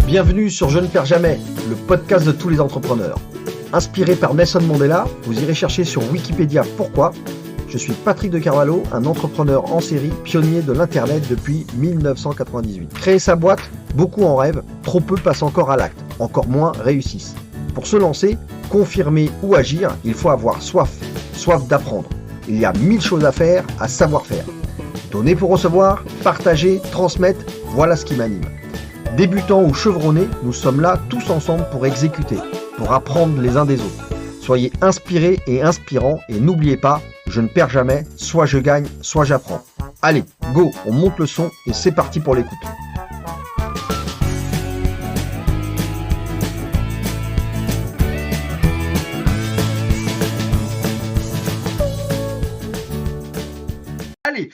Bienvenue sur Je ne perds jamais, le podcast de tous les entrepreneurs. Inspiré par Nelson Mandela, vous irez chercher sur Wikipédia pourquoi. Je suis Patrick de Carvalho, un entrepreneur en série, pionnier de l'Internet depuis 1998. Créer sa boîte, beaucoup en rêvent, trop peu passent encore à l'acte, encore moins réussissent. Pour se lancer, confirmer ou agir, il faut avoir soif d'apprendre. Il y a 1000 choses à faire, à savoir faire. Donner pour recevoir, partager, transmettre, voilà ce qui m'anime. Débutants ou chevronnés, nous sommes là tous ensemble pour exécuter, pour apprendre les uns des autres. Soyez inspirés et inspirants et n'oubliez pas, je ne perds jamais, soit je gagne, soit j'apprends. Allez, go, on monte le son et c'est parti pour l'écoute. Allez,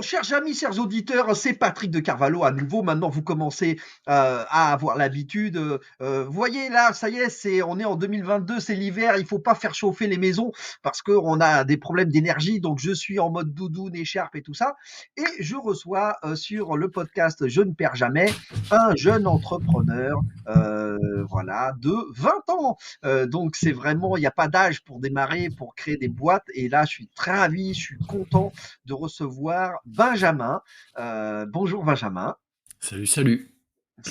chers amis, chers auditeurs, c'est Patrick de Carvalho à nouveau. Maintenant, vous commencez à avoir l'habitude. Vous voyez là, ça y est, on est en 2022, c'est l'hiver. Il faut pas faire chauffer les maisons parce qu'on a des problèmes d'énergie. Donc, je suis en mode doudoune, écharpe et tout ça. Et je reçois sur le podcast Je ne perds jamais un jeune entrepreneur, voilà, de 20 ans. Donc, c'est vraiment, il n'y a pas d'âge pour démarrer, pour créer des boîtes. Et là, je suis très ravi, je suis content de recevoir Benjamin. Bonjour Benjamin. Salut. Salut. Tu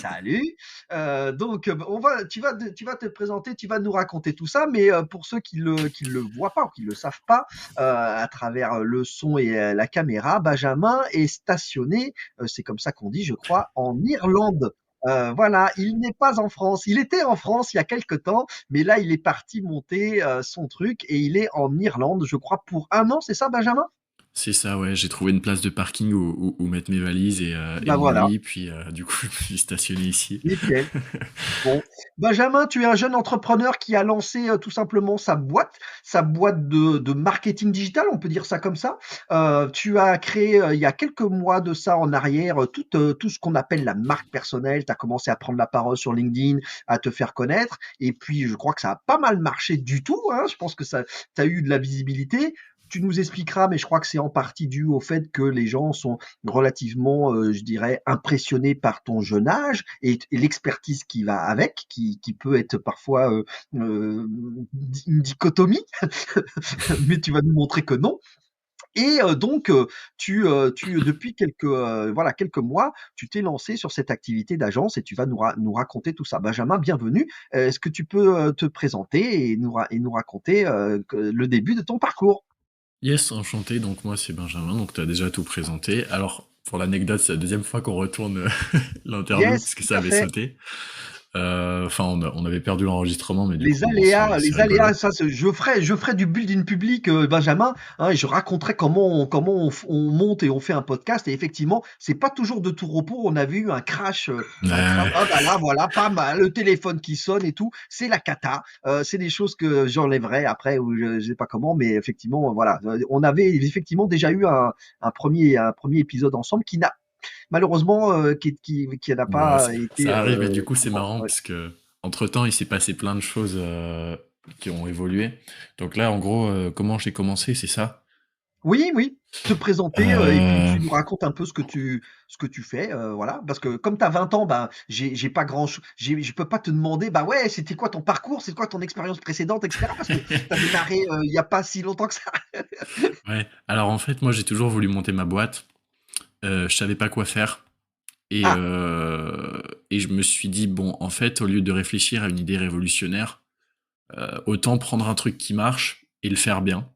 vas te présenter, tu vas nous raconter tout ça, mais pour ceux qui le voient pas ou qui le savent pas, à travers le son et la caméra, Benjamin est stationné, c'est comme ça qu'on dit, je crois, en Irlande. Voilà, il n'est pas en France. Il était en France il y a quelque temps, mais là il est parti monter son truc et il est en Irlande, je crois, pour 1 an, c'est ça, Benjamin? C'est ça, ouais, j'ai trouvé une place de parking où mettre mes valises et mon Voilà. lit, puis du coup, je suis stationné ici. Nickel. Bon, Benjamin, tu es un jeune entrepreneur qui a lancé tout simplement sa boîte de marketing digital, on peut dire ça comme ça. Tu as créé il y a quelques mois de ça en arrière tout ce qu'on appelle la marque personnelle. Tu as commencé à prendre la parole sur LinkedIn, à te faire connaître. Et puis, je crois que ça a pas mal marché du tout, hein. Je pense que tu as eu de la visibilité. Tu nous expliqueras, mais je crois que c'est en partie dû au fait que les gens sont relativement, je dirais, impressionné par ton jeune âge et l'expertise qui va avec, qui peut être parfois une dichotomie, mais tu vas nous montrer que non. Et donc, depuis quelques mois, tu t'es lancé sur cette activité d'agence et tu vas nous raconter tout ça. Benjamin, bienvenue. Est-ce que tu peux te présenter et nous raconter le début de ton parcours? Yes, enchanté, donc moi c'est Benjamin, donc tu as déjà tout présenté. Alors, pour l'anecdote, c'est la deuxième fois qu'on retourne l'interview, Yes, parce que tout ça à avait fait. sauté. Enfin, on avait perdu l'enregistrement, mais du Les coup, bon, aléas, c'est les aléas, rigolo. ça, je ferai du building public, Benjamin, hein, et je raconterai comment on monte et on fait un podcast. Et effectivement, c'est pas toujours de tout repos. On avait eu un crash, Ouais, ah bah là, voilà, pas mal, le téléphone qui sonne et tout. C'est la cata. C'est des choses que j'enlèverai après ou je sais pas comment, mais effectivement, voilà, on avait effectivement déjà eu un premier épisode ensemble qui n'a malheureusement, qui n'a ouais, pas été, ça arrive, et du coup, c'est comment? marrant, Ouais. parce que entre-temps, il s'est passé plein de choses qui ont évolué. Donc là, en gros, comment j'ai commencé, c'est ça? Oui, oui, te présenter, et puis Euh, tu nous racontes un peu ce que tu fais, voilà. Parce que comme tu as 20 ans, ben, j'ai pas grand ch j'ai je peux pas te demander: «Bah, ouais, c'était quoi ton parcours? C'est quoi ton expérience précédente?» et cetera, parce que tu as démarré, il y a pas si longtemps que ça. ouais, alors en fait, moi j'ai toujours voulu monter ma boîte. Je savais pas quoi faire. Et, Ah! euh, et je me suis dit, bon, en fait, au lieu de réfléchir à une idée révolutionnaire, autant prendre un truc qui marche et le faire bien.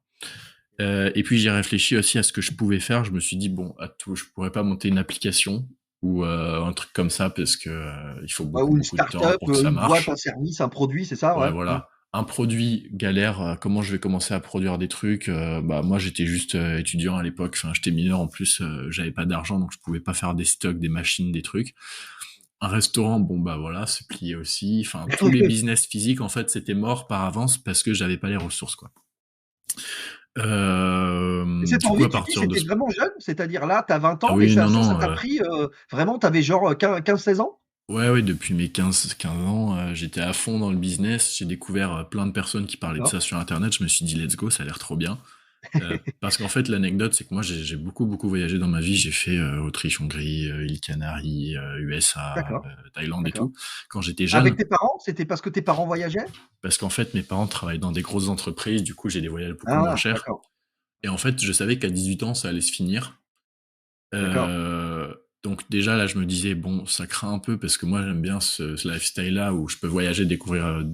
Et puis j'ai réfléchi aussi à ce que je pouvais faire. Je me suis dit, bon, à tout, je pourrais pas monter une application ou un truc comme ça, parce que il faut Ou une beaucoup de temps start-up, pour que ça une boîte, un marche. service, un produit, c'est ça? Ouais, Ouais. Mmh. voilà. Un produit galère, comment je vais commencer à produire des trucs? Bah moi j'étais juste étudiant à l'époque, enfin j'étais mineur en plus, j'avais pas d'argent, donc je pouvais pas faire des stocks, des machines, des trucs. Un restaurant, bon bah voilà, c'est plié aussi. Enfin, tous les business physiques, en fait, c'était mort par avance parce que j'avais pas les ressources, quoi. Et cette Du coup, envie, à tu dis, partir de c'était ce... vraiment jeune? C'est-à-dire là, tu as 20 Ah ans et oui, non, ça non. t'a pris, vraiment, tu avais genre 15-16 ans? Ouais, ouais, depuis mes 15 ans, j'étais à fond dans le business. J'ai découvert plein de personnes qui parlaient de D'accord. ça sur Internet. Je me suis dit, let's go, ça a l'air trop bien. Parce qu'en fait, l'anecdote, c'est que moi, j'ai beaucoup, beaucoup voyagé dans ma vie. J'ai fait Autriche, Hongrie, îles Canaries, USA, D'accord, Thaïlande et d'accord. tout. Quand j'étais Avec jeune, tes parents? C'était parce que tes parents voyageaient? parce qu'en fait, mes parents travaillent dans des grosses entreprises. Du coup, j'ai des voyages beaucoup moins Ah, chers. d'accord, Et en fait, je savais qu'à 18 ans, ça allait se finir. d'accord, Donc déjà là, je me disais bon, ça craint un peu parce que moi j'aime bien ce lifestyle-là où je peux voyager, découvrir,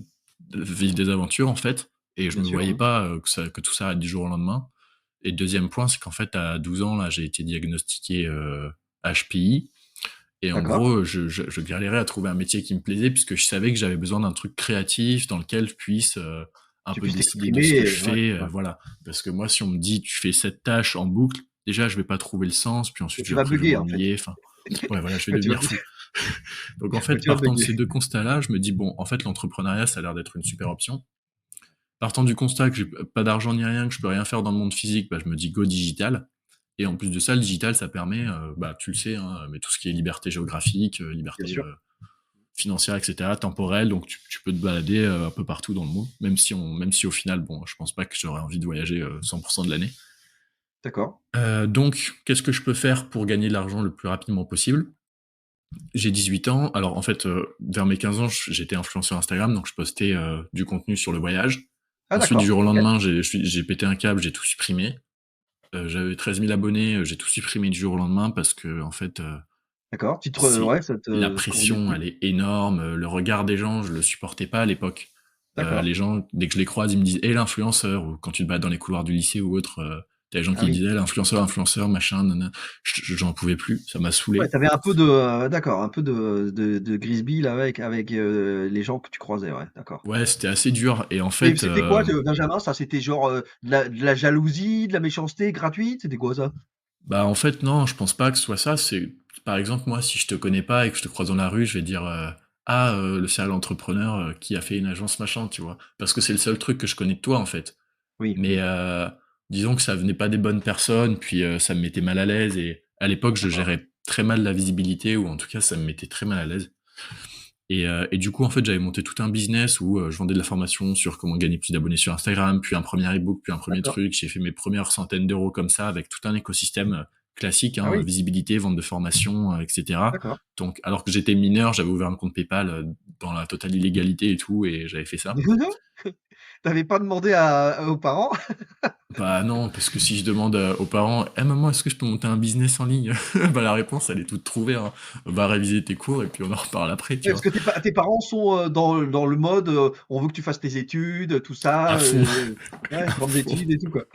vivre des aventures en fait. Et je bien me sûr, voyais oui. pas que tout s'arrête du jour au lendemain. Et deuxième point, c'est qu'en fait à 12 ans là, j'ai été diagnostiqué HPI. Et en D'accord. gros, je galérais à trouver un métier qui me plaisait puisque je savais que j'avais besoin d'un truc créatif dans lequel je puisse un Tu peu puisses décider de ce que je t'exprimer, ouais, fais, ouais. voilà. Parce que moi, si on me dit tu fais cette tâche en boucle, déjà je vais pas trouver le sens, puis Et ensuite tu vas après je vais bugger, en fait. m'ennuyer. Enfin, ouais, voilà, je vais Ouais, tu vas devenir fou. Donc en ouais, fait, tu vas partant de bugger. ces deux constats-là, je me dis bon, en fait, l'entrepreneuriat, ça a l'air d'être une super option. Partant du constat que j'ai pas d'argent ni rien, que je peux rien faire dans le monde physique, bah, je me dis go digital. Et en plus de ça, le digital, ça permet, bah, tu le sais, hein, mais tout ce qui est liberté géographique, Bien liberté sûr. financière, etc., temporelle, donc tu peux te balader un peu partout dans le monde, même si au final, bon, je pense pas que j'aurais envie de voyager 100% de l'année. D'accord. Donc, qu'est-ce que je peux faire pour gagner de l'argent le plus rapidement possible? J'ai 18 ans, alors en fait, vers mes 15 ans, j'étais influenceur Instagram, donc je postais du contenu sur le voyage. Ah Ensuite, du d'accord, jour au OK. lendemain, j'ai pété un câble, j'ai tout supprimé. J'avais 13 000 abonnés, j'ai tout supprimé du jour au lendemain parce que en fait, D'accord. c'est Ouais, ça la te convenait pression, plus? elle est énorme. Le regard des gens, je le supportais pas à l'époque. D'accord. Les gens, dès que je les croise, ils me disent, hé l'influenceur, ou quand tu te bats dans les couloirs du lycée ou autre, t'as les gens Ah qui oui. disaient, l'influenceur, l'influenceur, machin, nanana. J'en pouvais plus, ça m'a Ouais, saoulé. tu avais un peu de, d'accord, un peu de grisby là avec, les gens que tu croisais, ouais, d'accord. Ouais, c'était assez dur. Et en Et fait, c'était quoi, Benjamin, ça? C'était genre, de la jalousie, de la méchanceté gratuite? C'était quoi ça? bah en fait, non, je pense pas que ce soit ça. C'est, par exemple, moi, si je te connais pas et que je te croise dans la rue, je vais dire, ah, le serial entrepreneur qui a fait une agence machin, tu vois. Parce que c'est le seul truc que je connais de toi, en fait. Oui, Mais oui, disons que ça venait pas des bonnes personnes, puis ça me mettait mal à l'aise. Et à l'époque, je d'accord, gérais très mal la visibilité, ou en tout cas, ça me mettait très mal à l'aise. Et du coup, en fait, j'avais monté tout un business où je vendais de la formation sur comment gagner plus d'abonnés sur Instagram, puis un premier ebook, puis un premier d'accord. truc. J'ai fait mes premières centaines d'euros comme ça, avec tout un écosystème classique, Ah hein, oui, visibilité, vente de formation, etc. d'accord. Donc, alors que j'étais mineur, j'avais ouvert un compte PayPal dans la totale illégalité et tout, et j'avais fait ça. Tu avais pas demandé aux parents? Bah non, parce que si je demande aux parents, eh maman, est-ce que je peux monter un business en ligne? Bah la réponse, elle est toute trouvée, hein. Va réviser tes cours et puis on en reparle après, tu Ouais, parce vois. que tes parents sont, dans le mode, on veut que tu fasses tes études, tout À ça, fond, ouais, à grandes fond. études et tout, quoi.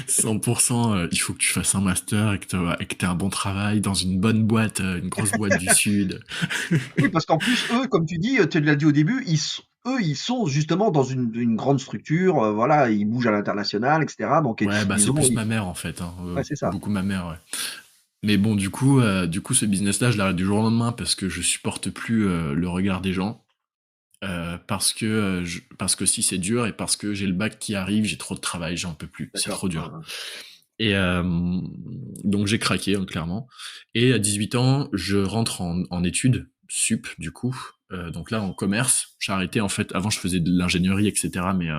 100%, il faut que tu fasses un master et que t'aies un bon travail dans une bonne boîte, une grosse boîte du Sud. Oui, parce qu'en plus, eux, comme tu dis, tu l'as dit au début, ils sont justement dans une grande structure, voilà, ils bougent à l'international et cetera, donc Ouais, bah ils c'est ont plus ils ma mère en fait, hein, ouais, c'est ça. beaucoup ma mère, ouais. Mais bon, du coup, ce business-là, je l'arrête du jour au lendemain parce que je supporte plus le regard des gens. Parce que si c'est dur et parce que j'ai le bac qui arrive, j'ai trop de travail, j'en peux plus, c'est D'accord, trop dur. Et donc j'ai craqué, hein, clairement. Et à 18 ans, je rentre en études sup, du coup. Donc là, en commerce. J'ai arrêté, en fait, avant je faisais de l'ingénierie, etc. Mais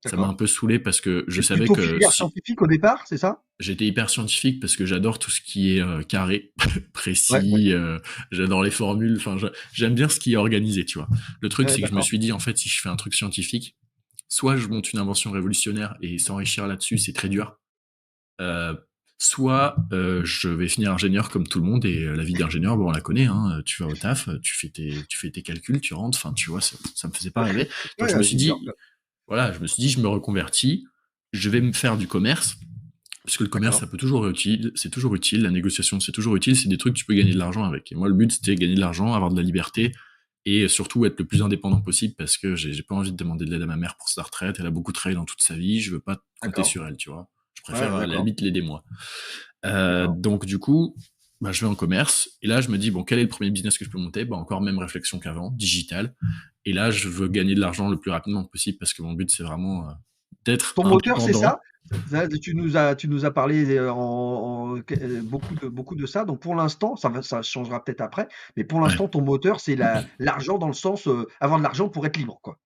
ça m'a un d'accord. peu saoulé parce que je C'est savais plutôt que filière si scientifique au départ, c'est ça? j'étais hyper scientifique parce que j'adore tout ce qui est carré, Ouais, ouais, précis, j'adore les formules, enfin j'aime bien ce qui est organisé, tu vois. Le truc, ouais, c'est que je me d'accord, suis dit, en fait, si je fais un truc scientifique, soit je monte une invention révolutionnaire et s'enrichir là-dessus, c'est très dur. Euh, Soit je vais finir ingénieur comme tout le monde et la vie d'ingénieur, bon, on la connaît, hein, tu vas au taf, tu fais tes calculs, tu rentres, enfin, tu vois, ça me faisait pas rêver. Donc ouais, c'est dur, quoi. je me suis dit, je me reconvertis, je vais me faire du commerce, parce que le commerce, D'accord, ça peut toujours être utile, c'est toujours utile, la négociation, c'est toujours utile, c'est des trucs que tu peux gagner de l'argent avec. Et moi, le but, c'était gagner de l'argent, avoir de la liberté, et surtout être le plus indépendant possible, parce que j'ai pas envie de demander de l'aide à ma mère pour sa retraite, elle a beaucoup travaillé dans toute sa vie, je veux pas compter d'accord. sur elle, tu vois. Je Ouais, préfère à la d'accord, limite l'aider moi. d'accord. Donc du coup, bah, je vais en commerce, et là je me dis, bon, quel est le premier business que je peux monter? Bah, encore même réflexion qu'avant, digital. Et là, je veux gagner de l'argent le plus rapidement possible, parce que mon but, c'est vraiment d'être Ton moteur, c'est indépendant. ça? Tu nous as parlé beaucoup de ça. Donc pour l'instant, ça changera peut-être après, mais pour Ouais. l'instant, ton moteur, c'est l'argent dans le sens avoir de l'argent pour être libre, quoi.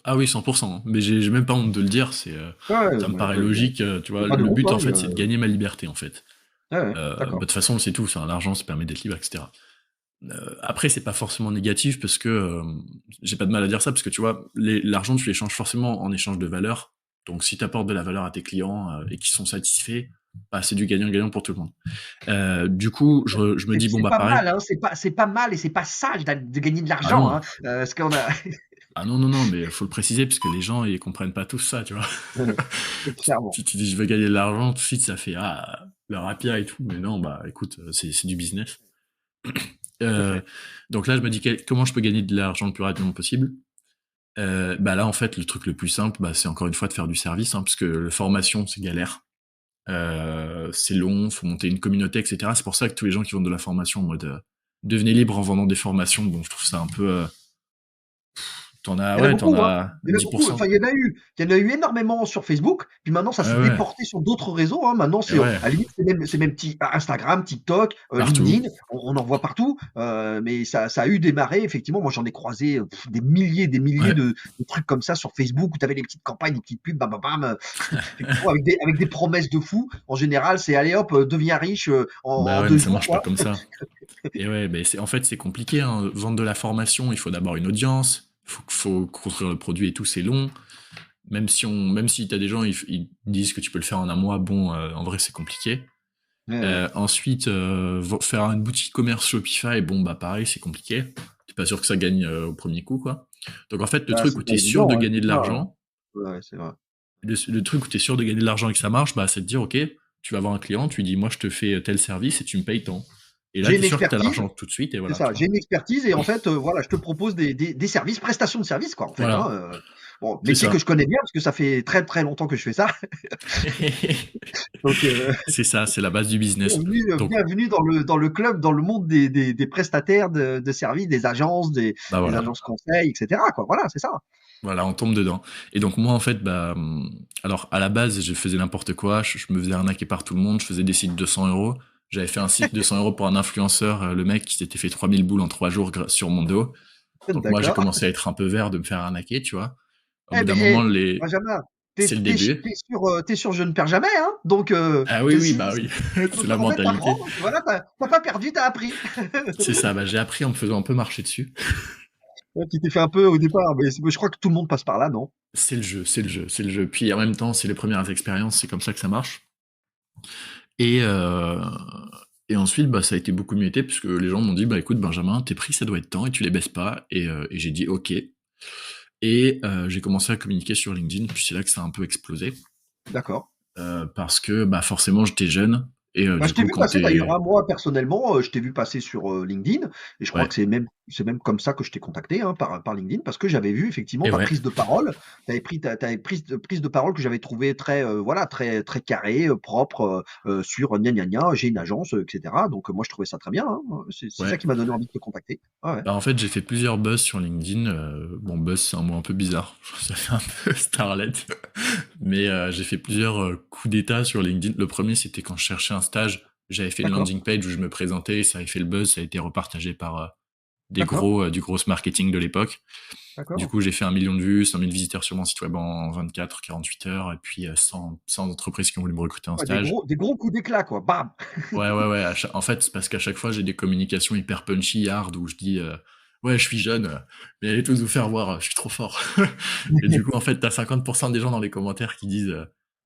Ah oui, 100%, hein. Mais j'ai même pas honte de le dire, Ouais, ça me bah, paraît logique, tu y a vois. pas de Le honte, but, hein, en fait, c'est de gagner ma liberté, en fait. ouais, ouais, De d'accord. toute façon, c'est tout, l'argent, ça permet d'être libre, etc. Après, c'est pas forcément négatif parce que j'ai pas de mal à dire ça parce que tu vois, l'argent, tu l'échanges forcément en échange de valeur. Donc, si tu apportes de la valeur à tes clients et qu'ils sont satisfaits, bah, c'est du gagnant-gagnant pour tout le monde. Du coup, je me dis, bon, C'est bah, pas pareil. mal, hein, c'est pas mal et c'est pas sage de gagner de Ah l'argent, non, hein, parce qu'on a ah non, non, non, mais faut le préciser parce que les gens, ils comprennent pas tous ça, tu vois. clairement. Si tu dis, je veux gagner de l'argent, tout de suite, ça fait, ah, le rapier et tout. Mais non, bah, écoute, c'est du business. Tout à Euh, fait. donc là, je me dis, comment je peux gagner de l'argent le plus rapidement possible. Bah là, en fait, le truc le plus simple, bah, c'est encore une fois de faire du service, hein, parce que la formation, c'est galère. C'est long, faut monter une communauté, etc. C'est pour ça que tous les gens qui vendent de la formation en mode devenez libre en vendant des formations, bon, je trouve ça un peu. Il y en a T'en beaucoup, hein. as Il y en a beaucoup. 10%. Enfin, il y en a eu énormément sur Facebook. Puis maintenant, ça Ouais, s'est ouais, déporté sur d'autres réseaux, hein. Maintenant, et ouais, à la limite, c'est même Instagram, TikTok, partout. LinkedIn. On en voit partout. Mais ça a eu démarré, effectivement. Moi, j'en ai croisé des milliers Ouais, de trucs comme ça sur Facebook où tu avais des petites campagnes, des petites pubs, bam, bam, bam. Effectivement, avec des promesses de fou. En général, c'est allez hop, deviens riche bah en ouais, mais deux ça jours, marche pas quoi. comme ça. Et ouais, ben en fait, c'est compliqué, hein. Vendre de la formation, il faut d'abord une audience, faut construire le produit et tout, c'est long. Même si t'as des gens, ils disent que tu peux le faire en un mois, bon, en vrai, c'est compliqué. Ouais, ouais. Ensuite, faire une boutique commerce Shopify, bon, bah pareil, c'est compliqué. T'es pas sûr que ça gagne au premier coup, quoi. Donc en fait, le Bah, truc où c'est pas t'es sûr de évident, ouais, gagner c'est de ça. l'argent, Ouais, c'est vrai. le truc où t'es sûr de gagner de l'argent et que ça marche, bah c'est de dire, ok, tu vas avoir un client, tu lui dis, moi je te fais tel service et tu me payes tant. Et là, J'ai t'es une sûr que t'as expertise. l'argent tout de suite et C'est voilà, ça, tu j'ai vois. une expertise et en fait, voilà, je te propose des services, prestations de services quoi, en fait, hein, Voilà, bon, c'est métier que ça. je connais bien parce que ça fait très, très longtemps que je fais ça, donc C'est ça, c'est la base du business. Donc, bienvenue dans le club, dans le monde des prestataires de services, des agences, des bah des voilà, agences conseil et cetera quoi, voilà, c'est ça. voilà, on tombe dedans. Et donc moi en fait, bah, alors à la base, je faisais n'importe quoi, je me faisais arnaquer par tout le monde, je faisais des sites 200 €. J'avais fait un site 200 € pour un influenceur, le mec qui s'était fait 3000 boules en 3 jours sur mon dos. Donc moi j'ai D'accord. commencé à être un peu vert de me faire arnaquer, tu vois. Au Eh bout beh, d'un moment, Benjamin, tu c'est le es début. sur «Je ne perds jamais», hein, donc Ah oui, oui, bah oui, c'est la en fait, tu apprends, mentalité. donc voilà, tu as pas perdu, tu as appris. C'est ça, bah j'ai appris en me faisant un peu marcher dessus. Ouais, tu t'es fait un peu au départ, mais je crois que tout le monde passe par là, non? C'est le jeu, c'est le jeu, c'est le jeu. Puis en même temps, c'est les premières expériences, c'est comme ça que ça marche. Et, euh, et ensuite, bah, ça a été beaucoup mieux été, puisque les gens m'ont dit, bah écoute Benjamin, tes prix ça doit être tant et tu les baisses pas. Et j'ai dit ok. Et j'ai commencé à communiquer sur LinkedIn, puis c'est là que ça a un peu explosé. D'accord. Parce que bah, forcément j'étais jeune, et Bah, du je t'ai coup vu quand passer d'ailleurs, t'es... hein. Moi personnellement, je t'ai vu passer sur, LinkedIn et je crois que Ouais, c'est même comme ça que je t'ai contacté, hein, par LinkedIn parce que j'avais vu effectivement et ta ouais, prise de parole. Tu avais prise de parole que j'avais trouvée très, voilà, très très carrée, propre, sur gna gna gna, j'ai une agence, et cetera. Donc, moi je trouvais ça très bien, hein. C'est ça ouais. qui m'a donné envie de te contacter. Ouais, ouais. Bah, en fait, j'ai fait plusieurs buzz sur LinkedIn. Bon, buzz, c'est un mot un peu bizarre. Ça fait un peu starlet. Mais j'ai fait plusieurs coups d'état sur LinkedIn. Le premier, c'était quand je cherchais un stage. J'avais fait une D'accord, landing page où je me présentais. Ça avait fait le buzz. Ça a été repartagé par d'accord, du gros marketing de l'époque. Du d'accord. coup, j'ai fait 1 million de vues, 100 000 visiteurs sur mon site web en 24, 48 heures. Et puis 100 entreprises qui ont voulu me recruter en Ouais, des stage. gros des gros coups d'éclat quoi, bam! Ouais, ouais, ouais. En fait, c'est parce qu'à chaque fois, j'ai des communications hyper punchy, hard, où je dis, ouais, je suis jeune, mais allez tous vous faire voir, je suis trop fort. Et du coup, en fait, t'as 50% des gens dans les commentaires qui disent,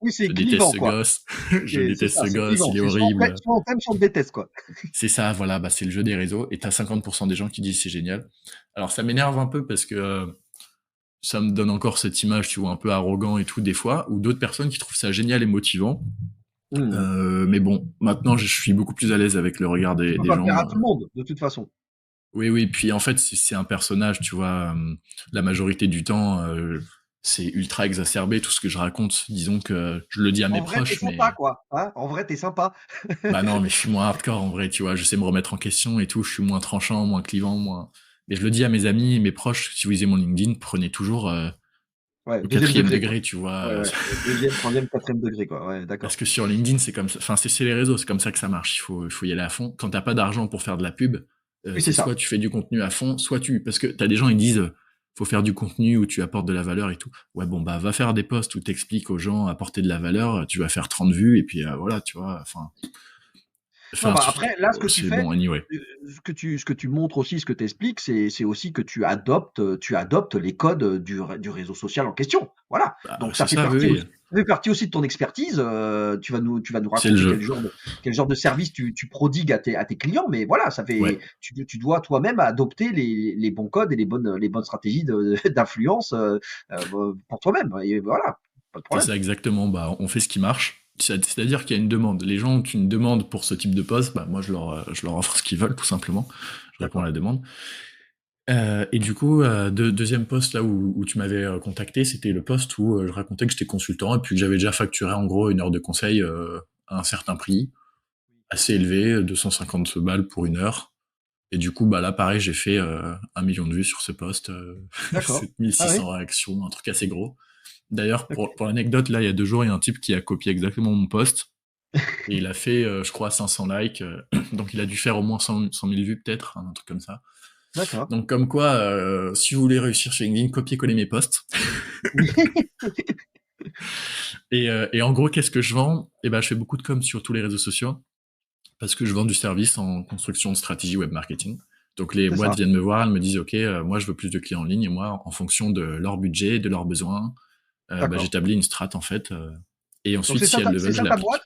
Oui, c'est je déteste clivant ce quoi. gosse, je C'est déteste ça, ce c'est gosse, clivant. il est C'est horrible. soit on t'aime, soit on te déteste quoi. C'est ça, voilà, bah, c'est le jeu des réseaux. Et t'as 50% des gens qui disent c'est génial. Alors, ça m'énerve un peu parce que ça me donne encore cette image, tu vois, un peu arrogant et tout, des fois, ou d'autres personnes qui trouvent ça génial et motivant. Mmh. Mais bon, maintenant, je suis beaucoup plus à l'aise avec le regard Tu peux des pas plaire gens. à tout le monde, de toute façon. Oui, oui, puis en fait, c'est un personnage, tu vois, la majorité du temps, c'est ultra exacerbé tout ce que je raconte. Disons que je le dis à mes En vrai, tu es proches, sympa, mais quoi, hein? En vrai, tu es sympa. bah non, mais je suis moins hardcore en vrai, tu vois, je sais me remettre en question et tout, je suis moins tranchant, moins clivant, moins. Mais je le dis à mes amis, mes proches, si vous lisez mon LinkedIn, prenez toujours Ouais, au 2e quatrième degré, quoi. degré, tu vois. Ouais, ouais, 2e, 3e, 4e degré, quoi. Ouais, Parce d'accord. que sur LinkedIn, c'est comme ça. Enfin, c'est les réseaux, c'est comme ça que ça marche. Il faut y aller à fond. Quand t'as pas d'argent pour faire de la pub, Oui, c'est c'est soit ça. tu fais du contenu à fond, soit tu. Parce que t'as des gens, ils disent, faut faire du contenu où tu apportes de la valeur et tout. Ouais, bon, bah, va faire des posts où t'expliques aux gens apporter de la valeur, tu vas faire 30 vues, et puis voilà, tu vois. Non, Enfin, bah, après, là, ce que tu c'est fais, bon, anyway. ce que tu montres aussi, ce que tu expliques, c'est aussi que tu adoptes les codes, du réseau social en question. Voilà. Bah, Donc c'est ça, oui, oui. ça fait partie aussi de ton expertise, tu vas nous C'est le raconter jeu. quel genre de service tu prodigues à tes clients, mais voilà, ça fait Ouais. tu dois toi-même adopter les bons codes et les bonnes stratégies d'influence, pour toi-même et voilà, pas de C'est problème. ça exactement. Bah, on fait ce qui marche. C'est-à-dire qu'il y a une demande. Les gens ont une demande pour ce type de poste. Bah, moi, je leur offre ce qu'ils veulent, tout simplement. Je réponds à D'accord. la demande. Et du coup, deuxième poste là où tu m'avais contacté, c'était le poste où je racontais que j'étais consultant et puis que j'avais déjà facturé en gros une heure de conseil à un certain prix, assez élevé, 250 balles pour une heure. Et du coup, bah là, pareil, j'ai fait 1 million de vues sur ce poste, D'accord. Ah oui? 7600 réactions, un truc assez gros. D'ailleurs, OK. pour l'anecdote, là, il y a 2 jours, il y a un type qui a copié exactement mon post. Et il a fait, je crois, 500 likes. Donc il a dû faire au moins 100 000 vues, peut-être, un truc comme ça. D'accord. Donc comme quoi, si vous voulez réussir chez LinkedIn, copier-coller mes posts. Oui. Et en gros, qu'est-ce que je vends? Eh ben, je fais beaucoup de com sur tous les réseaux sociaux parce que je vends du service en construction de stratégie web marketing. Donc les C'est boîtes ça. viennent me voir, elles me disent, OK, moi je veux plus de clients en ligne et moi, en fonction de leur budget, de leurs besoins, bah, D'accord. j'établis une strat en fait. Et Donc ensuite, c'est si ça elles ta le c'est veulent, je ça ta boîte? l'applique.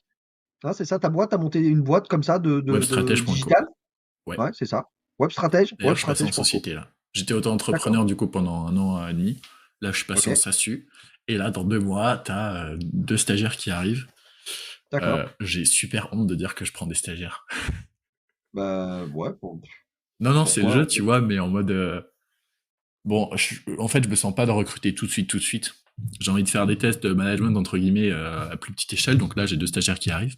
Hein, c'est ça ta boîte? Tu as monté une boîte comme ça de Webstratège.co. digital? Ouais. Ouais, c'est ça. Webstratège? D'ailleurs, je suis passé en Webstratège.co. société là. J'étais D'accord. auto-entrepreneur du coup pendant 1 an et demi. Là, je suis passé en OK. SASU. Et là, dans 2 mois, t'as 2 stagiaires qui arrivent. D'accord. J'ai super honte de dire que je prends des stagiaires. Bah, ouais, Non, non, c'est le pourquoi jeu, en tu fait? vois, mais en mode. Bon, en fait, je me sens pas de recruter tout de suite, tout de suite. J'ai envie de faire des tests de management, entre guillemets, à plus petite échelle. Donc là, j'ai 2 stagiaires qui arrivent.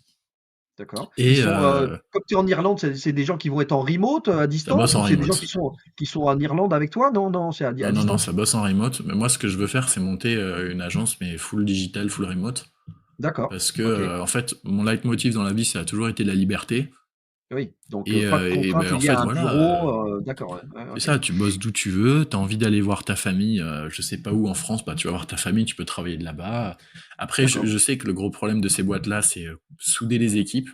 D'accord. Ils Et sont, comme tu es en Irlande, c'est des gens qui vont être en remote, à ça bosse distance en ou c'est des gens qui remote. sont en Irlande avec toi? Non, non, c'est à Non, non, non, distance? ça bosse en remote. Mais moi, ce que je veux faire, c'est monter une agence, mais full digital, full remote. D'accord. Parce que, OK. en fait, mon leitmotiv dans la vie, ça a toujours été la liberté. Oui, donc Et, pas de contraintes ben, en liées à fait, un voilà, bureau, d'accord, ouais, ouais, c'est OK. ça, tu bosses d'où tu veux, t'as envie d'aller voir ta famille, je sais pas où en France, bah tu vas voir ta famille, tu peux travailler de là-bas. Après, D'accord. je sais que le gros problème de ces boîtes-là, c'est souder les équipes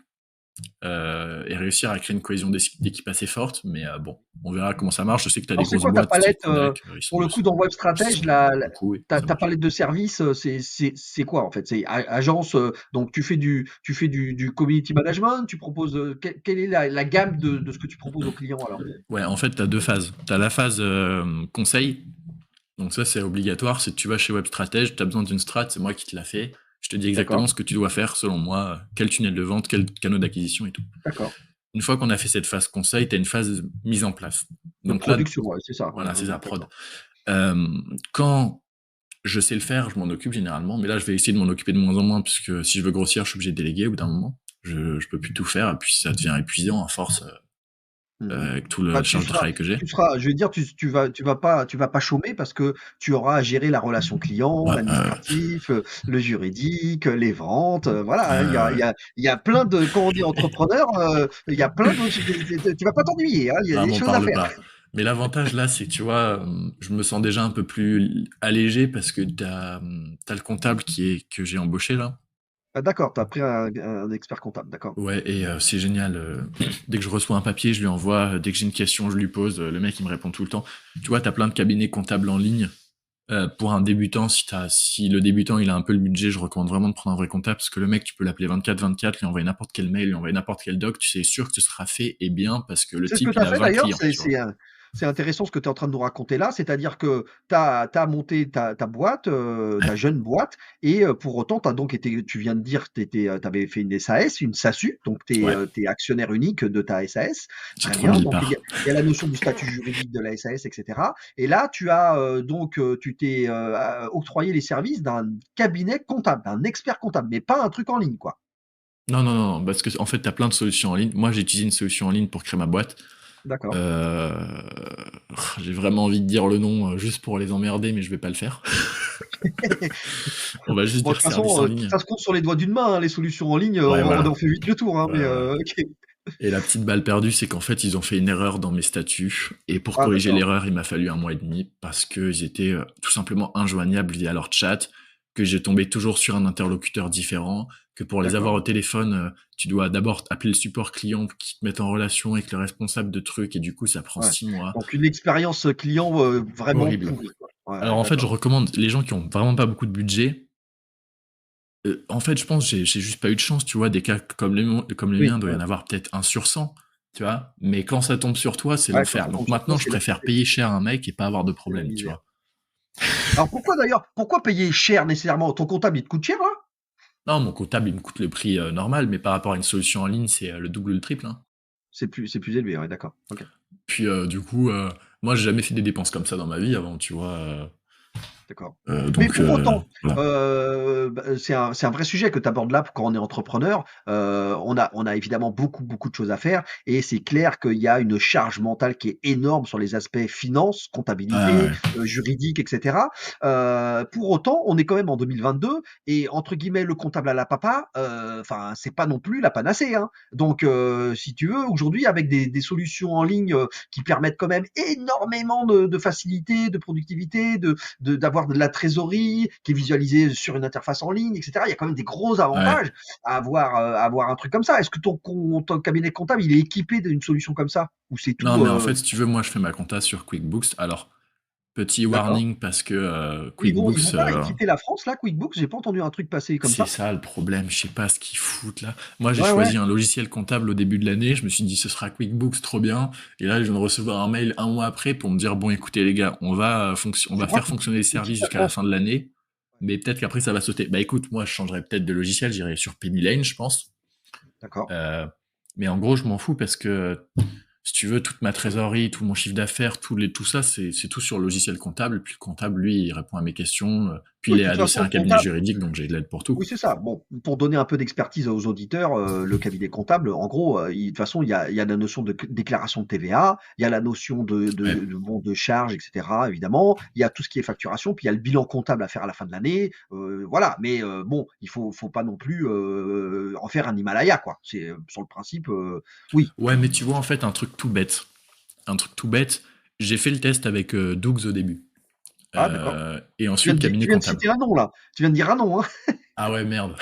et réussir à créer une cohésion d'équipe assez forte. Mais bon, on verra comment ça marche. Je sais que t'as des Alors c'est grosses quoi ta boîtes, style palette, Kodak, pour le coup dans Web ils Stratège, sont beaucoup et ta ça ta marche. palette de services, c'est quoi en fait? C'est agence, donc tu fais du community management, tu proposes, quelle est la gamme de ce que tu proposes aux clients alors? Ouais, en fait, t'as 2 phases. T'as la phase conseil. Donc ça, c'est obligatoire. Si tu vas chez WebStratège, tu as besoin d'une strat, c'est moi qui te la fais. Je te dis exactement D'accord, ce que tu dois faire, selon moi, quel tunnel de vente, quel canal d'acquisition et tout. d'accord. Une fois qu'on a fait cette phase conseil, tu as une phase mise en place. De Donc là, production, ouais, c'est ça, ouais, voilà, c'est OK, ça, prod. d'accord. Euh, Quand je sais le faire, je m'en occupe généralement, mais là, je vais essayer de m'en occuper de moins en moins, puisque si je veux grossir, je suis obligé de déléguer au bout d'un moment. Je peux plus tout faire, et puis ça devient épuisant à force, Mmh. avec tout Bah, le charge de travail que j'ai. je vais dire, tu vas pas chômer parce que tu auras à gérer la relation client, Ouais, l'administratif, le juridique, les ventes, voilà, hein, il y a il ouais. y a il y a plein de quand on dit entrepreneur, il y a plein de tu vas pas t'ennuyer, hein, il y a Ah, des m'en choses à parle faire. pas. Mais l'avantage là, c'est que tu vois, je me sens déjà un peu plus allégé parce que t'as le comptable que j'ai embauché là. Ah d'accord, tu as pris un expert comptable, d'accord. Ouais, et c'est génial. Dès que je reçois un papier, je lui envoie. Dès que j'ai une question, je lui pose. Le mec, il me répond tout le temps. Tu vois, t'as plein de cabinets comptables en ligne. Pour un débutant, si le débutant il a un peu le budget, je recommande vraiment de prendre un vrai comptable parce que le mec, tu peux l'appeler 24/24, lui envoyer n'importe quel mail, lui envoyer n'importe quel doc, tu sais sûr que ce sera fait et bien parce que le C'est ce que type tu il as a fait 20 d'ailleurs, clients, c'est tu vois. c'est, heu, c'est intéressant ce que tu es en train de nous raconter là, c'est-à-dire que tu as monté ta boîte, ta jeune boîte et pour autant tu as donc été tu viens de dire que tu avais fait une SAS, une SASU, donc tu Ouais, es actionnaire unique de ta SAS. j'ai Très bien, 3000 donc il y a parts. il y a la notion du statut juridique de la SAS et cetera et là tu as, donc tu t'es, octroyé les services d'un cabinet comptable, d'un expert comptable, mais pas un truc en ligne, quoi? Non, non, non, parce que en fait, tu as plein de solutions en ligne. Moi, j'ai utilisé une solution en ligne pour créer ma boîte. D'accord. Euh, j'ai vraiment envie de dire le nom juste pour les emmerder, mais je vais pas le faire. On va juste Bon, de dire toute service façon, en ligne. ça se compte sur les doigts d'une main, hein, les solutions en ligne, Ouais, on voilà. en fait vite le tour, hein, Ouais, mais ouais. OK. Et la petite balle perdue, c'est qu'en fait, ils ont fait une erreur dans mes statuts. Et pour Ah corriger d'accord, l'erreur, il m'a fallu 1 mois et demi parce qu'ils étaient tout simplement injoignables via leur chat, que j'ai tombé toujours sur un interlocuteur différent, que pour les avoir d'accord. au téléphone, tu dois d'abord appeler le support client pour qu'ils te mettent en relation avec le responsable de trucs et du coup, ça prend Ouais. 6 mois. Donc une expérience, client, vraiment Horrible. pourrie, quoi. Ouais, Alors ouais, en fait, je d'accord. recommande les gens qui ont vraiment pas beaucoup de budget. En fait, je pense j'ai juste pas eu de chance, tu vois, des cas comme les Oui, miens, doit y ouais. en avoir peut-être 1 sur 100, tu vois. Mais quand ça tombe sur toi, c'est Ouais, quand l'enfer. ça tombe Donc sur toi, maintenant, je c'est la préfère payer cher un mec et pas avoir de c'est la problème, tu misère. vois. Alors pourquoi d'ailleurs, pourquoi payer cher nécessairement? Ton comptable, il te coûte cher, là? Non, mon comptable, il me coûte le prix normal, mais par rapport à une solution en ligne, c'est le double ou le triple, hein. C'est plus élevé, ouais, d'accord. OK. Puis du coup, moi, j'ai jamais fait des dépenses comme ça dans ma vie avant, tu vois. D'accord. Mais Donc pour autant, voilà. c'est un vrai sujet que tu abordes là quand on est entrepreneur. On a évidemment beaucoup, beaucoup de choses à faire et c'est clair qu'il y a une charge mentale qui est énorme sur les aspects finances, Ah comptabilité, ouais. juridique et cetera. Pour autant, on est quand même en 2022 et entre guillemets «le comptable à la papa», enfin, c'est pas non plus la panacée, hein. Donc si tu veux, aujourd'hui avec des solutions en ligne, qui permettent quand même énormément de facilité, de productivité, d'avoir de la trésorerie qui est visualisée sur une interface en ligne, etc. Il y a quand même des gros Ouais. avantages à avoir un truc comme ça. Est-ce que ton cabinet comptable, il est équipé d'une solution comme ça? Ou c'est Non, tout mais en fait, si tu veux, moi, je fais ma compta sur QuickBooks. Alors, petit d'accord. warning parce que Ils vont QuickBooks, pas quitter la France là, QuickBooks? J'ai pas entendu un truc passer comme c'est ça. ça le problème, je sais pas ce qu'ils foutent là. Moi, j'ai Ouais, ouais. choisi un logiciel comptable au début de l'année, je me suis dit ce sera QuickBooks, trop bien. Et là, je viens de recevoir un mail 1 mois après pour me dire bon, écoutez les gars, on Je va crois faire fonctionner les qu'ils services quittent la jusqu'à la France. fin de l'année, mais peut-être qu'après ça va sauter. Bah écoute, moi, je changerais peut-être de logiciel, j'irai sur Penny Lane, je pense. D'accord. Euh, mais en gros, je m'en fous parce que si tu veux, toute ma trésorerie, tout mon chiffre d'affaires, tout ça, c'est tout sur le logiciel comptable. Puis le comptable, lui, il répond à mes questions. Puis Oui, il de est toute adossé façon, à le un cabinet comptable. juridique, donc j'ai de l'aide pour tout. Oui, c'est ça. Bon, pour donner un peu d'expertise aux auditeurs, le cabinet comptable, en gros, de toute façon, il y a la notion de déclaration de TVA, il y a la notion Ouais. de charges et cetera, évidemment. Il y a tout ce qui est facturation, puis il y a le bilan comptable à faire à la fin de l'année, voilà. Mais bon, il faut pas non plus, en faire un Himalaya, quoi. C'est, sur le principe, oui. Ouais, mais tu vois, en fait, un truc tout bête, j'ai fait le test avec Dougs au début. Ah d'accord. Et Tu viens ensuite, de di cabinet tu viens de comptable. citer un nom, là. Tu viens de dire un nom, hein. Ah ouais, merde.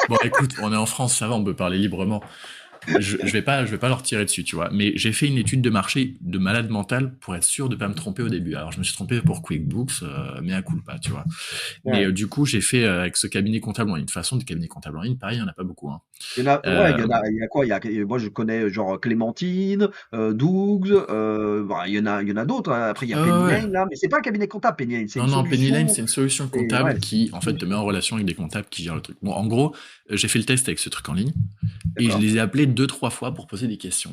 Bon, écoute, on est en France, ça va, on peut parler librement. Je vais pas leur tirer dessus, tu vois. Mais j'ai fait une étude de marché de malade mental pour être sûr de pas me tromper au début. Alors, je me suis trompé pour QuickBooks, mais à coup pas, tu vois. Mais Ouais. du coup, j'ai fait avec ce cabinet comptable en ligne. De toute façon, des cabinets comptables en ligne, pareil, il y en a pas beaucoup, hein. Il y en a ouais, Euh, il y a quoi? Moi je connais genre Clémentine, Dougs, bah, il y en a d'autres, hein. Après il y a ouais, Penny ouais. Lane là, mais c'est pas un cabinet comptable Penny Lane, c'est Non, une non, Penny Lane, solution c'est une solution et ouais, comptable c'est une qui, en fait, te met en solution. relation avec des comptables qui gèrent le truc. Bon, en gros, j'ai fait le test avec ce truc en ligne et je D'accord, les ai appelés 2, 3 fois pour poser des questions.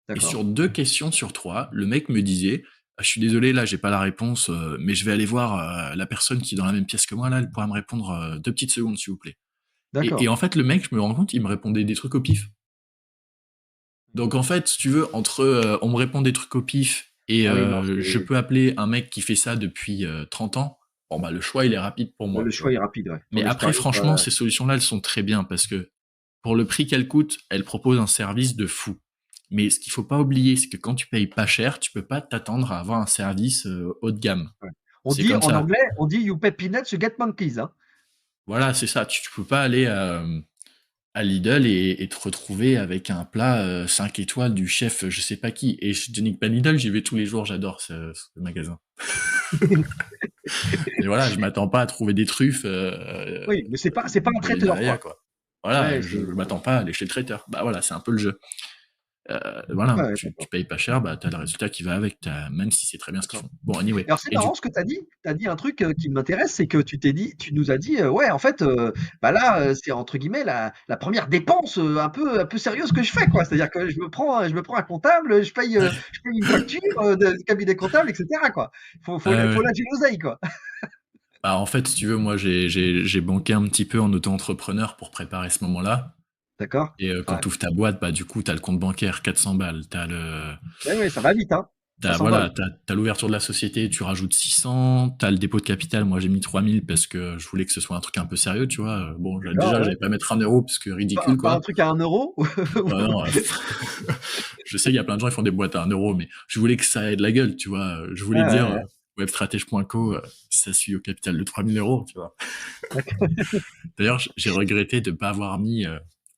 Et d'accord. sur 2 questions sur 3, le mec me disait ah, je suis désolé, là, j'ai pas la réponse, mais je vais aller voir la personne qui est dans la même pièce que moi, là, elle pourra me répondre 2 petites secondes, s'il vous plaît. Et D'accord. en fait, le mec, je me rends compte, il me répondait des trucs au pif. Donc en fait, si tu veux, entre on me répond des trucs au pif et Ah oui, non, je c'est peux appeler un mec qui fait ça depuis 30 ans, bon bah le choix il est rapide pour moi, le tu choix vois. est rapide, ouais. Ton Mais après, expérience, franchement, ces solutions-là, elles sont très bien parce que pour le prix qu'elles coûtent, elles proposent un service de fou. Mais ce qu'il faut pas oublier, c'est que quand tu payes pas cher, tu peux pas t'attendre à avoir un service haut de gamme. ouais. On C'est dit comme en ça. anglais, on dit: «You pay peanuts, you get monkeys», hein. Voilà, c'est ça. Tu peux pas aller à Lidl et te retrouver avec un plat 5 étoiles du chef je sais pas qui. Et je te dis que pas Lidl, j'y vais tous les jours, j'adore ce magasin. Mais voilà, je m'attends pas à trouver des truffes Oui, mais c'est pas un de traiteur, l'Himalaya, quoi. quoi. Voilà, Ouais, je c'est m'attends pas à aller chez le traiteur. Bah voilà, c'est un peu le jeu. Voilà, ouais, tu d'accord. payes pas cher, bah t'as le résultat qui va avec, même si c'est très bien ce qu'ils D'accord. font. Bon, anyway. Alors c'est Et du marrant ce que tu as dit. Tu as dit un truc, qui m'intéresse, c'est que tu nous as dit, ouais en fait, bah là, c'est entre guillemets «la 1re dépense, un peu sérieuse que je fais quoi». C'est-à-dire que je me prends un comptable, je paye une facture, de cabinet comptable et cetera quoi. Faut ouais. lâcher l'oseille quoi. Bah, en fait, si tu veux, moi, j'ai banqué un petit peu en auto-entrepreneur pour préparer ce moment-là. D'accord? Et quand Ouais. tu ouvres ta boîte, bah, du coup, t'as le compte bancaire, 400 balles. T'as le, Ouais, ouais, ça va vite, hein. Ça Voilà, s'envole. t'as l'ouverture de la société, tu rajoutes 600, t'as le dépôt de capital, moi j'ai mis 3000 parce que je voulais que ce soit un truc un peu sérieux, tu vois. Bon, D'accord, déjà, ouais. j'allais pas mettre 1 euro parce que ridicule, Pas un quoi. truc à 1 euro? Ouais, non, je sais qu'il y a plein de gens qui font des boîtes à 1 euro, mais je voulais que ça ait de la gueule, tu vois. Je Ouais, voulais dire, ouais, ouais. webstratège.co, ça suit au capital de 3000 euros, tu vois. D'accord. D'ailleurs, j'ai regretté de pas avoir mis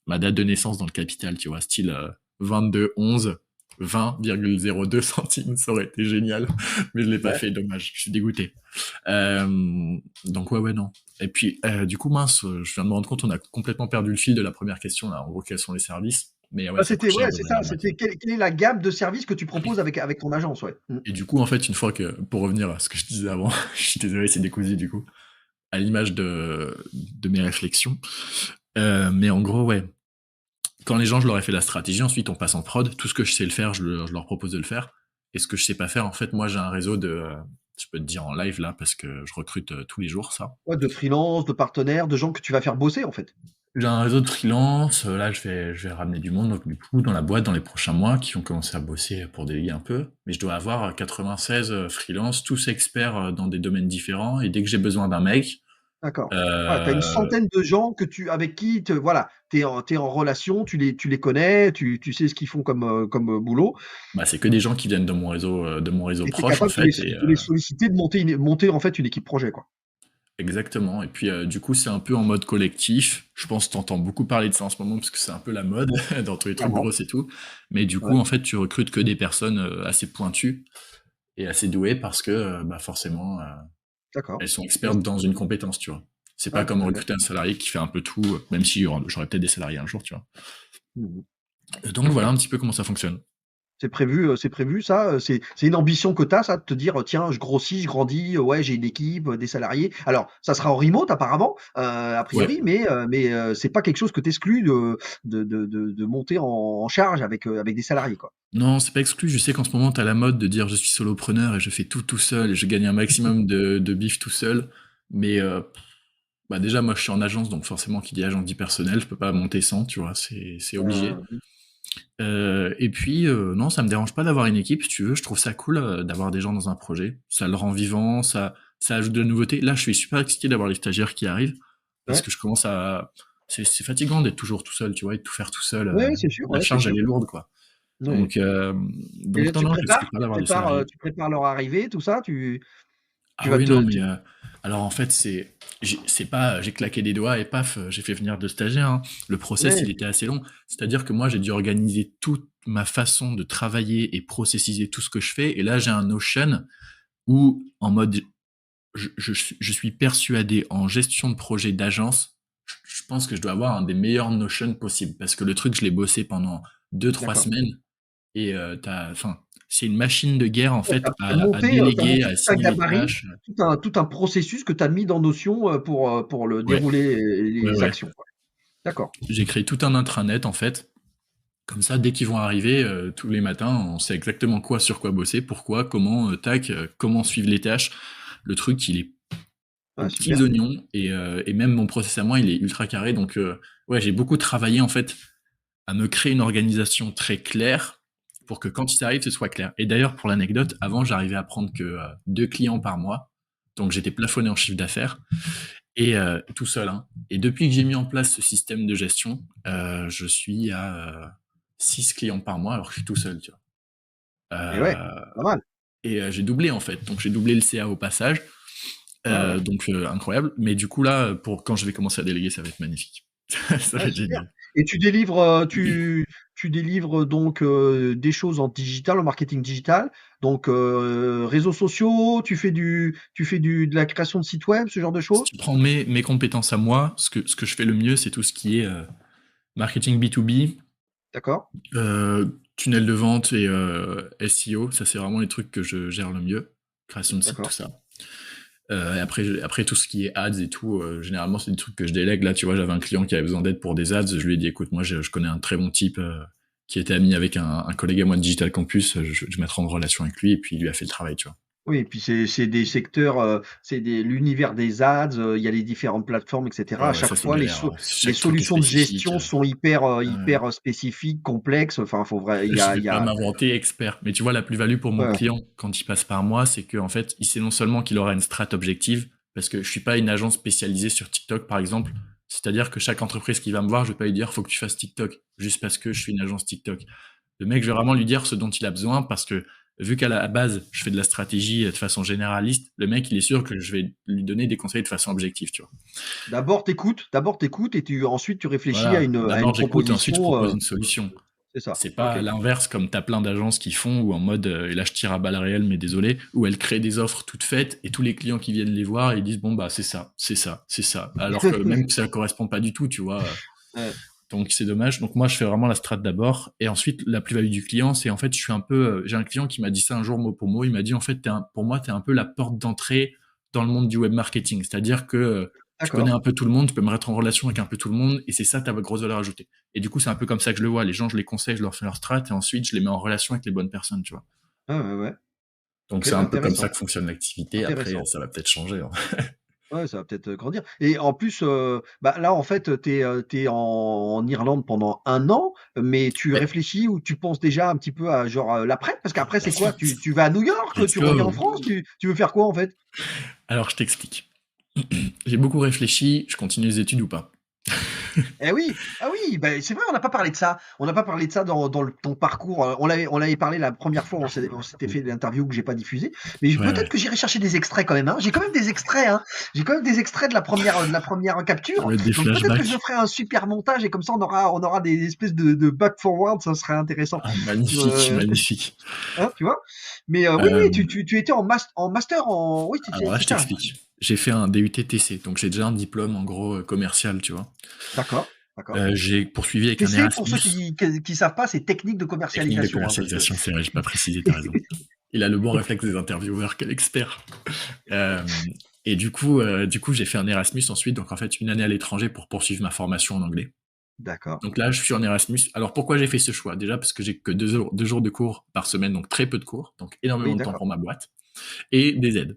ma date de naissance dans le capital, tu vois, style 22/11, 20,02 centimes, ça aurait été génial, mais je l'ai pas Ouais. fait, dommage, je suis dégoûté. Donc ouais, non. Et puis, du coup, mince, je viens de me rendre compte, on a complètement perdu le fil de la première question, là, en gros, quels sont les services? Mais ouais, Bah, ça coûte c'était cher ouais, c'est d'ouvrir ça, la boîte. c'était quelle est la gamme de services que tu proposes avec ton agence, ouais. Mmh. Et du coup, en fait, une fois que, pour revenir à ce que je disais avant, je suis désolé, c'est décousu du coup, à l'image de mes réflexions. Mais en gros, ouais, quand les gens, je leur ai fait la stratégie, ensuite on passe en prod. Tout ce que je sais le faire, je leur propose de le faire. Et ce que je sais pas faire, en fait, moi j'ai un réseau je peux te dire en live là, parce que je recrute tous les jours ça. Ouais, de freelance, de partenaires, de gens que tu vas faire bosser, en fait? J'ai un réseau de freelance, là je vais ramener du monde, donc du coup dans la boîte dans les prochains mois, qui vont commencer à bosser pour déléguer un peu. Mais je dois avoir 96 freelance, tous experts dans des domaines différents. Et dès que j'ai besoin d'un mec, D'accord. Ouais, tu as une euh, centaine de gens que tu avec qui te voilà, tu es en relation, tu les connais, tu sais ce qu'ils font comme boulot bah, c'est que des gens qui viennent de mon réseau et tu es proche en capable fait. de les solliciter, de monter, en fait, une équipe projet, quoi. Exactement. Et puis du coup, c'est un peu en mode collectif. Je pense que t'entends beaucoup parler de ça en ce moment parce que c'est un peu la mode dans tous les trucs Clairement. grosses et tout. Mais du Ouais, coup, en fait, tu recrutes que des personnes assez pointues et assez douées parce que bah forcément, d'accord. elles sont Ouais, expertes dans une compétence, tu vois. C'est pas ouais, tout comme à fait. recruter un salarié qui fait un peu tout, même si j'aurais peut-être des salariés un jour, tu vois. Mmh. Donc voilà un petit peu comment ça fonctionne. C'est prévu ça, c'est une ambition que tu as ça, de te dire: «Tiens, je grossis, je grandis, ouais, j'ai une équipe, des salariés». Alors, ça sera en remote apparemment, a Ouais. priori, mais c'est pas quelque chose que tu exclus de monter en charge avec des salariés, quoi? Non, c'est pas exclu. Je sais qu'en ce moment, t'as la mode de dire je suis solopreneur et je fais tout seul et je gagne un maximum de bif tout seul. Mais bah déjà, moi, je suis en agence, donc forcément, qui dit agent dit personnel, je peux pas monter sans, tu vois, c'est obligé. Mmh. Et puis, non, ça me dérange pas d'avoir une équipe, si tu veux. Je trouve ça cool d'avoir des gens dans un projet. Ça le rend vivant, ça ajoute de la nouveauté. Là, je suis super excité d'avoir les stagiaires qui arrivent parce Ouais. que je commence à. C'est fatigant d'être toujours tout seul, tu vois, et de tout faire tout seul. Ouais, c'est sûr, La ouais, c'est charge, sûr. elle est lourde, quoi. Oui. Donc, Et là, non, non, j'exclus pas d'avoir des salariés. tu prépares leur arrivée, tout ça? Tu Ah vas oui, non, te mais tu alors en fait, c'est pas j'ai claqué des doigts et paf, j'ai fait venir 2 stagiaires, hein. Le process, ouais, il était assez long. C'est-à-dire que moi, j'ai dû organiser toute ma façon de travailler et processiser tout ce que je fais. Et là, j'ai un Notion où, en mode, je suis persuadé en gestion de projet d'agence, je pense que je dois avoir un des meilleurs Notion possibles parce que le truc, je l'ai bossé pendant 2 3 d'accord. semaines et enfin, c'est une machine de guerre en Ouais, fait à tu as déléguer, monté à tout un assigner les gabarit, tâches. tout un processus que tu as mis dans Notion, pour le Ouais, dérouler ouais, les ouais. actions, quoi. D'accord. J'ai créé tout un intranet en fait. Comme ça, dès qu'ils vont arriver tous les matins, on sait exactement quoi sur quoi bosser, pourquoi, comment, tac, comment suivre les tâches. Le truc, il est aux Ouais, petits super. oignons et même mon process à moi, il est ultra carré. Donc ouais, j'ai beaucoup travaillé en fait à me créer une organisation très claire pour que quand ils arrivent, ce soit clair. Et d'ailleurs, pour l'anecdote, avant, j'arrivais à prendre que 2 clients par mois. Donc j'étais plafonné en chiffre d'affaires et tout seul, hein. Et depuis que j'ai mis en place ce système de gestion, je suis à 6 clients par mois alors que je suis tout seul, tu vois. Et ouais, Euh, pas mal. et j'ai doublé en fait, donc j'ai doublé le CA au passage, Ouais, ouais. donc incroyable. Mais du coup là, pour quand je vais commencer à déléguer, ça va être magnifique, ça va Ouais, être super. génial. Et tu délivres donc, des choses en digital, en marketing digital, donc réseaux sociaux, tu fais du de la création de sites web, ce genre de Si choses? tu prends mes compétences à moi, ce que je fais le mieux, c'est tout ce qui est marketing B2B, D'accord, tunnel de vente et SEO. Ça, c'est vraiment les trucs que je gère le mieux. Création de site, tout d'accord. ça. Et après, tout ce qui est ads et tout, généralement, c'est des trucs que je délègue. Là, tu vois, j'avais un client qui avait besoin d'aide pour des ads. Je lui ai dit, écoute, moi, je connais un très bon type qui était ami avec un collègue à moi de Digital Campus. Je vais mettre en relation avec lui et puis il lui a fait le travail, tu vois. Oui, et puis c'est des secteurs, c'est l'univers des ads, il y a les différentes plateformes et cetera. À Ouais, chaque ça c'est fois, galère, hein. les Chaque truc est solutions de spécifique. gestion sont hyper, Heu, hyper, spécifiques, complexes. Enfin, faut vrai je vais il y pas a m'inventer expert, mais tu vois, la plus-value pour mon ouais, client quand il passe par moi, c'est qu'en fait, il sait non seulement qu'il aura une strat objective, parce que je suis pas une agence spécialisée sur TikTok, par exemple. C'est-à-dire que chaque entreprise qui va me voir, je vais pas lui dire: «Faut que tu fasses TikTok», juste parce que je suis une agence TikTok. Le mec, je vais vraiment lui dire ce dont il a besoin parce que vu qu'à la base, je fais de la stratégie de façon généraliste, le mec, il est sûr que je vais lui donner des conseils de façon objective, tu vois. d'abord t'écoutes et ensuite tu réfléchis Voilà, à une d'abord j'écoute et ensuite je proposition, propose une solution. c'est ça. C'est pas OK. à l'inverse comme t'as plein d'agences qui font ou en mode et là je tire à balles réelles mais désolé où elles créent des offres toutes faites et tous les clients qui viennent les voir ils disent bon bah c'est ça, c'est ça, c'est ça alors que même que ça correspond pas du tout tu vois. Ouais, Donc c'est dommage. Donc moi je fais vraiment la strat d'abord et ensuite la plus-value du client c'est en fait je suis un peu j'ai un client qui m'a dit ça un jour mot pour mot, il m'a dit en fait pour moi t'es un peu la porte d'entrée dans le monde du web marketing, c'est-à-dire que tu connais d'accord. un peu tout le monde, tu peux me mettre en relation avec un peu tout le monde et c'est ça ta grosse valeur ajoutée. Et du coup c'est un peu comme ça que je le vois, les gens je les conseille, je leur fais leur strat et ensuite je les mets en relation avec les bonnes personnes, tu vois. Ouais, ouais, ouais. Donc OK, c'est un peu comme ça intéressant, que fonctionne l'activité, après intéressant. ça va peut-être changer, hein. Ouais, ça va peut-être, grandir et en plus, bah, là, en fait, tu es en Irlande pendant 1 an, mais tu Ouais, réfléchis ou tu penses déjà un petit peu à genre, l'après? Parce qu'après, la c'est quoi? suite. Tu vas à New York? Let's Tu reviens en go. France? Tu veux faire quoi, en fait? Alors je t'explique. J'ai beaucoup réfléchi, je continue les études ou pas? Eh oui! Ah oui, bah, c'est vrai, on n'a pas parlé de ça. On n'a pas parlé de ça dans ton parcours, on l'avait parlé la première fois, on s'était fait l'interview que j'ai pas diffusée, mais Ouais, peut-être ouais. que j'irai chercher des extraits quand même, hein. J'ai quand même des extraits, hein. J'ai quand même des extraits de la première Tu capture, veux des donc peut-être que je flashbacks? ferai un super montage et comme ça on aura des espèces de back forward, ça serait intéressant. Ah magnifique, Heu, magnifique. hein, tu vois? Mais oui, oui, Hem, tu étais en master en oui, alors là c'est je ça. t'explique. J'ai fait un DUT-TC, donc j'ai déjà un diplôme en gros, commercial, tu vois? D'accord, d'accord. J'ai poursuivi avec un TC, pour ceux Erasmus. qui savent pas, c'est technique de Technique de commercialisation, hein, parce que commercialisation, c'est vrai, j'ai pas précisé, t'as raison. Il a le bon réflexe des intervieweurs, quel expert. Euh, et du coup, j'ai fait un Erasmus ensuite, donc en fait une année à l'étranger pour poursuivre ma formation en anglais. d'accord. Donc là, je suis en Erasmus. Alors pourquoi j'ai fait ce choix? Déjà parce que j'ai que 2 jours de cours par semaine, donc très peu de cours, donc énormément Oui, de temps d'accord. pour ma boîte et des aides.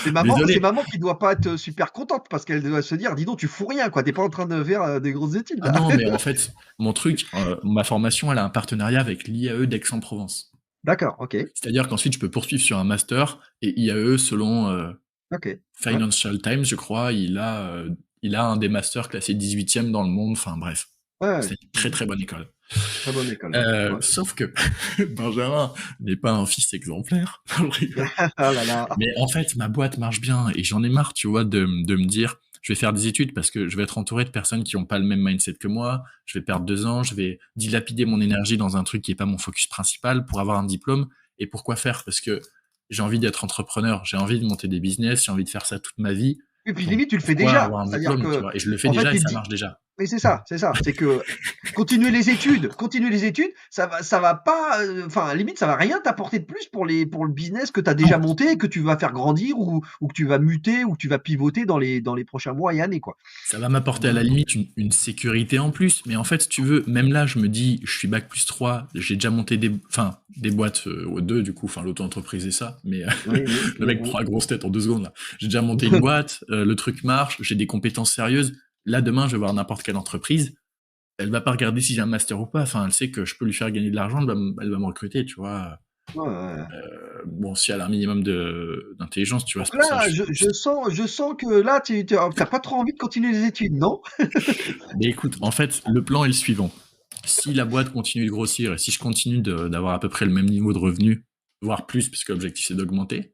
C'est Désolé. maman qui doit pas être super contente parce qu'elle doit se dire: «Dis donc, tu fous rien, quoi, tu es pas en train de faire, des grosses études Ah là». non, mais en fait, mon truc, ma formation, elle a un partenariat avec l'IAE d'Aix-en-Provence. D'accord, OK, C'est-à-dire qu'ensuite, je peux poursuivre sur un master et IAE, selon OK. Ouais, Financial Times, je crois, il a un des masters classé 18e dans le monde. Enfin bref, ouais, ouais. c'est une très Mmh. très bonne école. Très bonne école, ouais, ouais. Sauf que Benjamin n'est pas un fils exemplaire. Non, je rigole. Ah là là. Mais en fait, ma boîte marche bien et j'en ai marre, tu vois, de me dire, je vais faire des études parce que je vais être entouré de personnes qui n'ont pas le même mindset que moi. Je vais perdre 2 ans, je vais dilapider mon énergie dans un truc qui est pas mon focus principal pour avoir un diplôme. Et pourquoi faire? Parce que j'ai envie d'être entrepreneur, j'ai envie de monter des business, j'ai envie de faire ça toute ma vie. Et puis Donc limite, tu le fais pourquoi déjà. avoir un C'est-à-dire diplôme, tu que vois? Et je le fais en fait, déjà et tu te ça dis marche déjà. mais c'est ça, c'est que continuer les études, ça va pas, enfin, limite, ça va rien t'apporter de plus pour le business que tu as déjà Non, monté et que tu vas faire grandir ou que tu vas muter ou que tu vas pivoter dans les prochains mois et années, quoi. ça va m'apporter à Mmh. la limite une sécurité en plus, mais en fait, si tu veux, même là, je me dis, je suis bac plus 3, j'ai déjà monté des boîtes aux deux, du coup, enfin, l'auto-entreprise et ça, mais Oui, oui. le Mmh mec mh. prend la grosse tête en 2 secondes, là. J'ai déjà monté une boîte, le truc marche, j'ai des compétences sérieuses. Là, demain, je vais voir n'importe quelle entreprise, elle va pas regarder si j'ai un master ou pas, enfin, elle sait que je peux lui faire gagner de l'argent, elle va me recruter, tu vois. Ouais, ouais, ouais. Bon, si elle a un minimum d'intelligence, tu vois, c'est Donc pour ça que là, je sens que là, tu as pas trop envie de continuer les études, non? Mais écoute, en fait, le plan est le suivant. Si la boîte continue de grossir et si je continue d'avoir à peu près le même niveau de revenu, voire plus, puisque l'objectif c'est d'augmenter,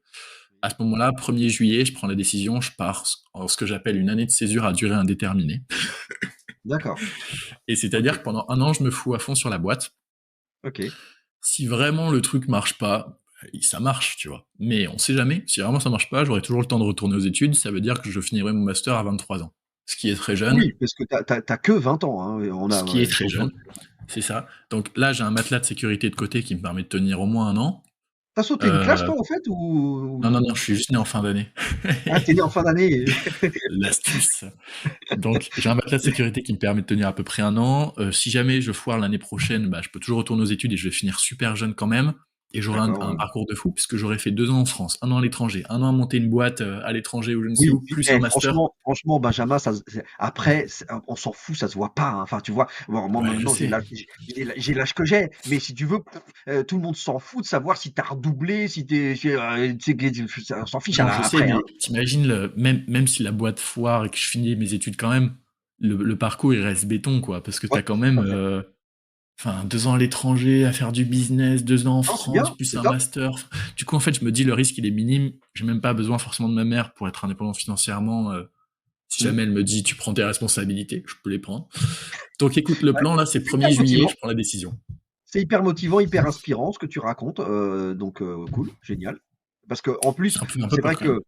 à ce moment-là, 1er juillet, je prends la décision, je pars en ce que j'appelle une année de césure à durée indéterminée. D'accord. Et OK, c'est-à-dire que pendant 1 an, je me fous à fond sur la boîte. OK. Si vraiment le truc marche pas, ça marche, tu vois. Mais on sait jamais. Si vraiment ça marche pas, j'aurai toujours le temps de retourner aux études. Ça veut dire que je finirai mon master à 23 ans. Ce qui est très jeune. Oui, parce que tu as que 20 ans, hein, et on a Ce qui est ouais, très donc jeune. C'est ça. Donc là, j'ai un matelas de sécurité de côté qui me permet de tenir au moins 1 an. tu as sauté une classe Euh, toi, en fait, non, non, ou non, je suis juste né en fin d'année. ah, tu es né en fin d'année? L'astuce. Donc, j'ai un matelas de sécurité qui me permet de tenir à peu près 1 an. Si jamais je foire l'année prochaine, bah, je peux toujours retourner aux études et je vais finir super jeune quand même. et j'aurais D'accord, un ouais. parcours de fou puisque j'aurais fait 2 ans en France, 1 an à l'étranger, 1 an à monter une boîte à l'étranger ou je ne sais Oui, où, plus un master. franchement, Benjamin, après, on s'en fout, ça se voit pas, hein. Enfin, tu vois, bon, moi Ouais, je maintenant sais. j'ai l'âge que j'ai, mais si tu veux, tout le monde s'en fout de savoir si t'as redoublé, si t'es, on s'en fiche Non, je sais, après, hein. mais t'imagines même si la boîte foire et que je finis mes études quand même, le parcours il reste béton quoi, parce que Ouais, t'as quand tout même, à fait. enfin 2 ans à l'étranger, à faire du business, 2 ans en Non, c'est France, bien, plus c'est un top. master. Du coup, en fait, je me dis le risque il est minime. J'ai même pas besoin forcément de ma mère pour être indépendant financièrement. Si Mmh. jamais elle me dit tu prends tes responsabilités, je peux les prendre. Donc écoute, le Ouais, plan là, c'est c'est hyper 1er juillet, je motivant. prends la décision. C'est hyper motivant, hyper inspirant ce que tu racontes, donc cool, génial. Parce qu'en plus, C'est un peu c'est peur vrai quand même. que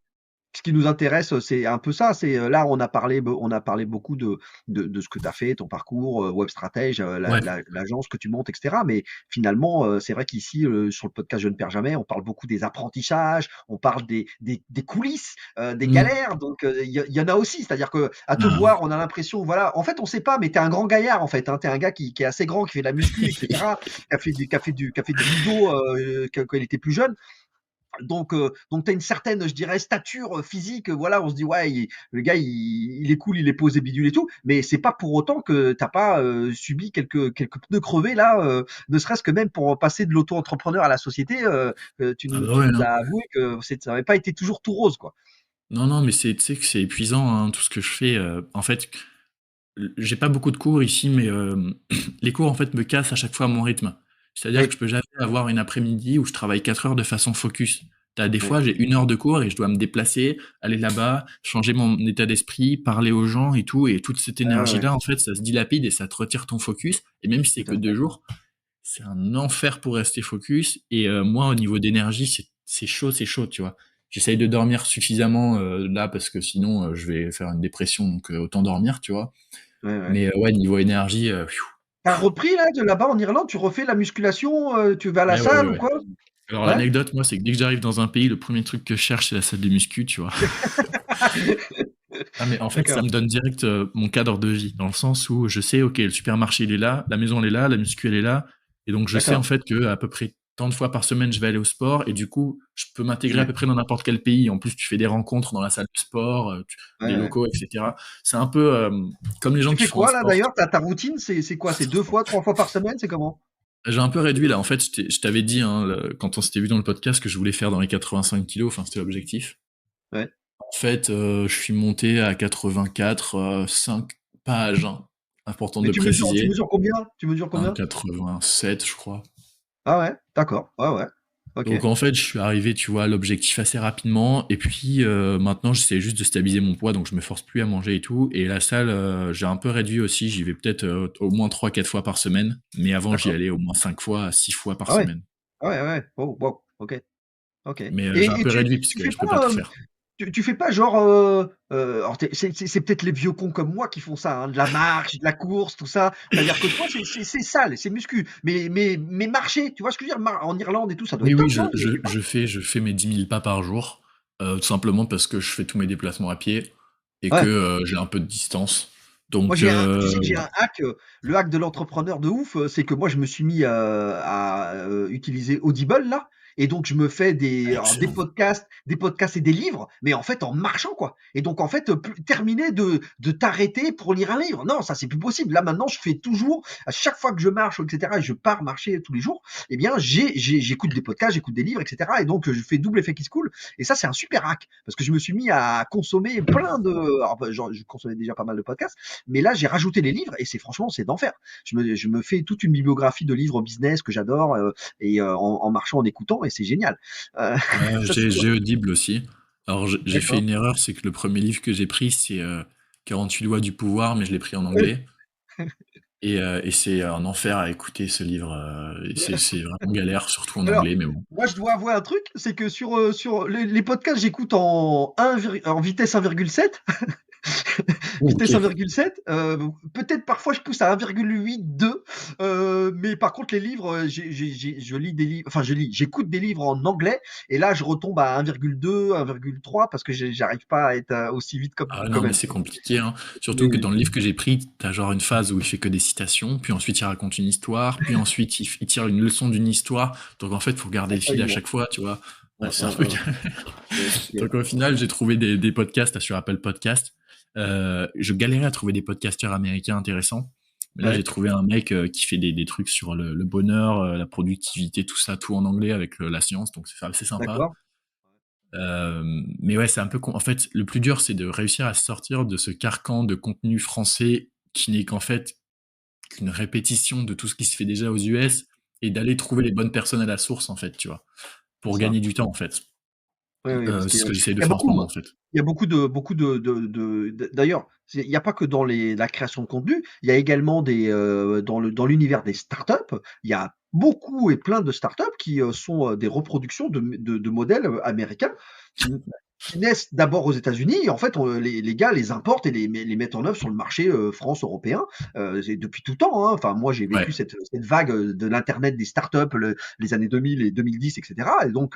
ce qui nous intéresse, c'est un peu ça, c'est, là, on a parlé beaucoup de ce que tu as fait, ton parcours, web stratège, Ouais. l'agence que tu montes et cetera. Mais finalement, c'est vrai qu'ici, sur le podcast Je ne perds jamais, on parle beaucoup des apprentissages, on parle des coulisses, des Mmh. galères, donc il y en a aussi. C'est-à-dire qu'à te Ah. voir, on a l'impression, voilà, en fait, on sait pas, mais tu es un grand gaillard, en fait, hein. Tu es un gars qui est assez grand, qui fait de la muscu et cetera, qui a fait du judo, quand il était plus jeune. Donc tu as une certaine, je dirais, stature physique. Voilà, on se dit, ouais, le gars, il est cool, il est posé bidule et tout. Mais c'est pas pour autant que t'as pas subi quelques pneus crevés là, ne serait-ce que même pour passer de l'auto-entrepreneur à la société. Ah bah Tu ouais, nous hein. as avoué que ça n'avait pas été toujours tout rose, quoi. Non, non, mais tu sais que c'est épuisant, hein, tout ce que je fais. En fait, j'ai pas beaucoup de cours ici, mais les cours en fait me cassent à chaque fois mon rythme. C'est-à-dire que Oui, je peux jamais avoir une après-midi où je travaille 4 heures de façon focus. T'as des oui, fois, j'ai 1 heure de cours et je dois me déplacer, aller là-bas, changer mon état d'esprit, parler aux gens et toute cette ouais, ouais, ouais, énergie-là, en fait, ça se dilapide et ça te retire ton focus. Et même si c'est tout que à fait. 2 jours, c'est un enfer pour rester focus. Et moi, au niveau d'énergie, c'est chaud, tu vois. J'essaye de dormir suffisamment là parce que sinon, je vais faire une dépression, donc autant dormir, tu vois. Ouais, ouais. Mais ouais, niveau énergie, T'as repris là, de là-bas en Irlande, tu refais la musculation, tu vas à la ouais, ouais, salle ouais, ou ouais. quoi? Alors Ouais? l'anecdote, moi, c'est que dès que j'arrive dans un pays, le premier truc que je cherche, c'est la salle de muscu, tu vois. Ah mais en fait, ça D'accord, me donne direct mon cadre de vie, dans le sens où je sais, ok, le supermarché il est là, la maison elle est là, la muscu elle est là, et donc je sais en d'accord. fait que à peu près tant de fois par semaine je vais aller au sport, et du coup je peux m'intégrer à Ouais, peu près dans n'importe quel pays. En plus, tu fais des rencontres dans la salle de sport, ouais, des ouais. locaux, etc. C'est un peu comme les gens Tu qui fais font un quoi là sport. d'ailleurs? Ta routine, c'est quoi? C'est 2 fois, 3 fois par semaine? C'est comment? J'ai un peu réduit là. En fait, je t'avais dit hein, quand on s'était vu dans le podcast que je voulais faire dans les 85 kilos. Enfin, c'était l'objectif. Ouais. En fait, je suis monté à 84, 5 pages. Hein. Important de Mais le tu préciser. mesures combien? Tu mesures combien? 1,87, je crois. Ah ouais, d'accord. Ouais, ouais. OK. Donc en fait, je suis arrivé, tu vois, à l'objectif assez rapidement. Et puis maintenant, j'essaie juste de stabiliser mon poids, donc je me force plus à manger et tout. Et la salle, j'ai un peu réduit aussi. J'y vais peut-être au moins 3, 4 fois par semaine. Mais avant, j'y D'accord. allais au moins 5 fois, 6 fois par Ah ouais. semaine. Ah ouais, ouais. Oh wow, OK, OK. Mais j'ai un Et peu réduit tu puisque fais je peux pas tout pas, faire. tu fais pas genre, alors c'est peut-être les vieux cons comme moi qui font ça, hein, de la marche, de la course, tout ça. C'est-à-dire que toi, c'est sale, c'est muscu, mais marcher, tu vois ce que je veux dire? Mar En Irlande et tout, ça doit Oui, être oui, top, non? Tu fais pas? je fais mes 10 000 pas par jour, tout simplement parce que je fais tous mes déplacements à pied et que Ouais. j'ai un peu de distance. Moi, Donc, tu sais que j'ai un hack, le hack de l'entrepreneur de ouf, c'est que moi, je me suis mis, à, utiliser Audible là, et donc je me fais excellent. des podcasts et des livres, mais en fait en marchant quoi. Et donc en fait, terminer de t'arrêter pour lire un livre. Non, ça c'est plus possible. Là maintenant, je fais toujours, à chaque fois que je marche et cetera, et je pars marcher tous les jours, eh bien j'écoute des podcasts, j'écoute des livres et cetera, et donc je fais double effet qui se coule. Et ça, c'est un super hack parce que je me suis mis à consommer plein de, alors, bah, genre, je consommais déjà pas mal de podcasts, mais là, j'ai rajouté les livres et c'est d'enfer. Je me fais toute une bibliographie de livres business que j'adore, et en marchant, en écoutant, et c'est génial. Ouais, Ça, c'est top. j'ai Audible aussi. Alors, j'ai fait D'accord. une erreur, c'est que le premier livre que j'ai pris, c'est 48 lois du pouvoir, mais je l'ai pris en Oui. anglais. Et c'est un enfer à écouter ce livre. Et c'est vraiment galère, surtout en Alors, anglais, mais bon. moi, je dois avouer un truc, c'est que sur les podcasts, j'écoute en vitesse 1,7. Ok. Vitesse 1,7. Peut-être parfois je pousse à 1,8, 2. Mais par contre, les livres, je lis des livres, enfin, j'écoute des livres en anglais. Et là, je retombe à 1,2, 1,3 parce que j'arrive pas à être aussi vite Ah comme non, mais elle. c'est compliqué, hein. Oui, Surtout que oui. dans le livre que j'ai pris, t'as genre une phase où il fait que des citations, puis ensuite il raconte une histoire, puis ensuite il tire une leçon d'une histoire. Donc en fait, faut garder C'est le pas fil à évident. chaque fois, tu vois. Ouais, Ouais, c'est un ouais, peu ouais. C'est clair. Donc au final, j'ai trouvé des podcasts là, sur Apple Podcast. Je galérais à trouver des podcasteurs américains intéressants. Mais là, j'ai Ouais, trouvé un mec qui fait des trucs sur le bonheur, la productivité, tout ça, tout en anglais avec la science. Donc c'est assez sympa. d'accord. Mais ouais, c'est un peu en fait, le plus dur, c'est de réussir à sortir de ce carcan de contenu français qui n'est qu'en fait qu'une répétition de tout ce qui se fait déjà aux US et d'aller trouver les bonnes personnes à la source, en fait, tu vois, C'est pour ça. gagner du temps, en fait. Oui, oui, parce C'est qu'il ce que j'essaie de y a faire en ce beaucoup, moment, en fait. il y a beaucoup d'ailleurs, il n'y a pas que dans la création de contenu, il y a également dans l'univers des startups, il y a beaucoup et plein de startups qui sont des reproductions de modèles américains qui, qui naissent d'abord aux États-Unis. Et en fait, les gars les importent et les mettent en œuvre sur le marché France européen. C'est depuis tout temps, hein. Enfin, moi, j'ai vécu Ouais. cette vague de l'internet des startups, les années 2000 et 2010, etc. Et donc,